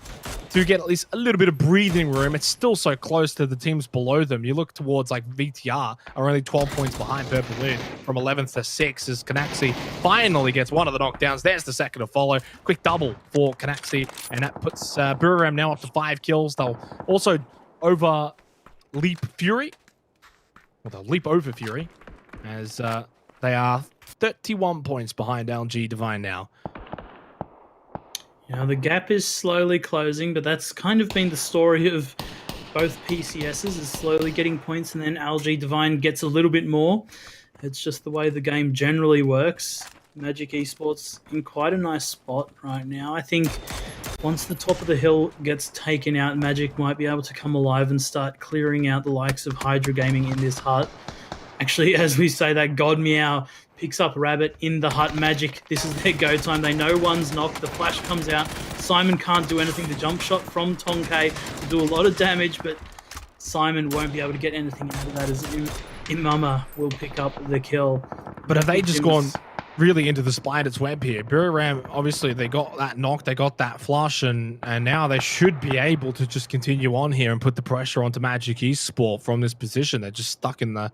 do get at least a little bit of breathing room. It's still so close to the teams below them. You look towards like VTR, are only 12 points behind Purple Moon from 11th to 6th as Kanaxi finally gets one of the knockdowns. There's the second to follow. Quick double for Kanaxi, and that puts Buriram now up to 5 kills. They'll also over leap Fury. Well, they'll leap over Fury as they are 31 points behind LG Divine now.
Yeah, the gap is slowly closing, but that's kind of been the story of both PCSs, is slowly getting points, and then LG Divine gets a little bit more. It's just the way the game generally works. Magic Esports in quite a nice spot right now. I think once the top of the hill gets taken out, Magic might be able to come alive and start clearing out the likes of Hydra Gaming in this hut. Actually, as we say that, God Meow picks up Rabbit in the hut. Magic, this is their go time. They know one's knocked. The flash comes out. Simon can't do anything. The jump shot from Tonkay will do a lot of damage, but Simon won't be able to get anything out of that as Imama will pick up the kill.
But have they just gone really into the spider's web here? Buriram, obviously, they got that knock, they got that flush, and now they should be able to just continue on here and put the pressure onto Magic Esport from this position. They're just stuck in the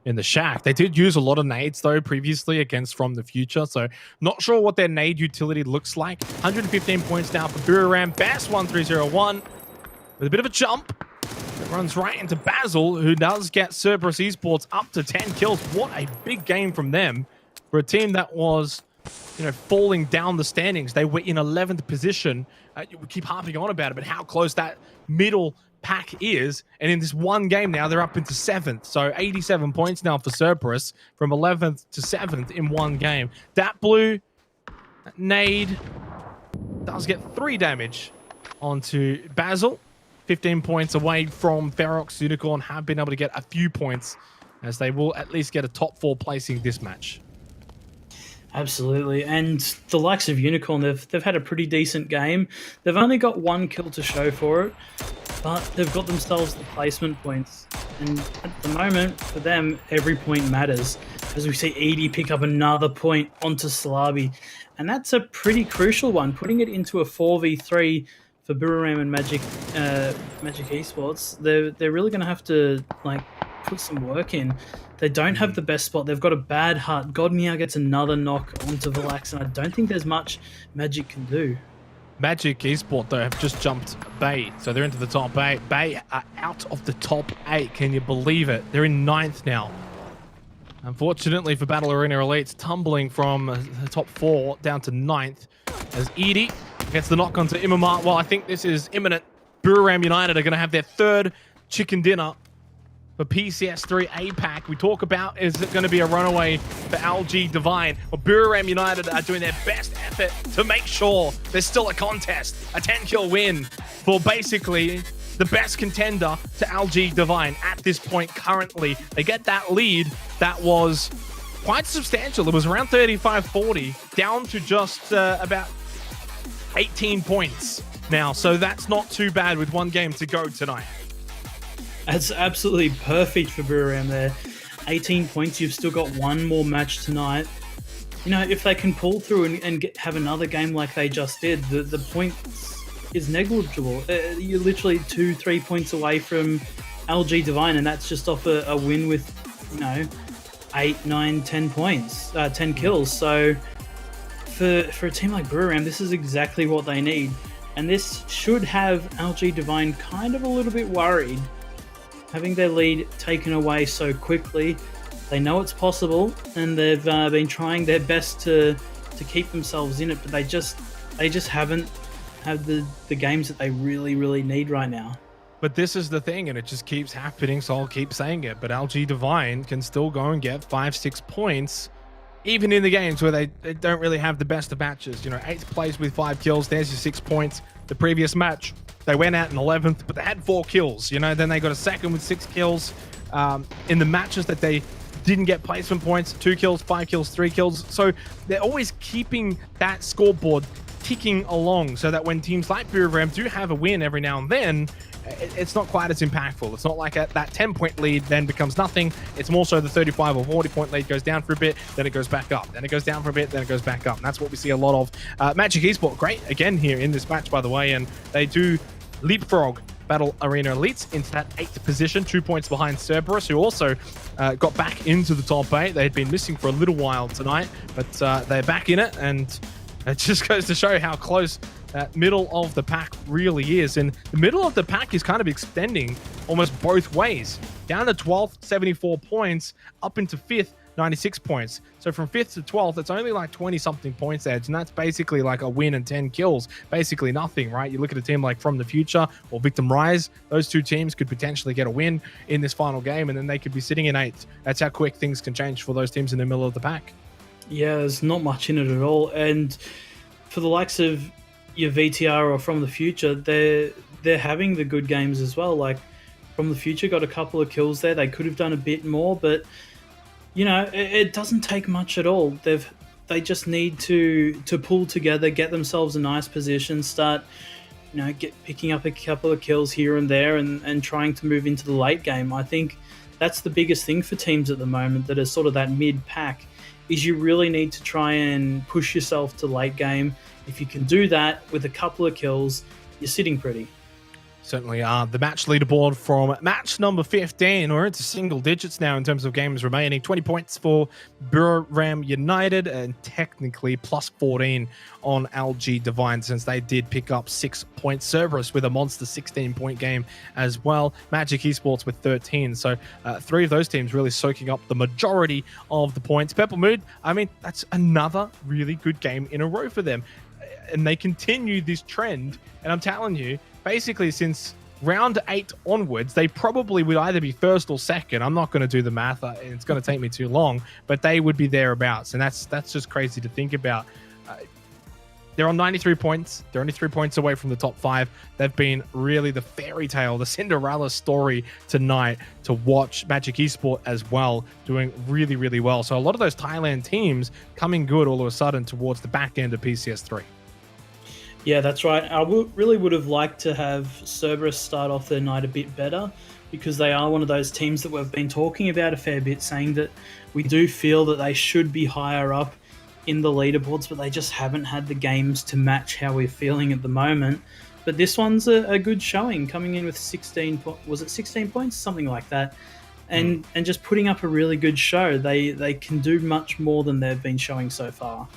in the shack. They did use a lot of nades though previously against From the Future, so not sure what their nade utility looks like. 115 points now for Buriram. Bass 1301 with a bit of a jump. It runs right into Basil, who does get Cerberus Esports up to 10 kills. What a big game from them for a team that was, you know, falling down the standings. They were in 11th position. We keep harping on about it, but how close that middle pack is. And in this one game now, they're up into 7th. So 87 points now for Cerberus from 11th to 7th in one game. That blue nade does get 3 damage onto Basil. 15 points away from Ferox. Unicorn have been able to get a few points as they will at least get a top 4 placing this match.
Absolutely, and the likes of Unicorn, they've had a pretty decent game. They've only got 1 kill to show for it, but they've got themselves the placement points. And at the moment, for them, every point matters. As we see Edie pick up another point onto Salabi, and that's a pretty crucial one, putting it into a 4v3 for Buriram and Magic Esports. They're really going to have to put some work in. They don't have the best spot. They've got a bad heart. Godmeow gets another knock onto Valax, and I don't think there's much Magic can do.
Magic Esports, though, have just jumped Bay, so they're into the top 8. Bay are out of the top 8. Can you believe it? They're in 9th now. Unfortunately for Battle Arena Elites, tumbling from the top 4 down to 9th as Edie gets the knock onto Miramar. Well, I think this is imminent. Buriram United are going to have their 3rd chicken dinner for PCS3 APAC. We talk about, is it going to be a runaway for LG Divine? Well, Buriram United are doing their best effort to make sure there's still a contest, a 10-kill win for basically the best contender to LG Divine at this point currently. They get that lead that was quite substantial. It was around 35-40, down to just about 18 points now. So that's not too bad with 1 game to go tonight.
That's absolutely perfect for Buriram there. 18 points, you've still got 1 more match tonight. You know, if they can pull through and have another game like they just did, the points is negligible. You're literally 2-3 points away from LG Divine, and that's just off a win with, 8, 9, 10 points, 10 kills. So for a team like Buriram, this is exactly what they need. And this should have LG Divine kind of a little bit worried. Having their lead taken away so quickly, they know it's possible, and they've been trying their best to keep themselves in it, but they just haven't had the games that they really, really need right now.
But this is the thing, and it just keeps happening, so I'll keep saying it. But LG Divine can still go and get 5-6 points, even in the games where they don't really have the best of matches. 8th place with 5 kills, there's your 6 points. The previous match, they went out in 11th, but they had 4 kills. Then they got a 2nd with 6 kills. In the matches that they didn't get placement points, 2 kills, 5 kills, 3 kills. So they're always keeping that scoreboard ticking along so that when teams like Buriram do have a win every now and then, it's not quite as impactful. It's not like that 10-point lead then becomes nothing. It's more so the 35 or 40-point lead goes down for a bit, then it goes back up. Then it goes down for a bit, then it goes back up. And that's what we see a lot of. Magic Esports, great again here in this match, by the way, and they do leapfrog Battle Arena Elites into that 8th position, 2 points behind Cerberus, who also got back into the top 8. They had been missing for a little while tonight, but they're back in it, and it just goes to show how close that middle of the pack really is. And the middle of the pack is kind of extending almost both ways. Down to 12th, 74 points, up into 5th, 96 points. So from 5th to 12th, it's only like 20-something points edge, and that's basically like a win and 10 kills. Basically nothing, right? You look at a team like From the Future or Victim Rise, those 2 teams could potentially get a win in this final game, and then they could be sitting in 8th. That's how quick things can change for those teams in the middle of the pack.
Yeah, there's not much in it at all. And for the likes of your VTR or From the Future, they're having the good games as well. Like From the Future got a couple of kills there. They could have done a bit more, but it doesn't take much at all. They just need to pull together, get themselves a nice position, start picking up a couple of kills here and there, and trying to move into the late game. I think that's the biggest thing for teams at the moment that are sort of that mid pack, is you really need to try and push yourself to late game. If you can do that with a couple of kills, you're sitting pretty.
Certainly are. The match leaderboard from match number 15. We're into single digits now in terms of games remaining. 20 points for Miramar United and technically plus 14 on LG Divine since they did pick up 6 points. Cerberus with a monster 16-point game as well. Magic Esports with 13. So 3 of those teams really soaking up the majority of the points. Purple Mood, I mean, that's another really good game in a row for them. And they continue this trend. And I'm telling you, basically since round 8 onwards, they probably would either be first or second. I'm not going to do the math. It's going to take me too long, but they would be thereabouts. And that's just crazy to think about. They're on 93 points. They're only 3 points away from the top 5. They've been really the fairy tale, the Cinderella story tonight to watch. Magic Esport as well, doing really, really well. So a lot of those Thailand teams coming good all of a sudden towards the back end of PCS3.
Yeah, that's right. I really would have liked to have Cerberus start off their night a bit better because they are one of those teams that we've been talking about a fair bit, saying that we do feel that they should be higher up in the leaderboards, but they just haven't had the games to match how we're feeling at the moment. But this one's a good showing, coming in with 16 was it 16 points? Something like that. And just putting up a really good show. They can do much more than they've been showing so far.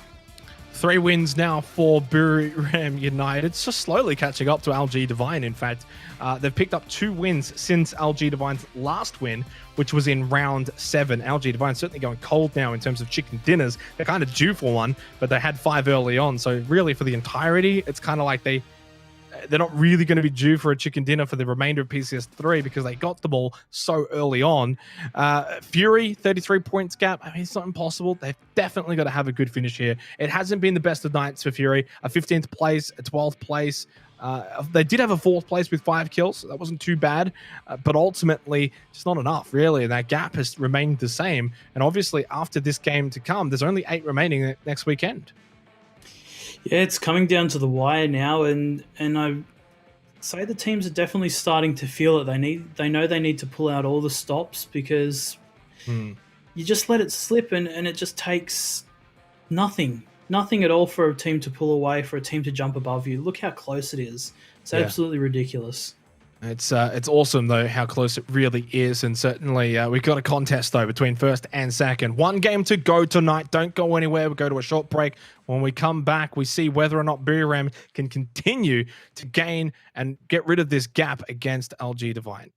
3 wins now for Miramar United. It's just slowly catching up to LG Divine, in fact. They've picked up 2 wins since LG Divine's last win, which was in round 7. LG Divine certainly going cold now in terms of chicken dinners. They're kind of due for one, but they had 5 early on. So really for the entirety, it's kind of like they're not really going to be due for a chicken dinner for the remainder of PCS3 because they got them all so early on. Fury, 33 points gap. I mean, it's not impossible. They've definitely got to have a good finish here. It hasn't been the best of nights for Fury. A 15th place, a 12th place. They did have a 4th place with 5 kills. So that wasn't too bad, but ultimately just not enough, really. And that gap has remained the same. And obviously after this game to come, there's only 8 remaining next weekend.
Yeah, it's coming down to the wire now, and I say the teams are definitely starting to feel it. They know they need to pull out all the stops because you just let it slip, and it just takes nothing at all for a team to pull away, for a team to jump above you. Look how close it is. It's absolutely ridiculous. It's
awesome, though, how close it really is. And certainly we've got a contest, though, between first and second. 1 game to go tonight. Don't go anywhere. We'll go to a short break. When we come back, we see whether or not Miramar can continue to gain and get rid of this gap against LG Divine.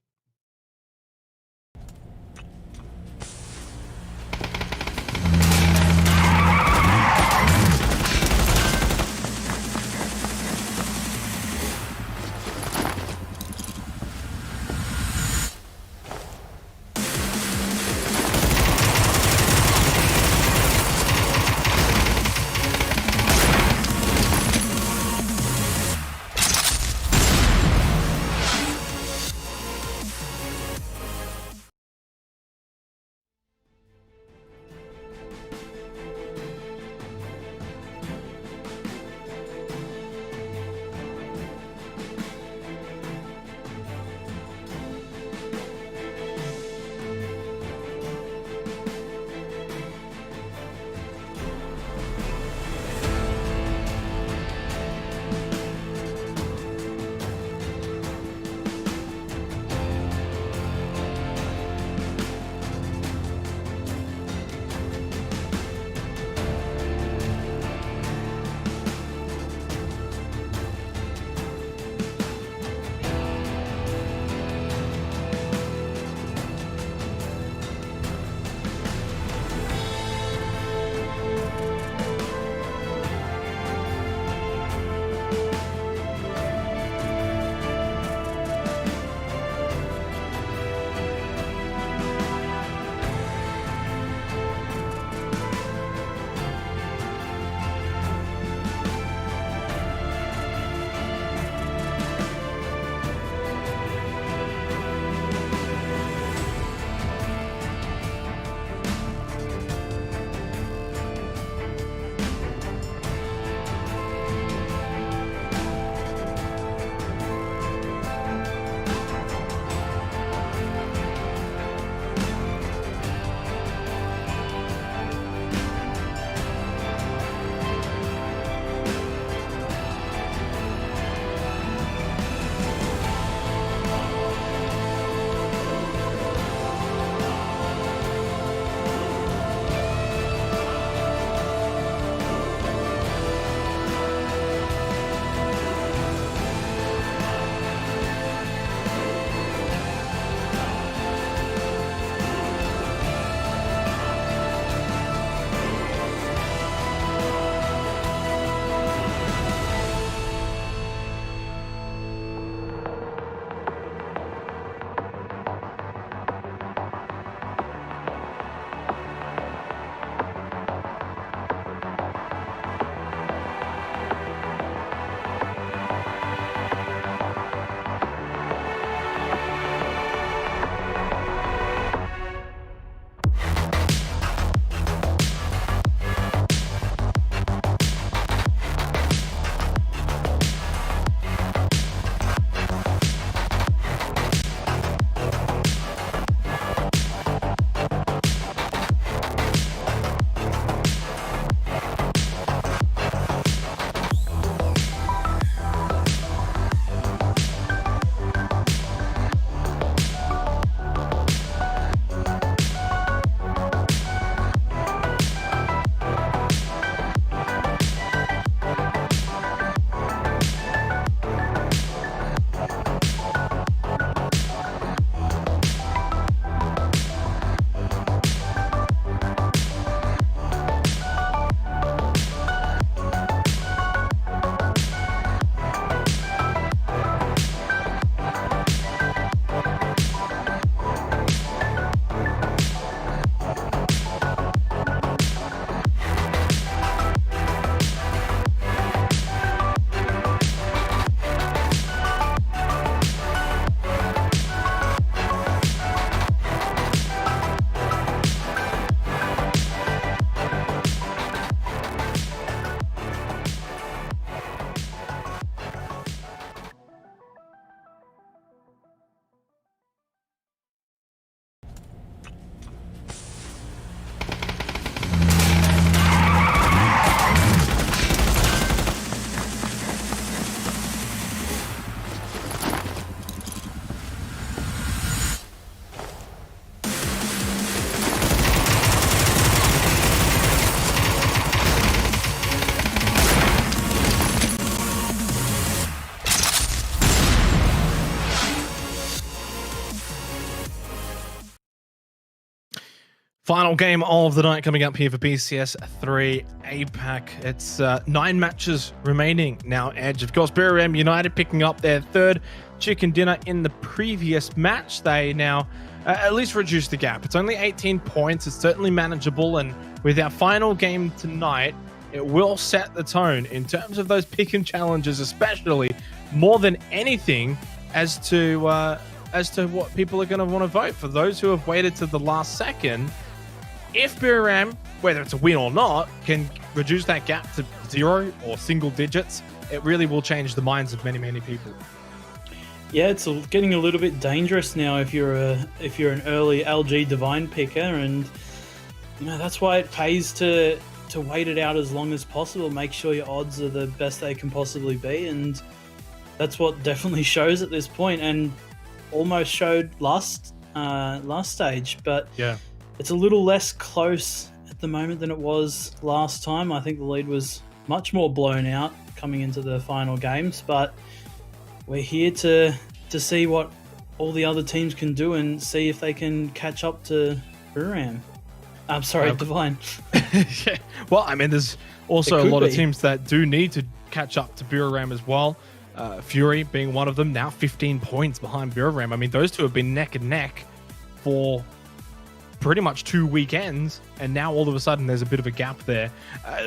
Final game of the night coming up here for PCS3 APAC. It's 9 matches remaining now, Edge. Of course, Miramar United picking up their third chicken dinner in the previous match. They now at least reduced the gap. It's only 18 points. It's certainly manageable. And with our final game tonight, it will set the tone in terms of those pick and challenges, especially more than anything as to what people are going to want to vote. For those who have waited to the last second, if Miramar, whether it's a win or not, can reduce that gap to 0 or single digits, it really will change the minds of many, many people.
Yeah, it's getting a little bit dangerous now if you're an early LG Divine picker, and that's why it pays to wait it out as long as possible. Make sure your odds are the best they can possibly be, and that's what definitely shows at this point, and almost showed last stage. But
yeah,
it's a little less close at the moment than it was last time. I think the lead was much more blown out coming into the final games, but we're here to see what all the other teams can do and see if they can catch up to Miramar. I'm sorry, Divine.
Yeah. Well, I mean, there's also a lot of teams that do need to catch up to Miramar as well. Fury being one of them, now 15 points behind Miramar. I mean, those two have been neck and neck for pretty much 2 weekends, and now all of a sudden there's a bit of a gap there.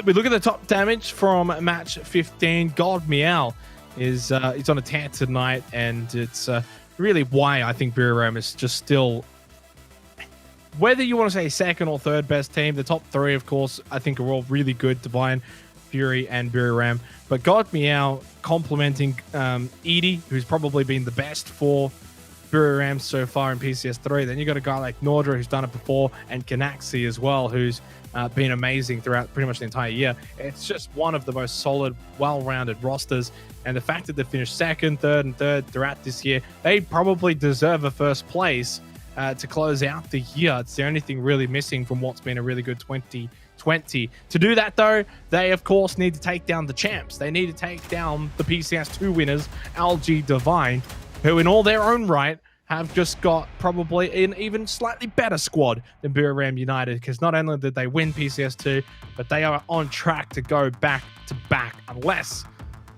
We look at the top damage from match 15. God Meow is it's on a tear tonight, and it's really why I think Miramar is just still, whether you want to say second or third best team, the top 3, of course, I think are all really good. Divine, Fury, and Miramar. But God Meow complementing Edie, who's probably been the best for Miramar so far in PCS3. Then you got a guy like Nordra, who's done it before, and Kanaxi as well, who's been amazing throughout pretty much the entire year. It's just one of the most solid, well-rounded rosters, and the fact that they finished second, third, and third throughout this year, they probably deserve a first place to close out the year. It's the only thing really missing from what's been a really good 2020. To do that, though, they, of course, need to take down the champs. They need to take down the PCS2 winners, LG Divine, who in all their own right have just got probably an even slightly better squad than Miramar United, because not only did they win PCS2, but they are on track to go back to back unless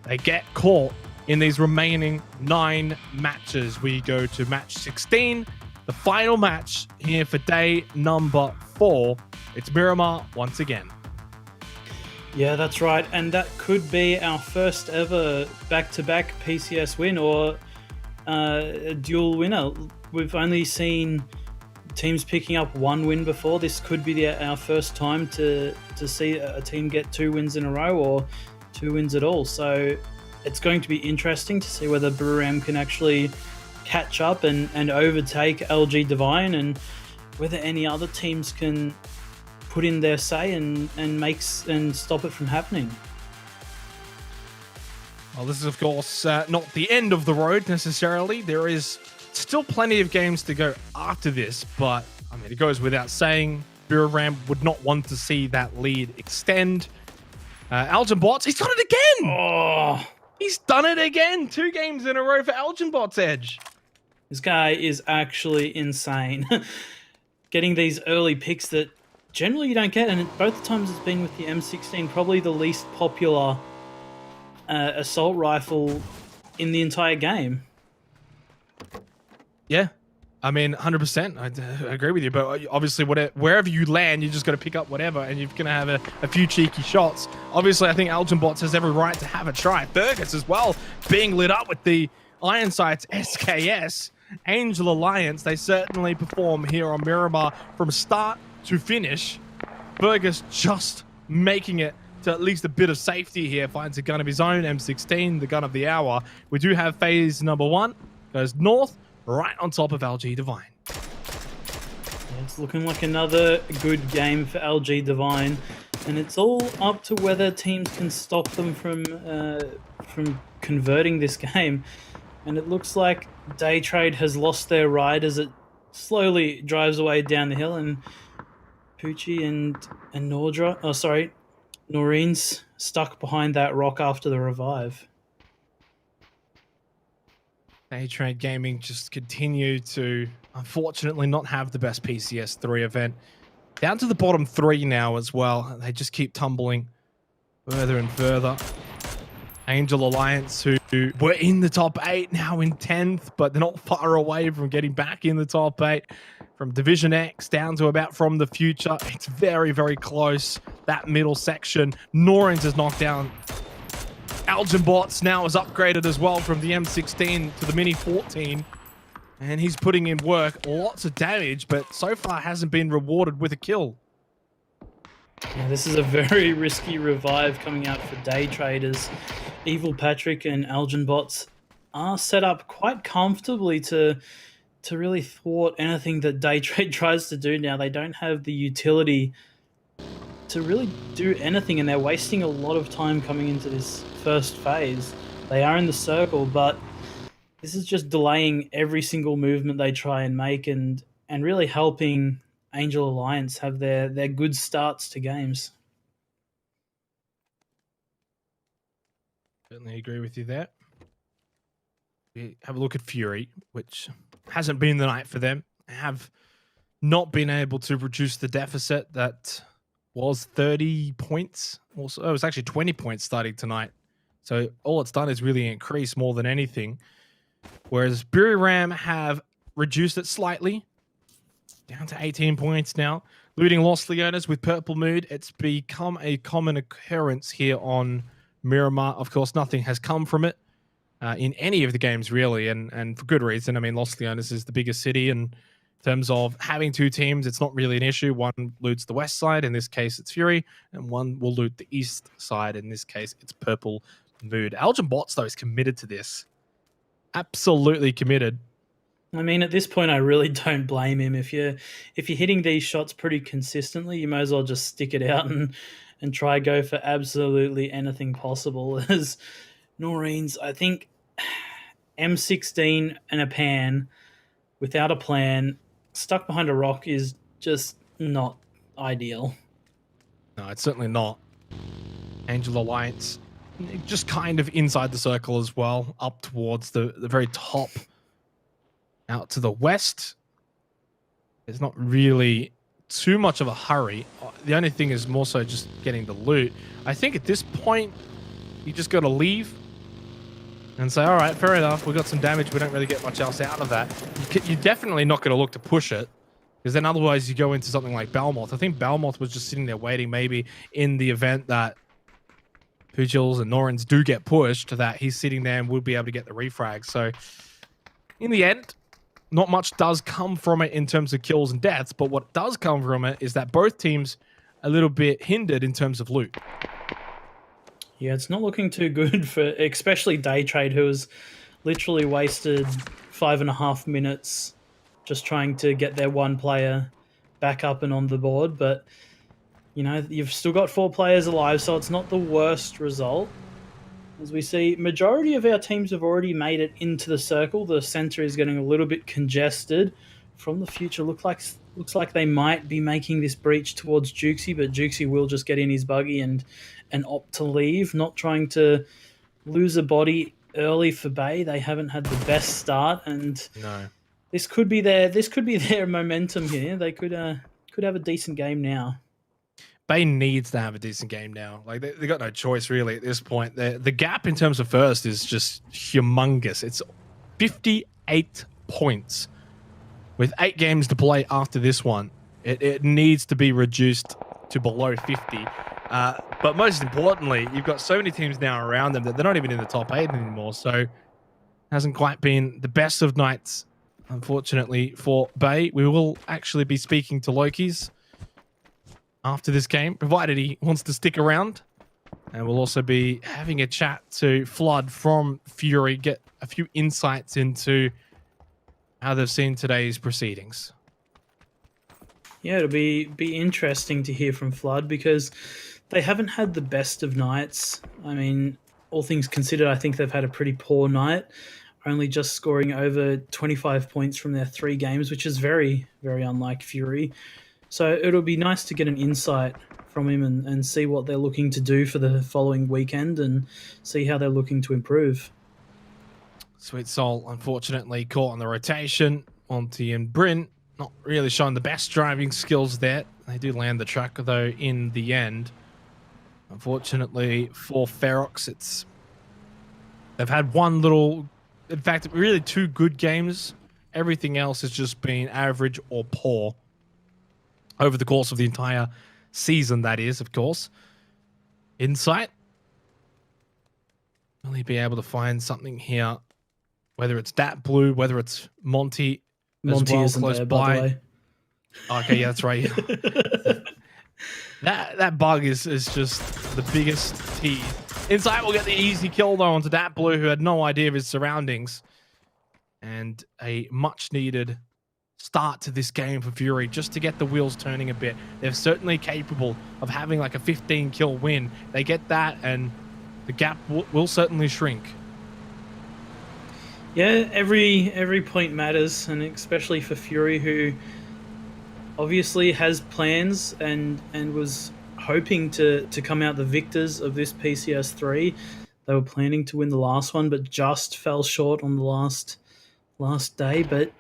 they get caught in these remaining 9 matches. We go to match 16, the final match here for day number 4. It's Miramar once again.
Yeah, that's right, and that could be our first ever back-to-back PCS win, or a dual winner. We've only seen teams picking up 1 win before. This could be our first time to see a team get 2 wins in a row, or 2 wins at all. So it's going to be interesting to see whether Miramar can actually catch up and overtake LG Divine, and whether any other teams can put in their say and stop it from happening.
Well, this is, of course, not the end of the road necessarily. There is still plenty of games to go after this, but I mean, it goes without saying, Miramar would not want to see that lead extend. Elgin Bots, he's done it again! Oh, he's done it again! 2 games in a row for Elgin Bots, Edge.
This guy is actually insane. Getting these early picks that generally you don't get, and both times it's been with the M16, probably the least popular assault rifle in the entire game.
Yeah, I mean, 100%. I agree with you, but obviously wherever you land, you just got to pick up whatever, and you're going to have a few cheeky shots. Obviously, I think Elgin Bots has every right to have a try. Fergus as well, being lit up with the Iron Sights SKS. Angel Alliance, they certainly perform here on Miramar from start to finish. Fergus just making it to at least a bit of safety here, finds a gun of his own, M16, the gun of the hour. We do have phase number 1, goes north, right on top of LG Divine.
Yeah, it's looking like another good game for LG Divine, and it's all up to whether teams can stop them from converting this game. And it looks like Day Trade has lost their ride as it slowly drives away down the hill, and Poochie and Nordra, Noreen's stuck behind that rock after the revive.
Day Trade Gaming just continue to, unfortunately, not have the best PCS3 event. Down to the bottom 3 now as well. They just keep tumbling further and further. Angel Alliance, who were in the top 8, now in 10th, but they're not far away from getting back in the top 8. From Division X down to about From the Future, it's very, very close. That middle section, Norins has knocked down. Elgin Bots now has upgraded as well from the M16 to the Mini 14. And he's putting in work, lots of damage, but so far hasn't been rewarded with a kill.
Yeah, this is a very risky revive coming out for day traders. Evil Patrick and Elgin Bots are set up quite comfortably to really thwart anything that day trade tries to do now. They don't have the utility to really do anything, and they're wasting a lot of time coming into this first phase. They are in the circle, but this is just delaying every single movement they try and make, and really helping Angel Alliance have their good starts to games.
Certainly agree with you there. We have a look at Fury, which hasn't been the night for them. Have not been able to reduce the deficit that was 30 points. Also, it was actually 20 points starting tonight. So all it's done is really increase more than anything. Whereas Buriram have reduced it slightly, down to 18 points now. Looting Lost Leonas with Purple Mood. It's become a common occurrence here on Miramar. Of course, nothing has come from it in any of the games, really, and for good reason. I mean, Lost Leonas is the biggest city, and in terms of having 2 teams, it's not really an issue. One loots the west side, in this case it's Fury, and one will loot the east side, in this case it's Purple Mood. Elgin Bots, though, is committed to this. Absolutely committed.
I mean, at this point, I really don't blame him. If you're hitting these shots pretty consistently, you might as well just stick it out and try go for absolutely anything possible. As Noreen's, I think, M16 and a pan without a plan, stuck behind a rock, is just not ideal.
No, it's certainly not. Angel Alliance just kind of inside the circle as well, up towards the very top. Out to the west, there's not really too much of a hurry. The only thing is more so just getting the loot. I think at this point, you just got to leave and say, all right, fair enough, we got some damage, we don't really get much else out of that. You're definitely not going to look to push it, because then otherwise you go into something like Belmoth. I think Belmoth was just sitting there waiting, maybe in the event that Pujils and Norins do get pushed, that he's sitting there and would be able to get the refrag. So in the end, not much does come from it in terms of kills and deaths, but what does come from it is that both teams a little bit hindered in terms of loot.
Yeah, it's not looking too good for especially Day Trade, who has literally wasted 5.5 minutes just trying to get their one player back up and on the board. But, you know, you've still got 4 players alive, so it's not the worst result. As we see, majority of our teams have already made it into the circle. The center is getting a little bit congested. From the Future, looks like they might be making this breach towards Jukesy, but Jukesy will just get in his buggy and opt to leave, not trying to lose a body early for Bay. They haven't had the best start, and
no,
this could be their momentum here. They could have a decent game now.
Bay needs to have a decent game now. Like they got no choice really at this point. The gap in terms of first is just humongous. It's 58 points with 8 games to play after this one. It needs to be reduced to below 50. But most importantly, you've got so many teams now around them that they're not even in the top 8 anymore. So hasn't quite been the best of nights, unfortunately, for Bay. We will actually be speaking to Loki's after this game, provided he wants to stick around. And we'll also be having a chat to Flood from Fury, get a few insights into how they've seen today's proceedings.
Yeah, it'll be interesting to hear from Flood, because they haven't had the best of nights. I mean, all things considered, I think they've had a pretty poor night, only just scoring over 25 points from their 3 games, which is very, very unlike Fury. So it'll be nice to get an insight from him and see what they're looking to do for the following weekend and see how they're looking to improve.
Sweet Soul, unfortunately, caught on the rotation. Monty and Bryn not really showing the best driving skills there. They do land the truck, though, in the end. Unfortunately for Ferox, they've had one little, in fact, really two good games. Everything else has just been average or poor over the course of the entire season, that is, of course. Insight. Will he be able to find something here? Whether it's Dat Blue, whether it's Monty as well,
isn't
close
there,
by.
the way.
Okay, yeah, that's right. that bug is just the biggest tease. Insight will get the easy kill, though, onto Dat Blue, who had no idea of his surroundings. And a much-needed start to this game for Fury, just to get the wheels turning a bit. They're certainly capable of having like a 15-kill win. They get that, and the gap will certainly shrink.
Yeah, every point matters, and especially for Fury, who obviously has plans and was hoping to come out the victors of this PCS3. They were planning to win the last one, but just fell short on the last day. But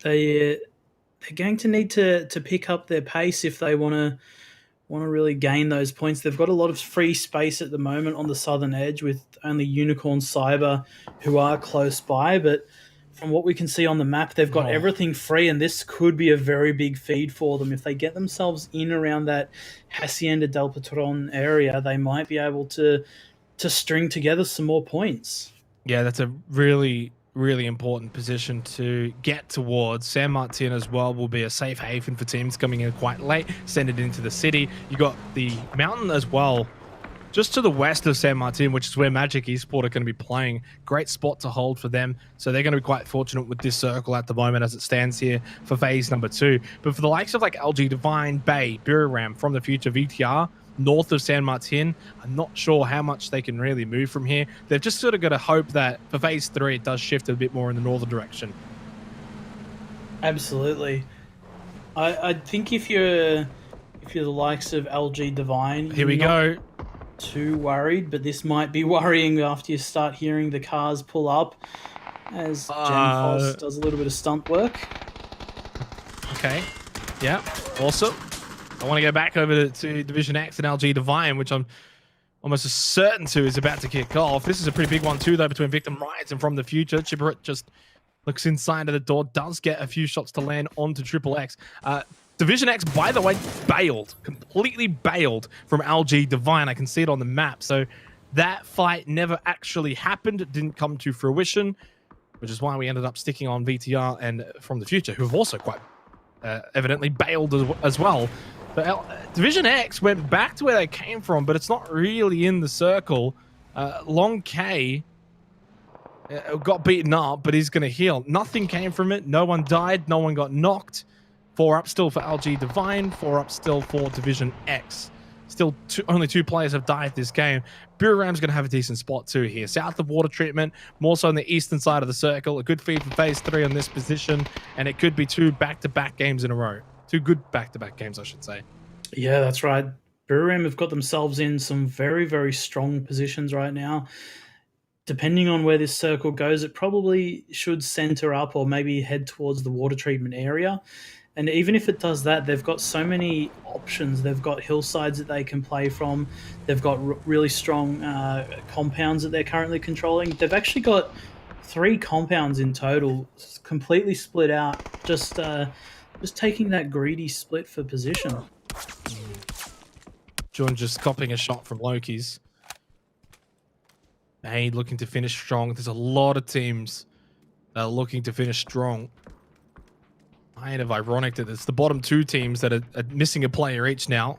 they're going to need to pick up their pace if they want to really gain those points. They've got a lot of free space at the moment on the southern edge with only Unicorn Cyber, who are close by, but from what we can see on the map, they've got everything free, and this could be a very big feed for them. If they get themselves in around that Hacienda del Patron area, they might be able to string together some more points.
Yeah, that's a really, really important position to get towards. San Martin as well will be a safe haven for teams coming in quite late, send it into the city. You got the mountain as well, just to the west of San Martin, which is where Magic Esports are going to be playing. Great spot to hold for them. So they're going to be quite fortunate with this circle at the moment as it stands here for phase number 2. But for the likes of like LG Divine, Bay, Biram from the future, VTR, north of San Martin, I'm not sure how much they can really move from here. They've just sort of got to hope that for phase 3 it does shift a bit more in the northern direction.
Absolutely. I think if you're the likes of LG Divine,
here we go.
Too worried, but this might be worrying after you start hearing the cars pull up as Gen does a little bit of stunt work.
Okay. Yeah. Awesome. I want to go back over to Division X and LG Divine, which I'm almost certain to is about to kick off. This is a pretty big one too, though, between Victim Rides and From the Future. Chibrit just looks inside of the door, does get a few shots to land onto Triple X. Division X, by the way, completely bailed from LG Divine. I can see it on the map. So that fight never actually happened. It didn't come to fruition, which is why we ended up sticking on VTR and From the Future, who have also quite evidently bailed as well. But Division X went back to where they came from, but it's not really in the circle. Long K got beaten up, but he's going to heal. Nothing came from it. No one died. No one got knocked. 4 up still for LG Divine. 4 up still for Division X. Still only 2 players have died this game. Biram's going to have a decent spot too here. South of water treatment, more so on the eastern side of the circle. A good feed for phase 3 on this position, and it could be 2 back-to-back games in a row. 2 good back-to-back games, I should say.
Yeah, that's right. Biram have got themselves in some very, very strong positions right now. Depending on where this circle goes, it probably should center up or maybe head towards the water treatment area. And even if it does that, they've got so many options. They've got hillsides that they can play from. They've got really strong compounds that they're currently controlling. They've actually got 3 compounds in total, completely split out, just taking that greedy split for position.
John just copying a shot from Loki's. Hey, looking to finish strong. There's a lot of teams that are looking to finish strong. Kind of ironic that it's the bottom 2 teams that are missing a player each now.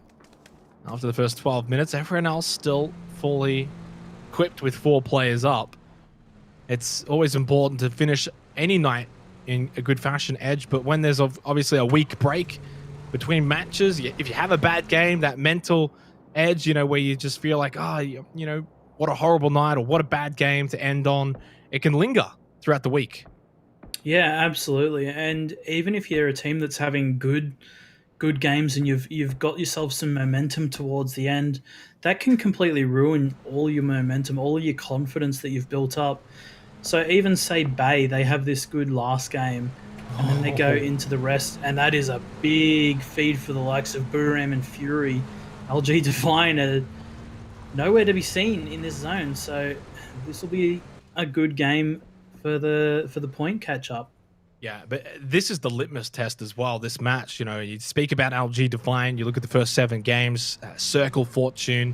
After the first 12 minutes, everyone else still fully equipped with 4 players up. It's always important to finish any night in a good fashion, Edge, but when there's obviously a week break between matches, if you have a bad game, that mental edge, where you just feel like, what a horrible night or what a bad game to end on, it can linger throughout the week.
Yeah, absolutely. And even if you're a team that's having good games and you've got yourself some momentum towards the end, that can completely ruin all your momentum, all your confidence that you've built up. So even say Bay, they have this good last game, and then they go into the rest, and that is a big feed for the likes of Buram and Fury. LG Divine are nowhere to be seen in this zone, so this will be a good game for the point catch up.
Yeah, but this is the litmus test as well, this match. You know, you speak about LG Divine, you look at the first 7 games, Circle Fortune,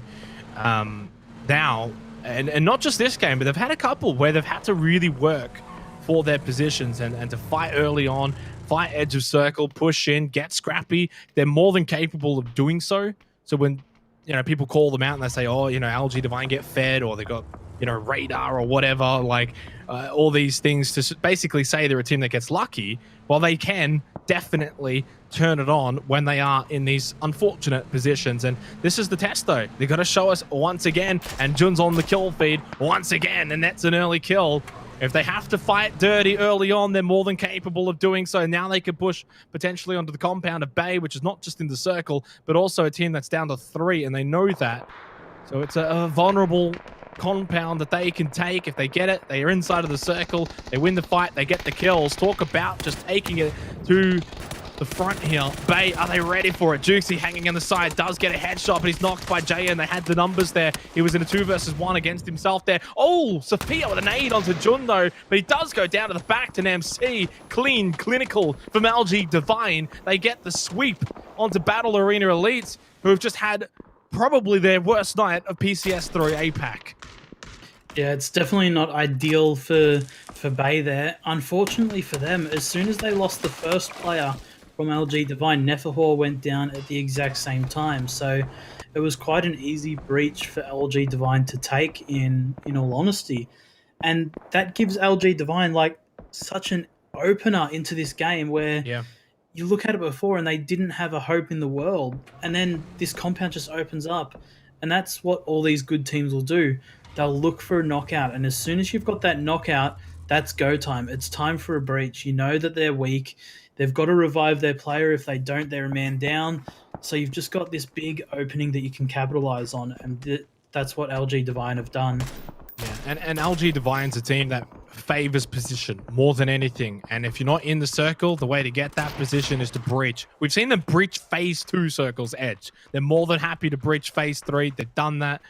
now, and not just this game, but they've had a couple where they've had to really work for their positions and to fight early on, fight edge of circle, push in, get scrappy. They're more than capable of doing so. So when, you know, people call them out and they say, oh, you know, LG Divine get fed, or they got, you know, radar or whatever, like all these things to basically say they're a team that gets lucky, well, they can definitely turn it on when they are in these unfortunate positions. And this is the test, though. They got to show us once again, and Jun's on the kill feed once again, and that's an early kill. If they have to fight dirty early on, they're more than capable of doing so. Now they could push potentially onto the compound of Bay, which is not just in the circle, but also a team that's down to 3, and they know that. So it's a vulnerable compound that they can take. If they get it, they are inside of the circle, they win the fight, they get the kills. Talk about just taking it to the front here. Bay, are they ready for it? Juicy hanging on the side, does get a headshot, but he's knocked by Jay, and they had the numbers there. He was in a 2 versus 1 against himself there. Oh, Sophia with an aid onto Jun, though, but he does go down to the back to MC. Clean, clinical from LG Divine. They get the sweep onto Battle Arena Elites, who have just had probably their worst night of PCS3 APAC.
Yeah, it's definitely not ideal for Bay there. Unfortunately for them, as soon as they lost the first player from LG Divine, Neferhor went down at the exact same time. So it was quite an easy breach for LG Divine to take, in all honesty. And that gives LG Divine like such an opener into this game where you look at it before and they didn't have a hope in the world. And then this compound just opens up. And that's what all these good teams will do. They'll look for a knockout. And as soon as you've got that knockout, that's go time. It's time for a breach. You know that they're weak. They've got to revive their player. If they don't, they're a man down. So you've just got this big opening that you can capitalize on. And that's what LG Divine have done.
Yeah, and LG Divine's a team that favors position more than anything. And if you're not in the circle, the way to get that position is to breach. We've seen them breach phase 2 circles edge. They're more than happy to breach phase 3. They've done that.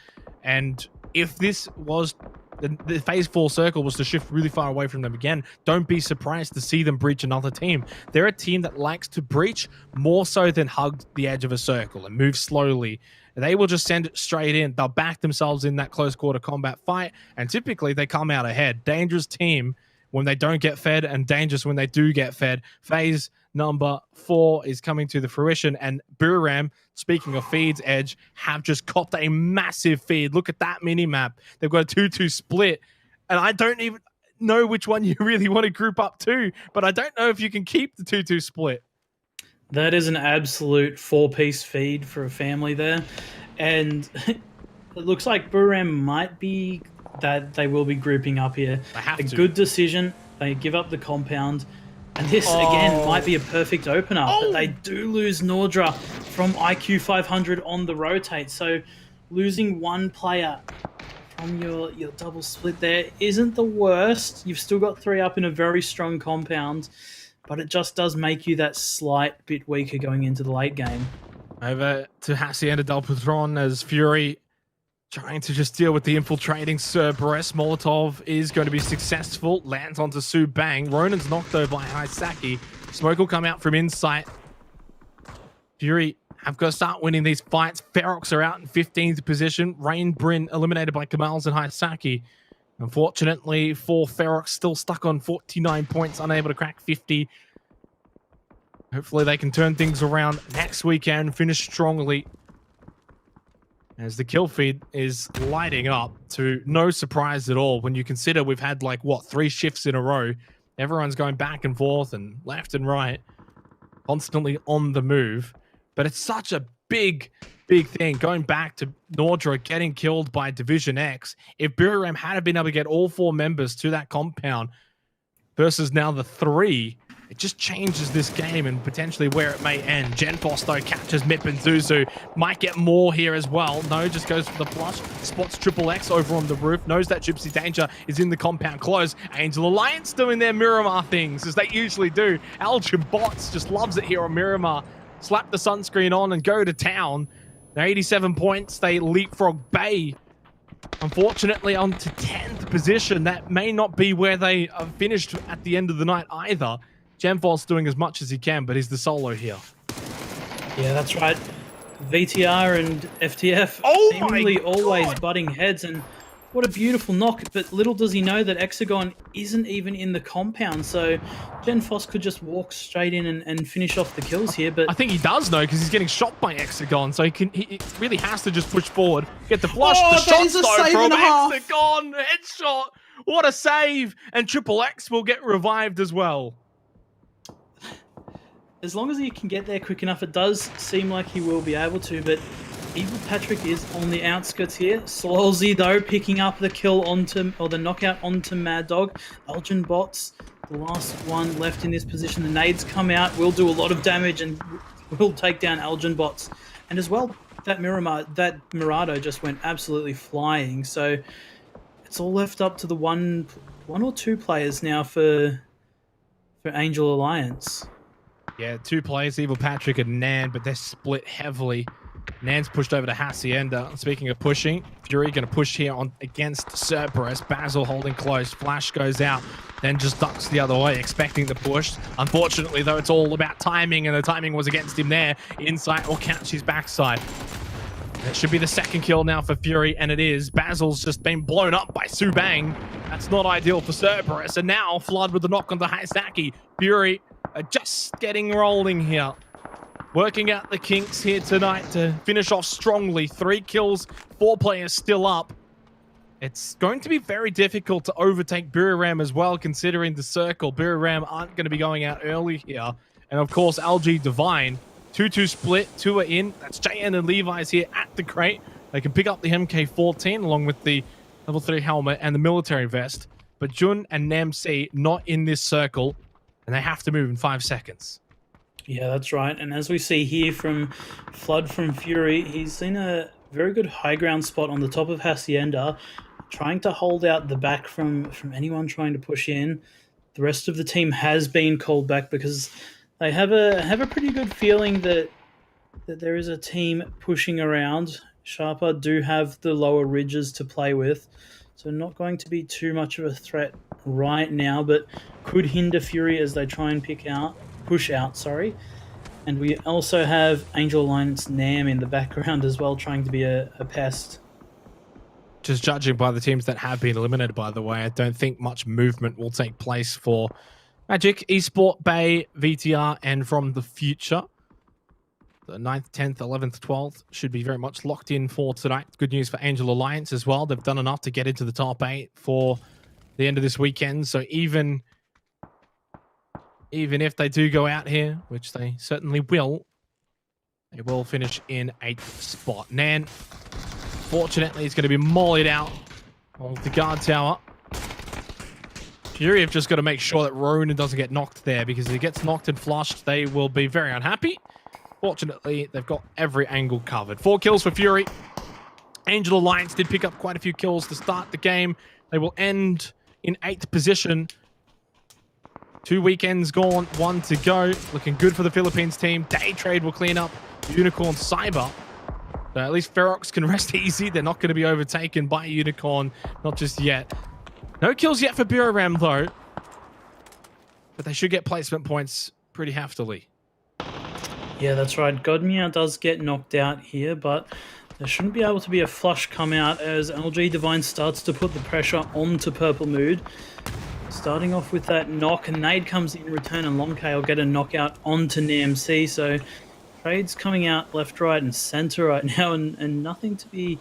And if this was the phase 4 circle was to shift really far away from them again, don't be surprised to see them breach another team. They're a team that likes to breach more so than hug the edge of a circle and move slowly. They will just send it straight in. They'll back themselves in that close quarter combat fight, and typically they come out ahead. Dangerous team when they don't get fed, and dangerous when they do get fed. Phase number 4 is coming to the fruition, and Buram, speaking of feeds, Edge, have just copped a massive feed. Look at that mini-map. They've got a 2-2 split, and I don't even know which one you really want to group up to, but I don't know if you can keep the 2-2 split.
That is an absolute 4-piece feed for a family there. And it looks like Buram might be that they will be grouping up here. A good decision. They give up the compound. And this, again, might be a perfect opener. But they do lose Nordra from IQ 500 on the rotate. So losing one player from your double split there isn't the worst. You've still got 3 up in a very strong compound. But it just does make you that slight bit weaker going into the late game.
Over to Hacienda Del Patron as Fury trying to just deal with the infiltrating Cerberus. Molotov is going to be successful. Lands onto Su Bang. Ronan's knocked over by Haisaki. Smoke will come out from insight. Fury have got to start winning these fights. Ferox are out in 15th position. Rain Bryn eliminated by Kamals and Haisaki. Unfortunately for Ferox, still stuck on 49 points, unable to crack 50. Hopefully they can turn things around next weekend, finish strongly. As the kill feed is lighting up, to no surprise at all when you consider we've had like, what, 3 shifts in a row. Everyone's going back and forth and left and right, constantly on the move. But it's such a big thing, going back to Nordra getting killed by Division X. If Buram had been able to get all 4 members to that compound versus now the 3, it just changes this game and potentially where it may end. Genfos, though, catches Mip and Zuzu. Might get more here as well. No, just goes for the flush. Spots Triple X over on the roof. Knows that Gypsy Danger is in the compound close. Angel Alliance doing their Miramar things, as they usually do. Elgin Bots just loves it here on Miramar. Slap the sunscreen on and go to town. They're 87 points. They leapfrog Bay. Unfortunately, on to 10th position. That may not be where they are finished at the end of the night either. Gemfall's doing as much as he can, but he's the solo here.
Yeah, that's right. VTR and FTF seemingly always butting heads, and what a beautiful knock, but little does he know that Hexagon isn't even in the compound, so Genfos could just walk straight in and finish off the kills here, but...
I think he does know, because he's getting shot by Hexagon, so he really has to just push forward, get the flush, the shot though from Hexagon, headshot, what a save, and Triple X will get revived as well.
As long as he can get there quick enough, it does seem like he will be able to, but Evil Patrick is on the outskirts here. Slowsy, though, picking up the kill onto, or the knockout onto Mad Dog. Elgin Bots, the last one left in this position. The nades come out, will do a lot of damage, and will take down Elgin Bots. And as well, that Mirado just went absolutely flying. So it's all left up to the one or two players now for Angel Alliance.
Yeah, two players, Evil Patrick and Nan, but they're split heavily. Nan's pushed over to Hacienda. Speaking of pushing, Fury going to push here on against Cerberus. Basil holding close. Flash goes out, then just ducks the other way, expecting the push. Unfortunately, though, it's all about timing, and the timing was against him there. Insight will catch his backside. That should be the second kill now for Fury, and it is. Basil's just been blown up by Subang. That's not ideal for Cerberus. And now Flood with the knock onto Haisaki. Fury just getting rolling here. Working out the kinks here tonight to finish off strongly. 3 kills, 4 players still up. It's going to be very difficult to overtake Buriram as well, considering the circle. Buriram aren't going to be going out early here. And of course, LG Divine. 2-2 split, 2 are in. That's JN and Levi's here at the crate. They can pick up the MK14 along with the level 3 helmet and the military vest. But Jun and NamC not in this circle, and they have to move in 5 seconds.
Yeah, that's right. And as we see here from Flood from Fury, he's in a very good high ground spot on the top of Hacienda, trying to hold out the back from anyone trying to push in. The rest of the team has been called back because they have a pretty good feeling that there is a team pushing around. Sharper do have the lower ridges to play with, so not going to be too much of a threat right now, but could hinder Fury as they try and push out. And we also have Angel Alliance Nam in the background as well, trying to be a pest.
Just judging by the teams that have been eliminated, by the way, I don't think much movement will take place for Magic, Esport, Bay, VTR, and from the future. The 9th, 10th, 11th, 12th should be very much locked in for tonight. Good news for Angel Alliance as well. They've done enough to get into the top 8 for the end of this weekend. So even if they do go out here, which they certainly will, they will finish in 8th spot. Nan, fortunately, is going to be mollied out of the guard tower. Fury have just got to make sure that Ronan doesn't get knocked there, because if he gets knocked and flushed, they will be very unhappy. Fortunately, they've got every angle covered. 4 kills for Fury. Angel Alliance did pick up quite a few kills to start the game. They will end in 8th position. 2 weekends gone, 1 to go. Looking good for the Philippines team. Day Trade will clean up Unicorn Cyber. So at least Ferox can rest easy. They're not going to be overtaken by Unicorn. Not just yet. No kills yet for Buriram, though. But they should get placement points pretty heftily.
Yeah, that's right. Godmia does get knocked out here, but there shouldn't be able to be a flush come out as LG Divine starts to put the pressure onto Purple Mood. Starting off with that knock, and Nade comes in return, and Longk will get a knockout onto NamC. So trades coming out left, right, and center right now, and nothing to be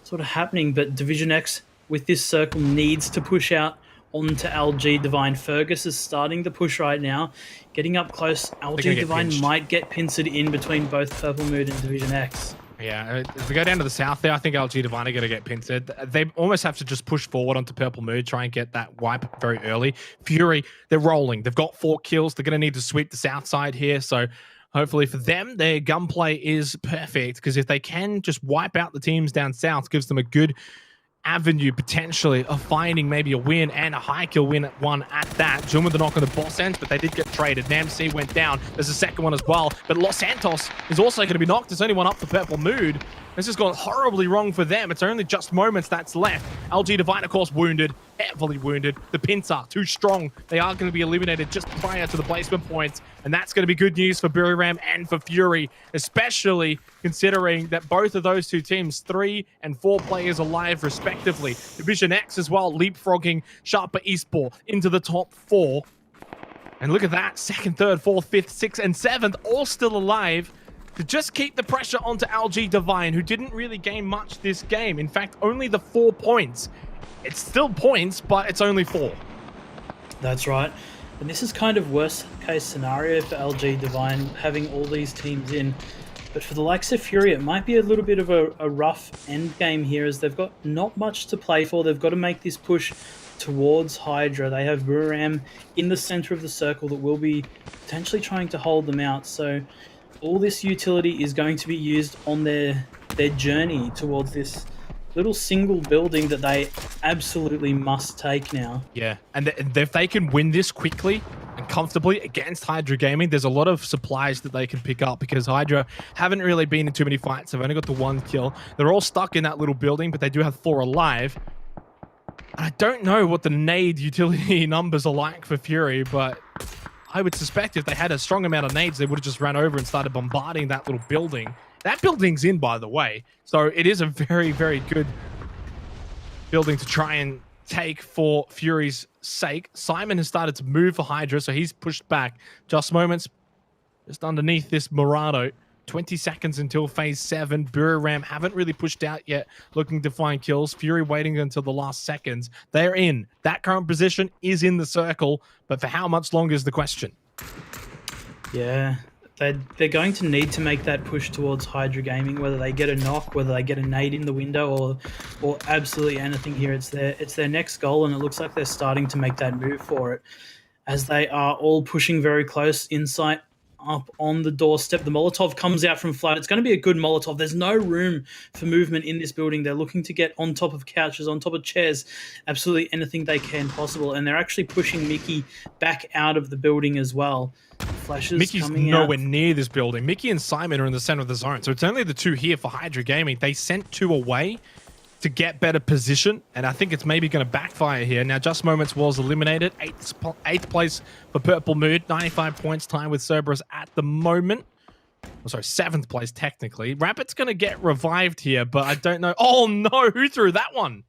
sort of happening. But Division X with this circle needs to push out onto LG Divine. Fergus is starting to push right now, getting up close. LG Divine might get pincered in between both Purple Mood and Division X.
Yeah, if we go down to the south there, I think LG Divine are going to get pincered. They almost have to just push forward onto Purple Mood, try and get that wipe very early. Fury, they're rolling. They've got 4 kills. They're going to need to sweep the south side here. So hopefully for them, their gunplay is perfect, because if they can just wipe out the teams down south, gives them a good avenue potentially of finding maybe a win, and a high kill win at one at that. Jun with the knock on the boss end, but they did get traded. Namc went down. There's a second one as well, but Los Santos is also going to be knocked. There's only one up for Purple Mood. This has gone horribly wrong for them. It's only just moments that's left. LG Divine, of course, wounded, heavily wounded. The Pincer, too strong. They are going to be eliminated just prior to the placement points, and that's going to be good news for Buriram and for Fury, especially considering that both of those two teams, 3 and 4 players alive respectively. Division X as well, leapfrogging Sharper Esports into the top 4. And look at that, 2nd, 3rd, 4th, 5th, 6th, and 7th, all still alive, to just keep the pressure onto LG Divine, who didn't really gain much this game. In fact, only the 4 points. It's still points, but it's only 4.
That's right. And this is kind of worst case scenario for LG Divine, having all these teams in. But for the likes of Fury, it might be a little bit of a rough end game here, as they've got not much to play for. They've got to make this push towards Hydra. They have Buram in the center of the circle that will be potentially trying to hold them out. So all this utility is going to be used on their journey towards this little single building that they absolutely must take now.
Yeah, and if they can win this quickly and comfortably against Hydra Gaming, there's a lot of supplies that they can pick up, because Hydra haven't really been in too many fights. They've only got the 1 kill. They're all stuck in that little building, but they do have 4 alive. I don't know what the nade utility numbers are like for Fury, but I would suspect if they had a strong amount of nades, they would have just ran over and started bombarding that little building. That building's in, by the way, so it is a very, very good building to try and take for Fury's sake. Simon has started to move for Hydra, so he's pushed back. Just moments just underneath this Murado. 20 seconds until phase 7. Buriram haven't really pushed out yet, looking to find kills. Fury waiting until the last seconds. They're in. That current position is in the circle, but for how much longer is the question?
Yeah, they're going to need to make that push towards Hydra Gaming, whether they get a knock, whether they get a nade in the window, or absolutely anything here. It's their next goal, and it looks like they're starting to make that move for it, as they are all pushing very close. Insight up on the doorstep. The Molotov comes out from flat. It's going to be a good Molotov. There's no room for movement in this building. They're looking to get on top of couches, on top of chairs, absolutely anything they can possible. And they're actually pushing Mickey back out of the building as well. Flashes
Mickey's
coming
nowhere
out.
near this building. Mickey and Simon are in the center of the zone, so it's only the 2 here for Hydra Gaming. They sent 2 away to get better position, and I think it's maybe going to backfire here. Now, Just Moments was eliminated. 8th place for Purple Mood. 95 points, tied with Cerberus at the moment. Oh, sorry, 7th place technically. Rapid's going to get revived here, but I don't know. Oh no, who threw that one?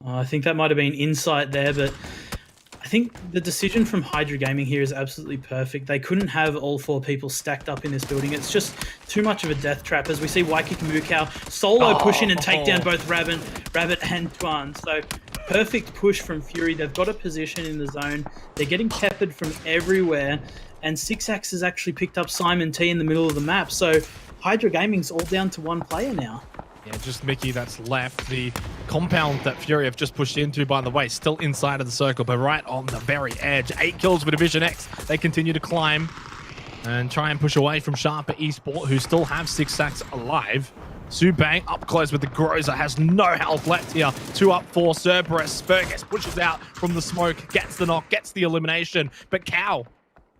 I think that might have been Insight there, but I think the decision from Hydra Gaming here is absolutely perfect. They couldn't have all 4 people stacked up in this building. It's just too much of a death trap, as we see Waikiki Mukau solo push in and take down both Rabbit and Tuan. So perfect push from Fury. They've got a position in the zone. They're getting peppered from everywhere, and Sixax has actually picked up Simon T in the middle of the map. So Hydra Gaming's all down to 1 player now.
Yeah, just Mickey that's left. The compound that Fury have just pushed into, by the way, still inside of the circle, but right on the very edge. 8 kills for Division X. They continue to climb and try and push away from Sharper Esports, who still have 6 sacks alive. Subang up close with the Groza, has no health left here. 2 up for Cerberus. Fergus pushes out from the smoke, gets the knock, gets the elimination, but Cow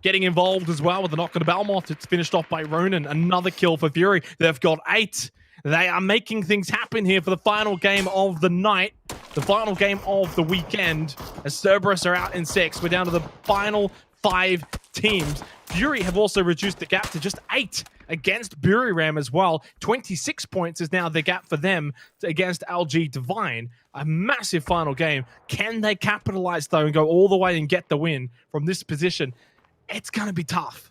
getting involved as well with the knock on the Belmont. It's finished off by Ronan. Another kill for Fury. They've got 8. They are making things happen here for the final game of the night, the final game of the weekend, as Cerberus are out in 6. We're down to the final 5 teams. Fury have also reduced the gap to just 8 against Buriram as well. 26 points is now the gap for them against LG Divine. A massive final game. Can they capitalize, though, and go all the way and get the win from this position? It's going to be tough.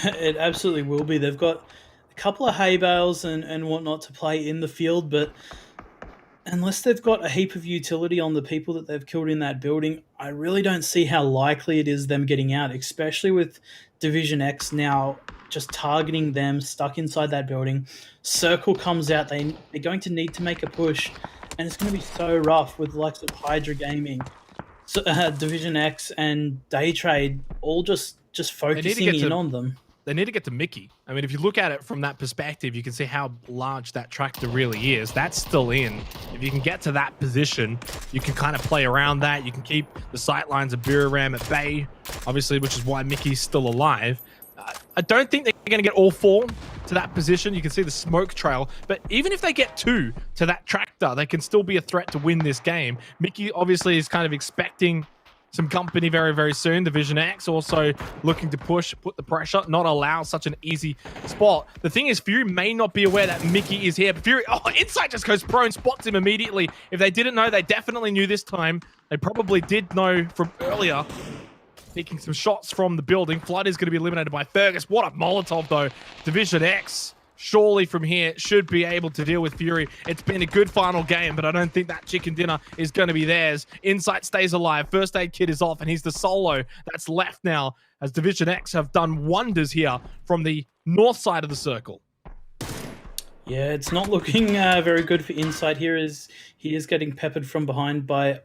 It absolutely will be. They've got a couple of hay bales and whatnot to play in the field, but unless they've got a heap of utility on the people that they've killed in that building, I really don't see how likely it is them getting out, especially with Division X now just targeting them, stuck inside that building. Circle comes out, they're going to need to make a push, and it's going to be so rough with the likes of Hydra Gaming, so, Division X, and Day Trade all just focusing in on them.
They need to get to Mickey. I mean, if you look at it from that perspective, you can see how large that tractor really is. That's still in. If you can get to that position, you can kind of play around that. You can keep the sightlines of Biram at bay, obviously, which is why Mickey's still alive. I don't think they're going to get all 4 to that position. You can see the smoke trail. But even if they get 2 to that tractor, they can still be a threat to win this game. Mickey obviously is kind of expecting some company very, very soon. Division X also looking to push, put the pressure, not allow such an easy spot. The thing is, Fury may not be aware that Mickey is here, but Fury, Insight just goes prone, spots him immediately. If they didn't know, they definitely knew this time. They probably did know from earlier. Taking some shots from the building. Flood is going to be eliminated by Fergus. What a Molotov, though. Division X, surely from here, should be able to deal with Fury. It's been a good final game, but I don't think that chicken dinner is going to be theirs. Insight stays alive. First aid kit is off, and he's the solo that's left now, as Division X have done wonders here from the north side of the circle.
Yeah, it's not looking very good for Insight here, as he is getting peppered from behind by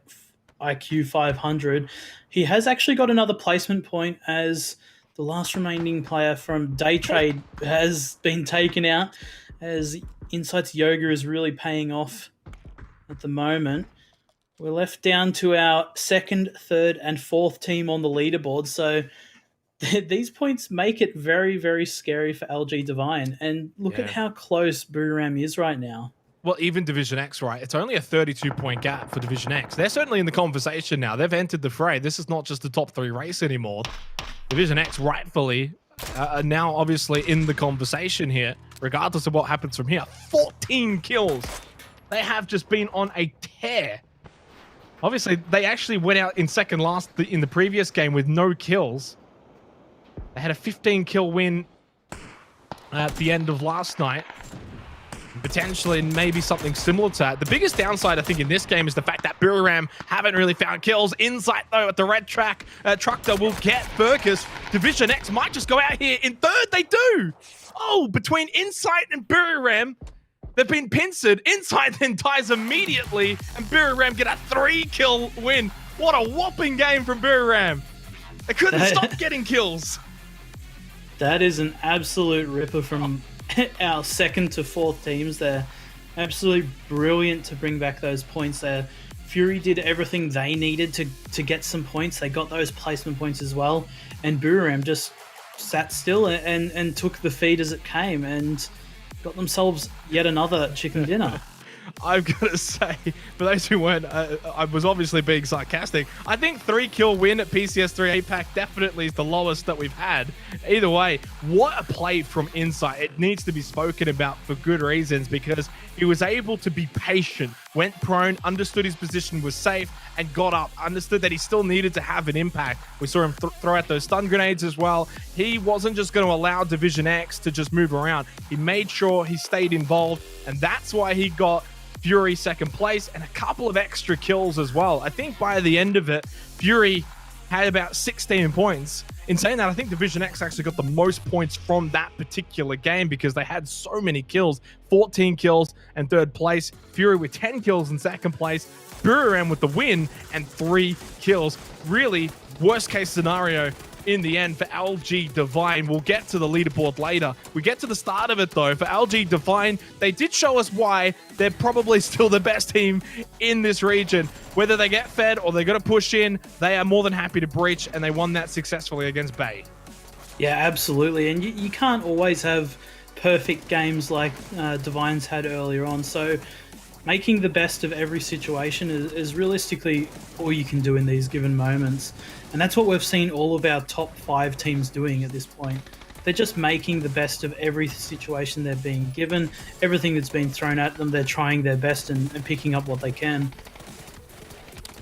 IQ 500. He has actually got another placement point, as the last remaining player from Day Trade has been taken out, as Insight's Yoga is really paying off at the moment. We're left down to our 2nd, 3rd, and 4th team on the leaderboard, so these points make it very, very scary for LG Divine. And look at how close Booram is right now.
Well, even Division X, right? It's only a 32-point gap for Division X. They're certainly in the conversation now. They've entered the fray. This is not just the top 3 race anymore. Division X rightfully are now obviously in the conversation here, regardless of what happens from here. 14 kills. They have just been on a tear. Obviously, they actually went out in second last in the previous game with no kills. They had a 15-kill win at the end of last night. Potentially maybe something similar to that. The biggest downside, I think, in this game is the fact that Buriram haven't really found kills. Insight, though, at the red track. Tructor will get Fergus. Division X might just go out here in 3rd. They do. Oh, between Insight and Buriram, they've been pincered. Insight then dies immediately, and Buriram get a 3-kill win. What a whopping game from Buriram. They couldn't stop getting kills.
That is an absolute ripper from our 2nd to 4th teams. They're absolutely brilliant to bring back those points there. Fury did everything they needed to get some points. They got those placement points as well. And Buriram just sat still and took the feed as it came and got themselves yet another chicken dinner.
I've got to say, for those who weren't, I was obviously being sarcastic. I think 3-kill win at PCS3 APAC definitely is the lowest that we've had. Either way, what a play from Insight. It needs to be spoken about for good reasons, because he was able to be patient, went prone, understood his position was safe, and got up, understood that he still needed to have an impact. We saw him throw out those stun grenades as well. He wasn't just going to allow Division X to just move around. He made sure he stayed involved, and that's why he got Fury 2nd place and a couple of extra kills as well. I think by the end of it, Fury had about 16 points. In saying that, I think Division X actually got the most points from that particular game because they had so many kills. 14 kills and 3rd place. Fury with 10 kills in 2nd place. Buriram with the win and 3 kills. Really, worst case scenario in the end for LG Divine. We'll get to the leaderboard later. We get to the start of it, though. For LG Divine, they did show us why they're probably still the best team in this region. Whether they get fed or they're going to push in, they are more than happy to breach, and they won that successfully against Bay.
Yeah, absolutely. And you can't always have perfect games like Divine's had earlier on. So making the best of every situation is realistically all you can do in these given moments. And that's what we've seen all of our top 5 teams doing at this point. They're just making the best of every situation they're being given. Everything that's been thrown at them, they're trying their best and picking up what they can.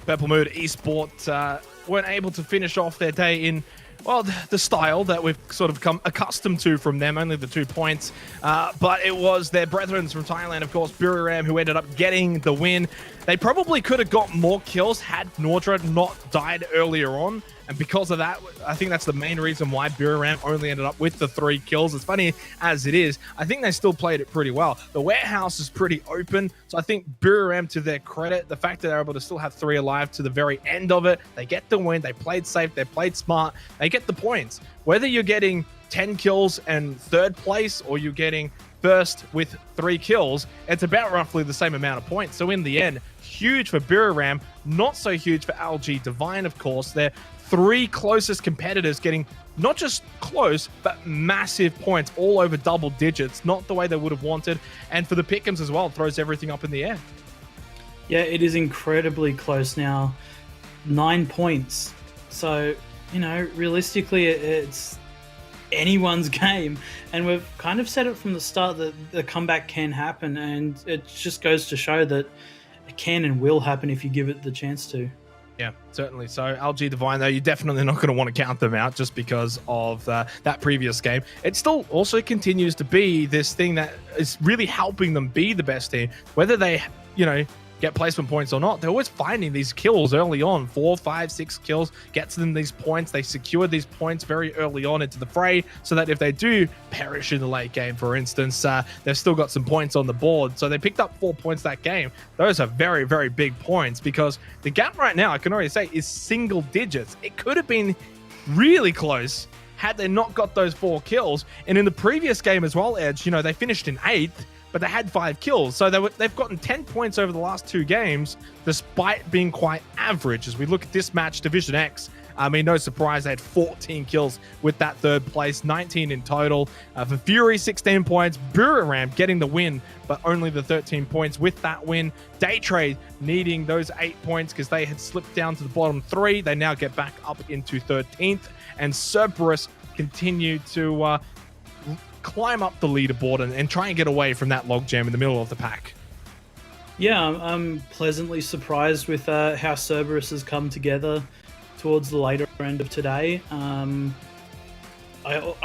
Purple Mood Esports weren't able to finish off their day in, well, the style that we've sort of come accustomed to from them, only the 2 points. But it was their brethren from Thailand, of course, Buriram, who ended up getting the win. They probably could have got more kills had Nordra not died earlier on. And because of that, I think that's the main reason why Buriram only ended up with the 3 kills. As funny as it is, I think they still played it pretty well. The warehouse is pretty open. So I think Buriram, to their credit, the fact that they're able to still have 3 alive to the very end of it, they get the win. They played safe. They played smart. They get the points. Whether you're getting 10 kills and 3rd place or you're getting first with 3 kills, it's about roughly the same amount of points. So in the end, huge for Buriram, not so huge for LG Divine, of course. Their 3 closest competitors getting not just close, but massive points, all over double digits, not the way they would have wanted. And for the Pick'ems as well, it throws everything up in the air.
Yeah, it is incredibly close now. 9 points. So, you know, realistically, it's anyone's game, and we've kind of said it from the start that the comeback can happen, and it just goes to show that it can and will happen if you give it the chance to.
Yeah, certainly. So LG Divine, though, you're definitely not going to want to count them out just because of that previous game. It still also continues to be this thing that is really helping them be the best team, whether they, you know, get placement points or not. They're always finding these kills early on. 4, 5, 6 kills gets them these points. They secure these points very early on into the fray so that if they do perish in the late game, for instance, they've still got some points on the board. So they picked up 4 points that game. Those are very, very big points because the gap right now, I can already say, is single digits. It could have been really close had they not got those 4 kills. And in the previous game as well, Edge, you know, they finished in 8th, but they had 5 kills. So they've gotten 10 points over the last 2 games, despite being quite average. As we look at this match, Division X, I mean, no surprise, they had 14 kills with that 3rd place, 19 in total. For Fury, 16 points. Buriram getting the win, but only the 13 points with that win. Daytrade needing those 8 points because they had slipped down to the bottom 3. They now get back up into 13th. And Cerberus continue to climb up the leaderboard and try and get away from that logjam in the middle of the pack.
Yeah, I'm pleasantly surprised with how Cerberus has come together towards the later end of today. I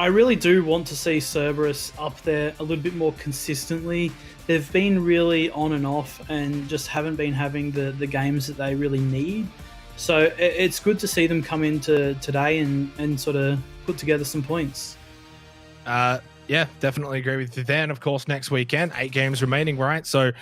really do want to see Cerberus up there a little bit more consistently. They've been really on and off and just haven't been having the games that they really need. So it's good to see them come into today and sort of put together some points.
Yeah, definitely agree with you there. And of course, next weekend, 8 games remaining, right? So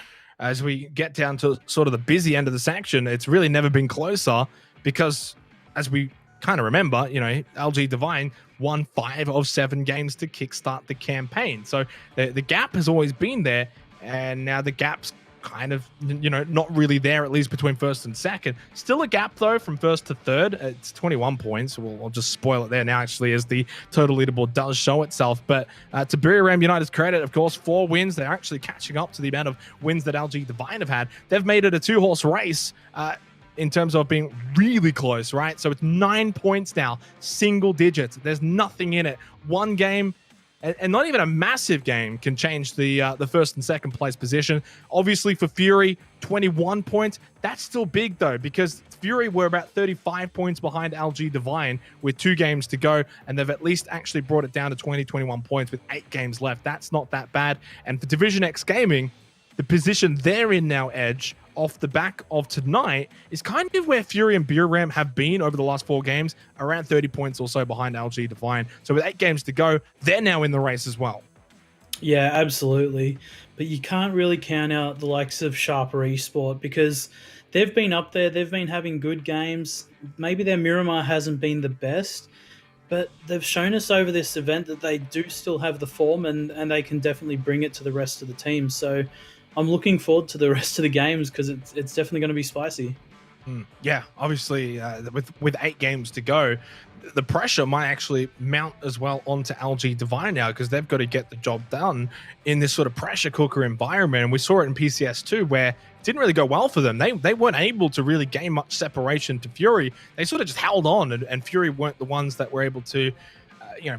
as we get down to sort of the busy end of the section, it's really never been closer because, as we kind of remember, you know, LG Divine won 5 of 7 games to kickstart the campaign. So the gap has always been there, and now the gap's kind of, you know, not really there, at least between 1st and 2nd. Still a gap, though, from 1st to 3rd. It's 21 points. Well, I'll just spoil it there now, actually, as the total leaderboard does show itself. But to Buriram United's credit, of course, 4 wins. They're actually catching up to the amount of wins that LG Divine have had. They've made it a 2-horse race in terms of being really close, right? So it's 9 points now, single digits. There's nothing in it. 1 game, and not even a massive game, can change the 1st and 2nd place position. Obviously for Fury, 21 points. That's still big though, because Fury were about 35 points behind LG Divine with 2 games to go, and they've at least actually brought it down to 21 points with 8 games left. That's not that bad. And for Division X Gaming, the position they're in now, Edge, off the back of tonight, is kind of where Fury and Buriram have been over the last 4 games, around 30 points or so behind LG Divine. So with 8 games to go, they're now in the race as well.
Yeah, absolutely. But you can't really count out the likes of Sharper Esport because they've been up there, they've been having good games. Maybe their Miramar hasn't been the best, but they've shown us over this event that they do still have the form and they can definitely bring it to the rest of the team. So I'm looking forward to the rest of the games because it's definitely going to be spicy.
Yeah, obviously, with 8 games to go, the pressure might actually mount as well onto LG Divine now because they've got to get the job done in this sort of pressure cooker environment. And we saw it in PCS2 where it didn't really go well for them. They weren't able to really gain much separation to Fury. They sort of just held on, and Fury weren't the ones that were able to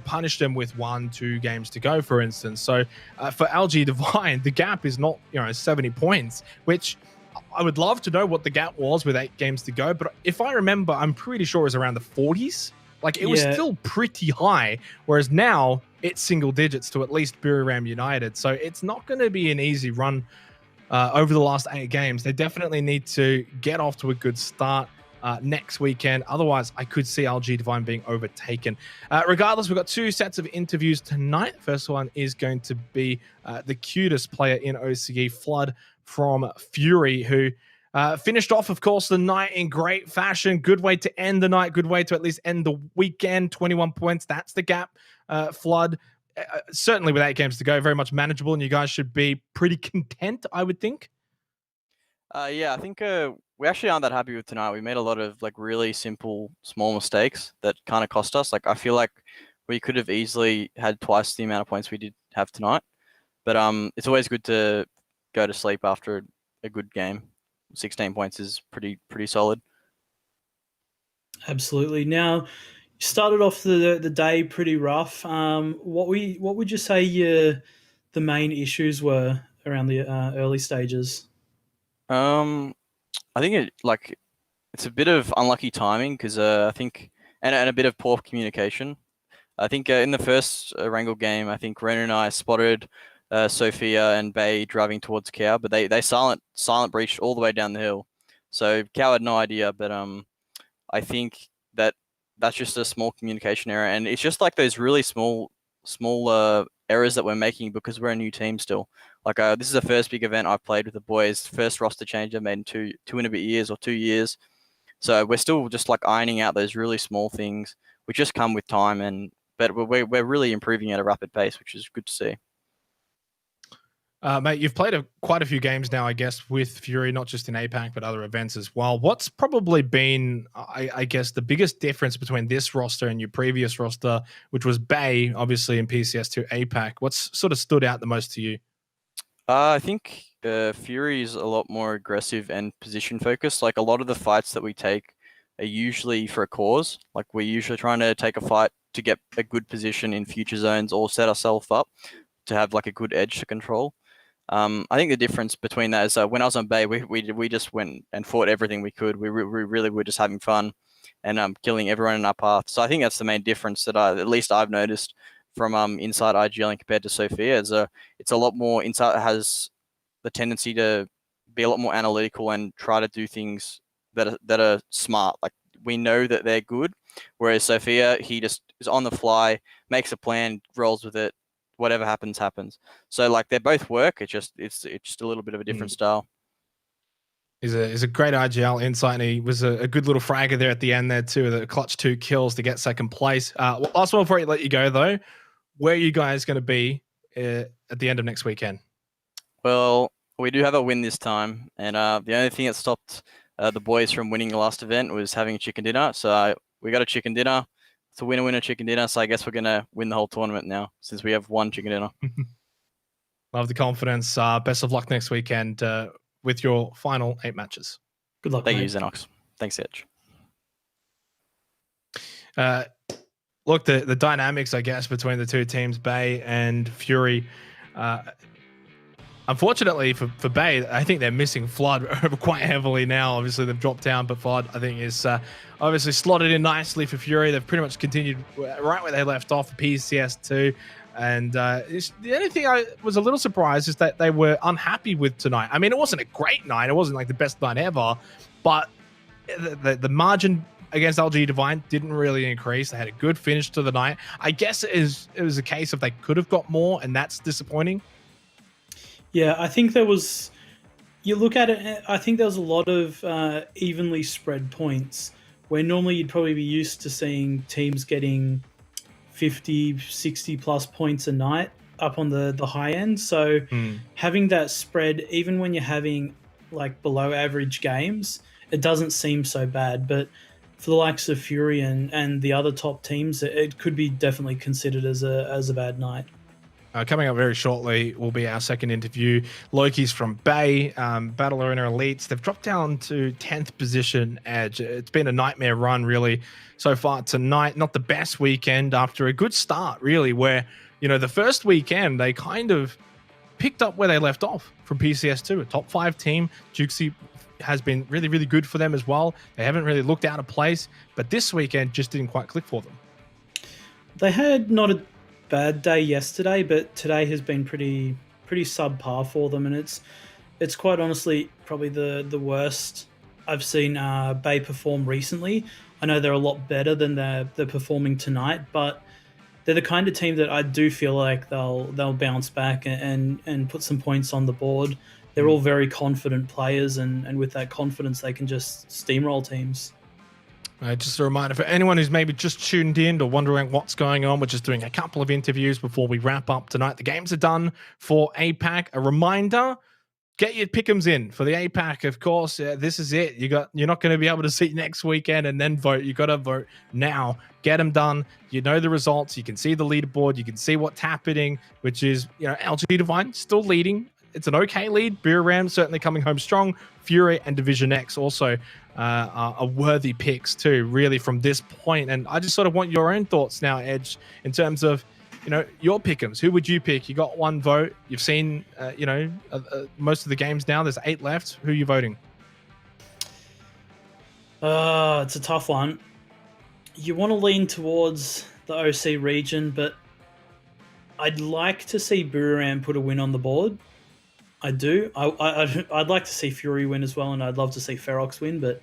punish them with 1-2 games to go, for instance. So for LG Divine, the gap is not 70 points, which I would love to know what the gap was with 8 games to go. But if I remember, I'm pretty sure it was around the 40s. Like, it was still pretty high, whereas now it's single digits to at least Buriram United. So it's not going to be an easy run over the last 8 games. They definitely need to get off to a good start next weekend. Otherwise, I could see LG Divine being overtaken. Regardless, we've got 2 sets of interviews tonight. First one is going to be the cutest player in OCE, Flood from Fury, who finished off, of course, the night in great fashion. Good way to end the night. Good way to at least end the weekend. 21 points. That's the gap. Flood, certainly with 8 games to go, very much manageable, and you guys should be pretty content, I would think.
Yeah, I think we actually aren't that happy with tonight. We made a lot of like really simple, small mistakes that kind of cost us. Like I feel like we could have easily had twice the amount of points we did have tonight. But it's always good to go to sleep after a good game. 16 points is pretty solid.
Absolutely. Now, you started off the day pretty rough. What would you say the main issues were around the early stages?
I think it's a bit of unlucky timing because I think and a bit of poor communication. I think in the first Erangel game, I think Ren and I spotted Sophia and Bay driving towards Cow, but they silent breached all the way down the hill. So Cow had no idea, but I think that's just a small communication error, and it's just like those really small errors that we're making because we're a new team still. Like this is the first big event I've played with the boys, first roster change I've made in two and a bit years or 2 years. So we're still just like ironing out those really small things, which just come with time, but we're really improving at a rapid pace, which is good to see.
Mate, you've played quite a few games now, I guess, with Fury, not just in APAC, but other events as well. What's probably been, I guess, the biggest difference between this roster and your previous roster, which was Bay, obviously, in PCS3 APAC? What's sort of stood out the most to you?
I think Fury is a lot more aggressive and position focused. Like a lot of the fights that we take are usually for a cause. Like we're usually trying to take a fight to get a good position in future zones or set ourselves up to have like a good edge to control. I think the difference between that is when I was on Bay, we just went and fought everything we could. We really were just having fun and killing everyone in our path. So I think that's the main difference that at least I've noticed from inside IGL compared to Sophia. It's a lot more inside. Has the tendency to be a lot more analytical and try to do things that are smart. Like we know that they're good, whereas Sophia, he just is on the fly, makes a plan, rolls with it. Whatever happens. So like they both work. It's just a little bit of a different style.
He's a great IGL insight, and he was a good little fragger there at the end there too. The clutch 2 kills to get second place. Last one before I let you go though, where are you guys going to be at the end of next weekend?
Well, we do have a win this time, and the only thing that stopped the boys from winning the last event was having a chicken dinner. So we got a chicken dinner. It's a winner chicken dinner, so I guess we're going to win the whole tournament now since we have one chicken dinner.
Love the confidence. Best of luck next weekend with your final 8 matches.
Good luck.
Thank you, Xenox. Thanks, Edge.
Look, the dynamics, I guess, between the 2 teams, Bay and Fury, unfortunately for Bay, I think they're missing Flood quite heavily now. Obviously, they've dropped down, but Flood, I think, is obviously slotted in nicely for Fury. They've pretty much continued right where they left off for PCS2. And the only thing I was a little surprised is that they were unhappy with tonight. I mean, it wasn't a great night. It wasn't like the best night ever, but the margin against LG Divine didn't really increase. They had a good finish to the night. I guess it was a case of they could have got more, and that's disappointing.
Yeah, I think there was, you look at it, I think there was a lot of evenly spread points where normally you'd probably be used to seeing teams getting 50, 60 plus points a night up on the high end. So having that spread, even when you're having like below average games, it doesn't seem so bad. But for the likes of Fury and the other top teams, it could be definitely considered as a bad night.
Coming up very shortly will be our second interview. Loki's from Bay, Battle Arena Elites. They've dropped down to 10th position edge. It's been a nightmare run, really, so far tonight. Not the best weekend after a good start, really, where, the first weekend, they kind of picked up where they left off from PCS2, a top 5 team. Juxi has been really, really good for them as well. They haven't really looked out of place, but this weekend just didn't quite click for them.
They had not a bad day yesterday, but today has been pretty subpar for them, and it's quite honestly probably the worst I've seen Bay perform recently. I know they're a lot better than they're performing tonight, but they're the kind of team that I do feel like they'll bounce back and put some points on the board. They're all very confident players, and with that confidence, they can just steamroll teams.
Just a reminder for anyone who's maybe just tuned in or wondering what's going on, we're just doing a couple of interviews before we wrap up tonight. The games are done for APAC. A reminder, get your pick'ems in for the APAC, of course. This is it. You're not going to be able to see next weekend and then vote. You got to vote now. Get them done. You know the results. You can see the leaderboard. You can see what's happening, which is, LG Divine still leading. It's an okay lead. Biram certainly coming home strong. Fury and Division X also are worthy picks too, really, from this point. And I just sort of want your own thoughts now, Edge, in terms of your pick'ems. Who would you pick? You got one vote. You've seen, most of the games now. There's 8 left. Who are you voting?
It's a tough one. You want to lean towards the OC region, but I'd like to see Buriram put a win on the board. I do. I'd like to see Fury win as well, and I'd love to see Ferox win, but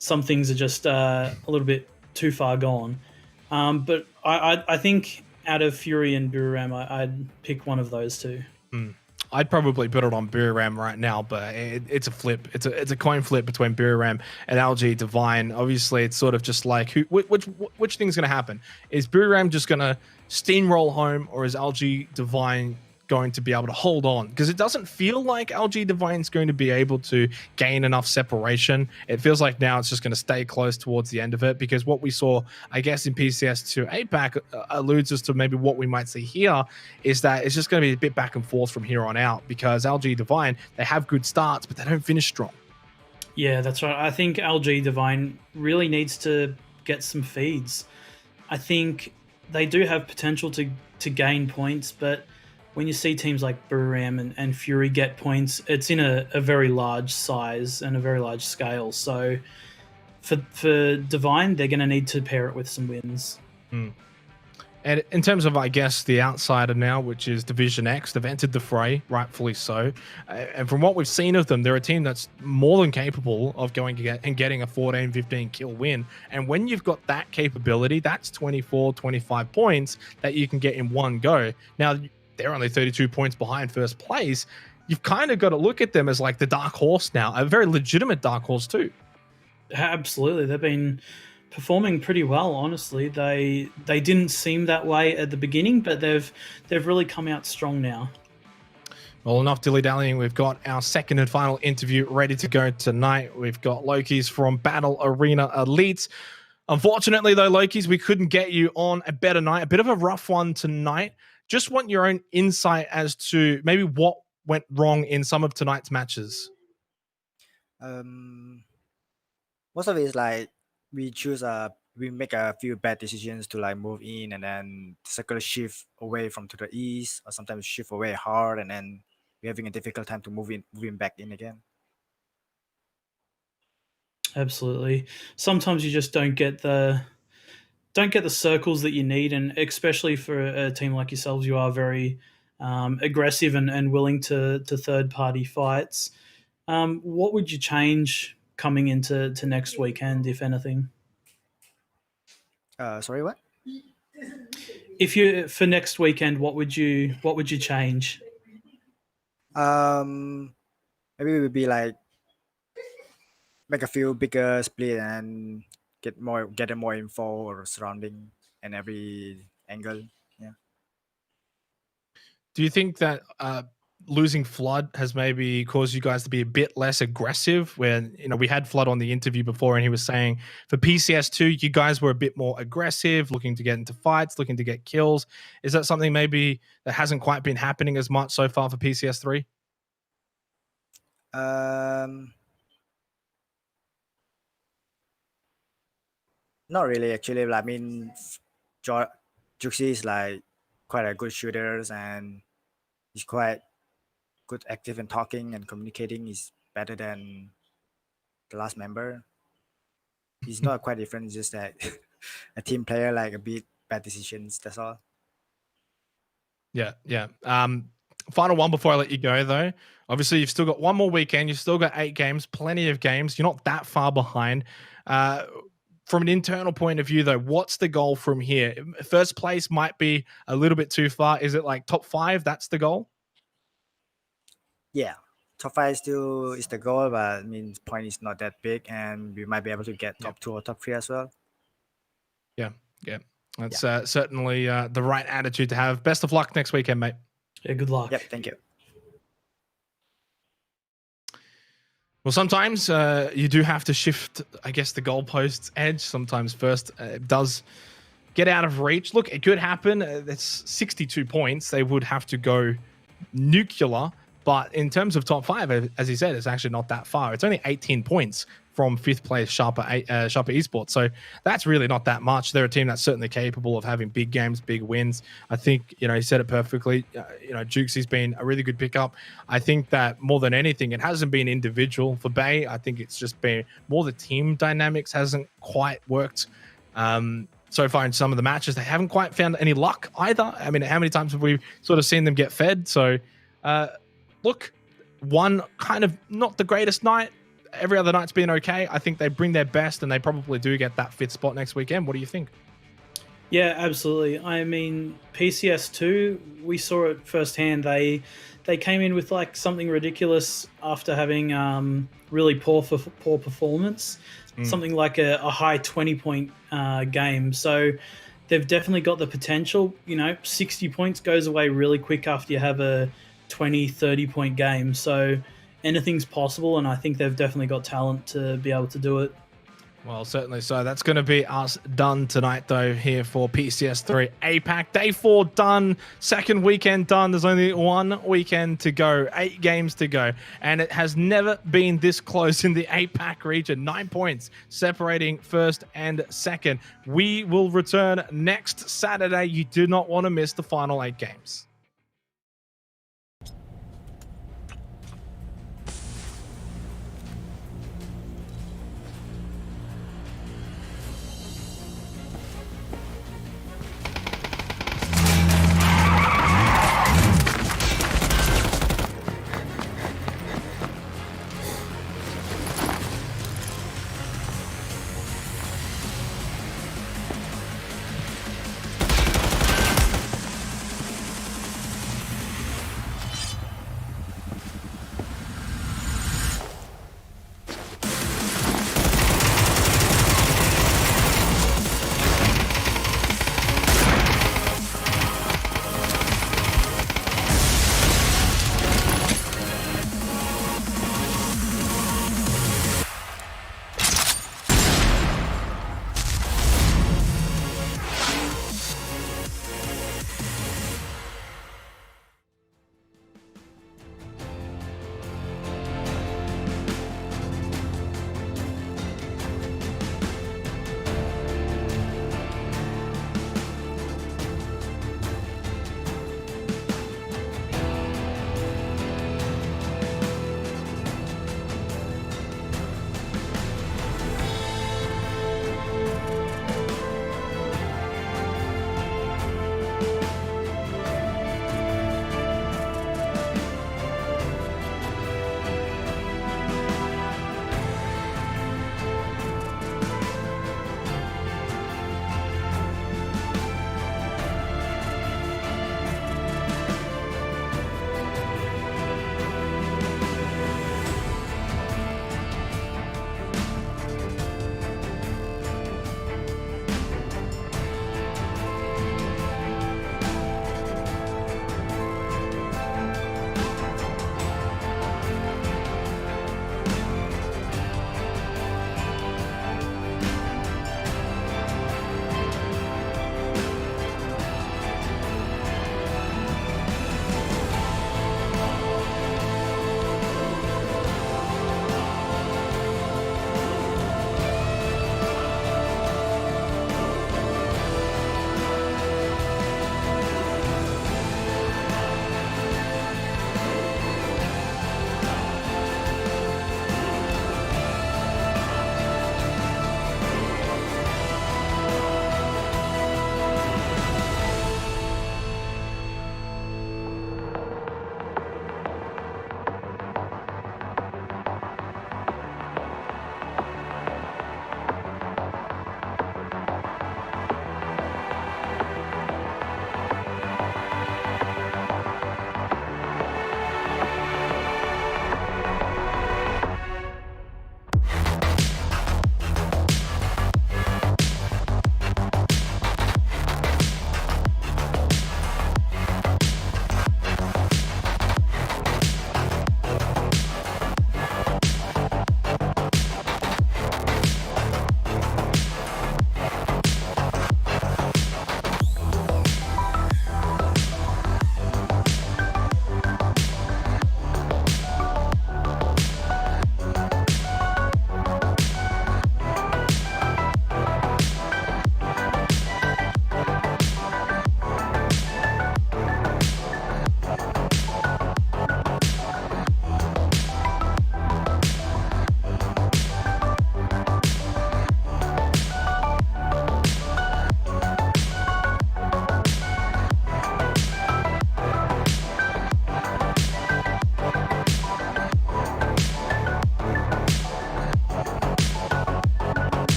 some things are just a little bit too far gone. But I think out of Fury and Buriram, I'd pick one of those two.
I'd probably put it on Biram right now, but it's a flip. It's a coin flip between Biram and LG Divine. Obviously, it's sort of just like which thing's going to happen? Is Biram just going to steamroll home, or is LG Divine going to be able to hold on? Because it doesn't feel like LG Divine's going to be able to gain enough separation. It feels like now it's just going to stay close towards the end of it, because what we saw, I guess, in PCS2 APAC alludes us to maybe what we might see here, is that it's just going to be a bit back and forth from here on out, because LG Divine, they have good starts, but they don't finish strong.
Yeah, that's right. I think LG Divine really needs to get some feeds. I think they do have potential to gain points, but when you see teams like Buriram and Fury get points, it's in a very large size and a very large scale. So for Divine, they're going to need to pair it with some wins.
And in terms of, I guess, the outsider now, which is Division X, they've entered the fray, rightfully so. And from what we've seen of them, they're a team that's more than capable of going and getting a 14, 15 kill win. And when you've got that capability, that's 24, 25 points that you can get in one go. Now, they're only 32 points behind first place. You've kind of got to look at them as like the dark horse now, a very legitimate dark horse too.
Absolutely. They've been performing pretty well, honestly. They didn't seem that way at the beginning, but they've really come out strong now.
Well, enough dilly-dallying. We've got our second and final interview ready to go tonight. We've got Loki's from Battle Arena Elites. Unfortunately, though, Loki's, we couldn't get you on a better night. A bit of a rough one tonight. Just want your own insight as to maybe what went wrong in some of tonight's matches.
Most of it is like we make a few bad decisions to like move in, and then circle shift away from to the east, or sometimes shift away hard, and then we're having a difficult time to moving back in again.
Absolutely. Sometimes you just don't get the circles that you need, and especially for a team like yourselves, you are very aggressive and willing to third-party fights. What would you change coming into next weekend, if anything?
Sorry, what?
If you for next weekend, what would you change?
Maybe it would be like make a few bigger split and get more info or surrounding in every angle. Yeah.
Do you think that losing Flood has maybe caused you guys to be a bit less aggressive? When we had Flood on the interview before, and he was saying for PCS2, you guys were a bit more aggressive, looking to get into fights, looking to get kills. Is that something maybe that hasn't quite been happening as much so far for PCS3?
Not really, actually. I mean, Juxi is like quite a good shooter, and he's quite good, active and talking and communicating. He's better than the last member. He's not quite different. It's just that a team player, like a bit bad decisions. That's all.
Yeah. Final one before I let you go, though. Obviously, you've still got one more weekend. You've still got 8 games, plenty of games. You're not that far behind. From an internal point of view, though, what's the goal from here? First place might be a little bit too far. Is it like top 5? That's the goal?
Yeah, top 5 still is the goal, but I mean, point is not that big, and we might be able to get top 2 or top 3 as well.
Yeah. That's certainly the right attitude to have. Best of luck next weekend, mate.
Yeah, good luck.
Yep, thank you.
Well, sometimes you do have to shift, I guess, the goalpost's edge. Sometimes first it does get out of reach. Look, it could happen. It's 62 points. They would have to go nuclear. But in terms of top 5, as he said, it's actually not that far. It's only 18 points from 5th place Sharper Esports. So that's really not that much. They're a team that's certainly capable of having big games, big wins. I think, he said it perfectly. Jukesy's been a really good pickup. I think that more than anything, it hasn't been individual for Bay. I think it's just been more the team dynamics hasn't quite worked. So far in some of the matches, they haven't quite found any luck either. I mean, how many times have we sort of seen them get fed? So, look, one kind of not the greatest night. Every other night's been okay. I think they bring their best, and they probably do get that 5th spot next weekend. What do you think?
Yeah, absolutely. I mean, PCS2, we saw it firsthand. They came in with like something ridiculous after having really poor performance, something like a high 20-point game. So they've definitely got the potential. 60 points goes away really quick after you have a 20, 30-point game. So anything's possible, and I think they've definitely got talent to be able to do it.
Well, certainly so. That's going to be us done tonight, though, here for PCS3 APAC. Day 4 done. Second weekend done. There's only one weekend to go. 8 games to go. And it has never been this close in the APAC region. 9 points separating first and second. We will return next Saturday. You do not want to miss the final 8 games.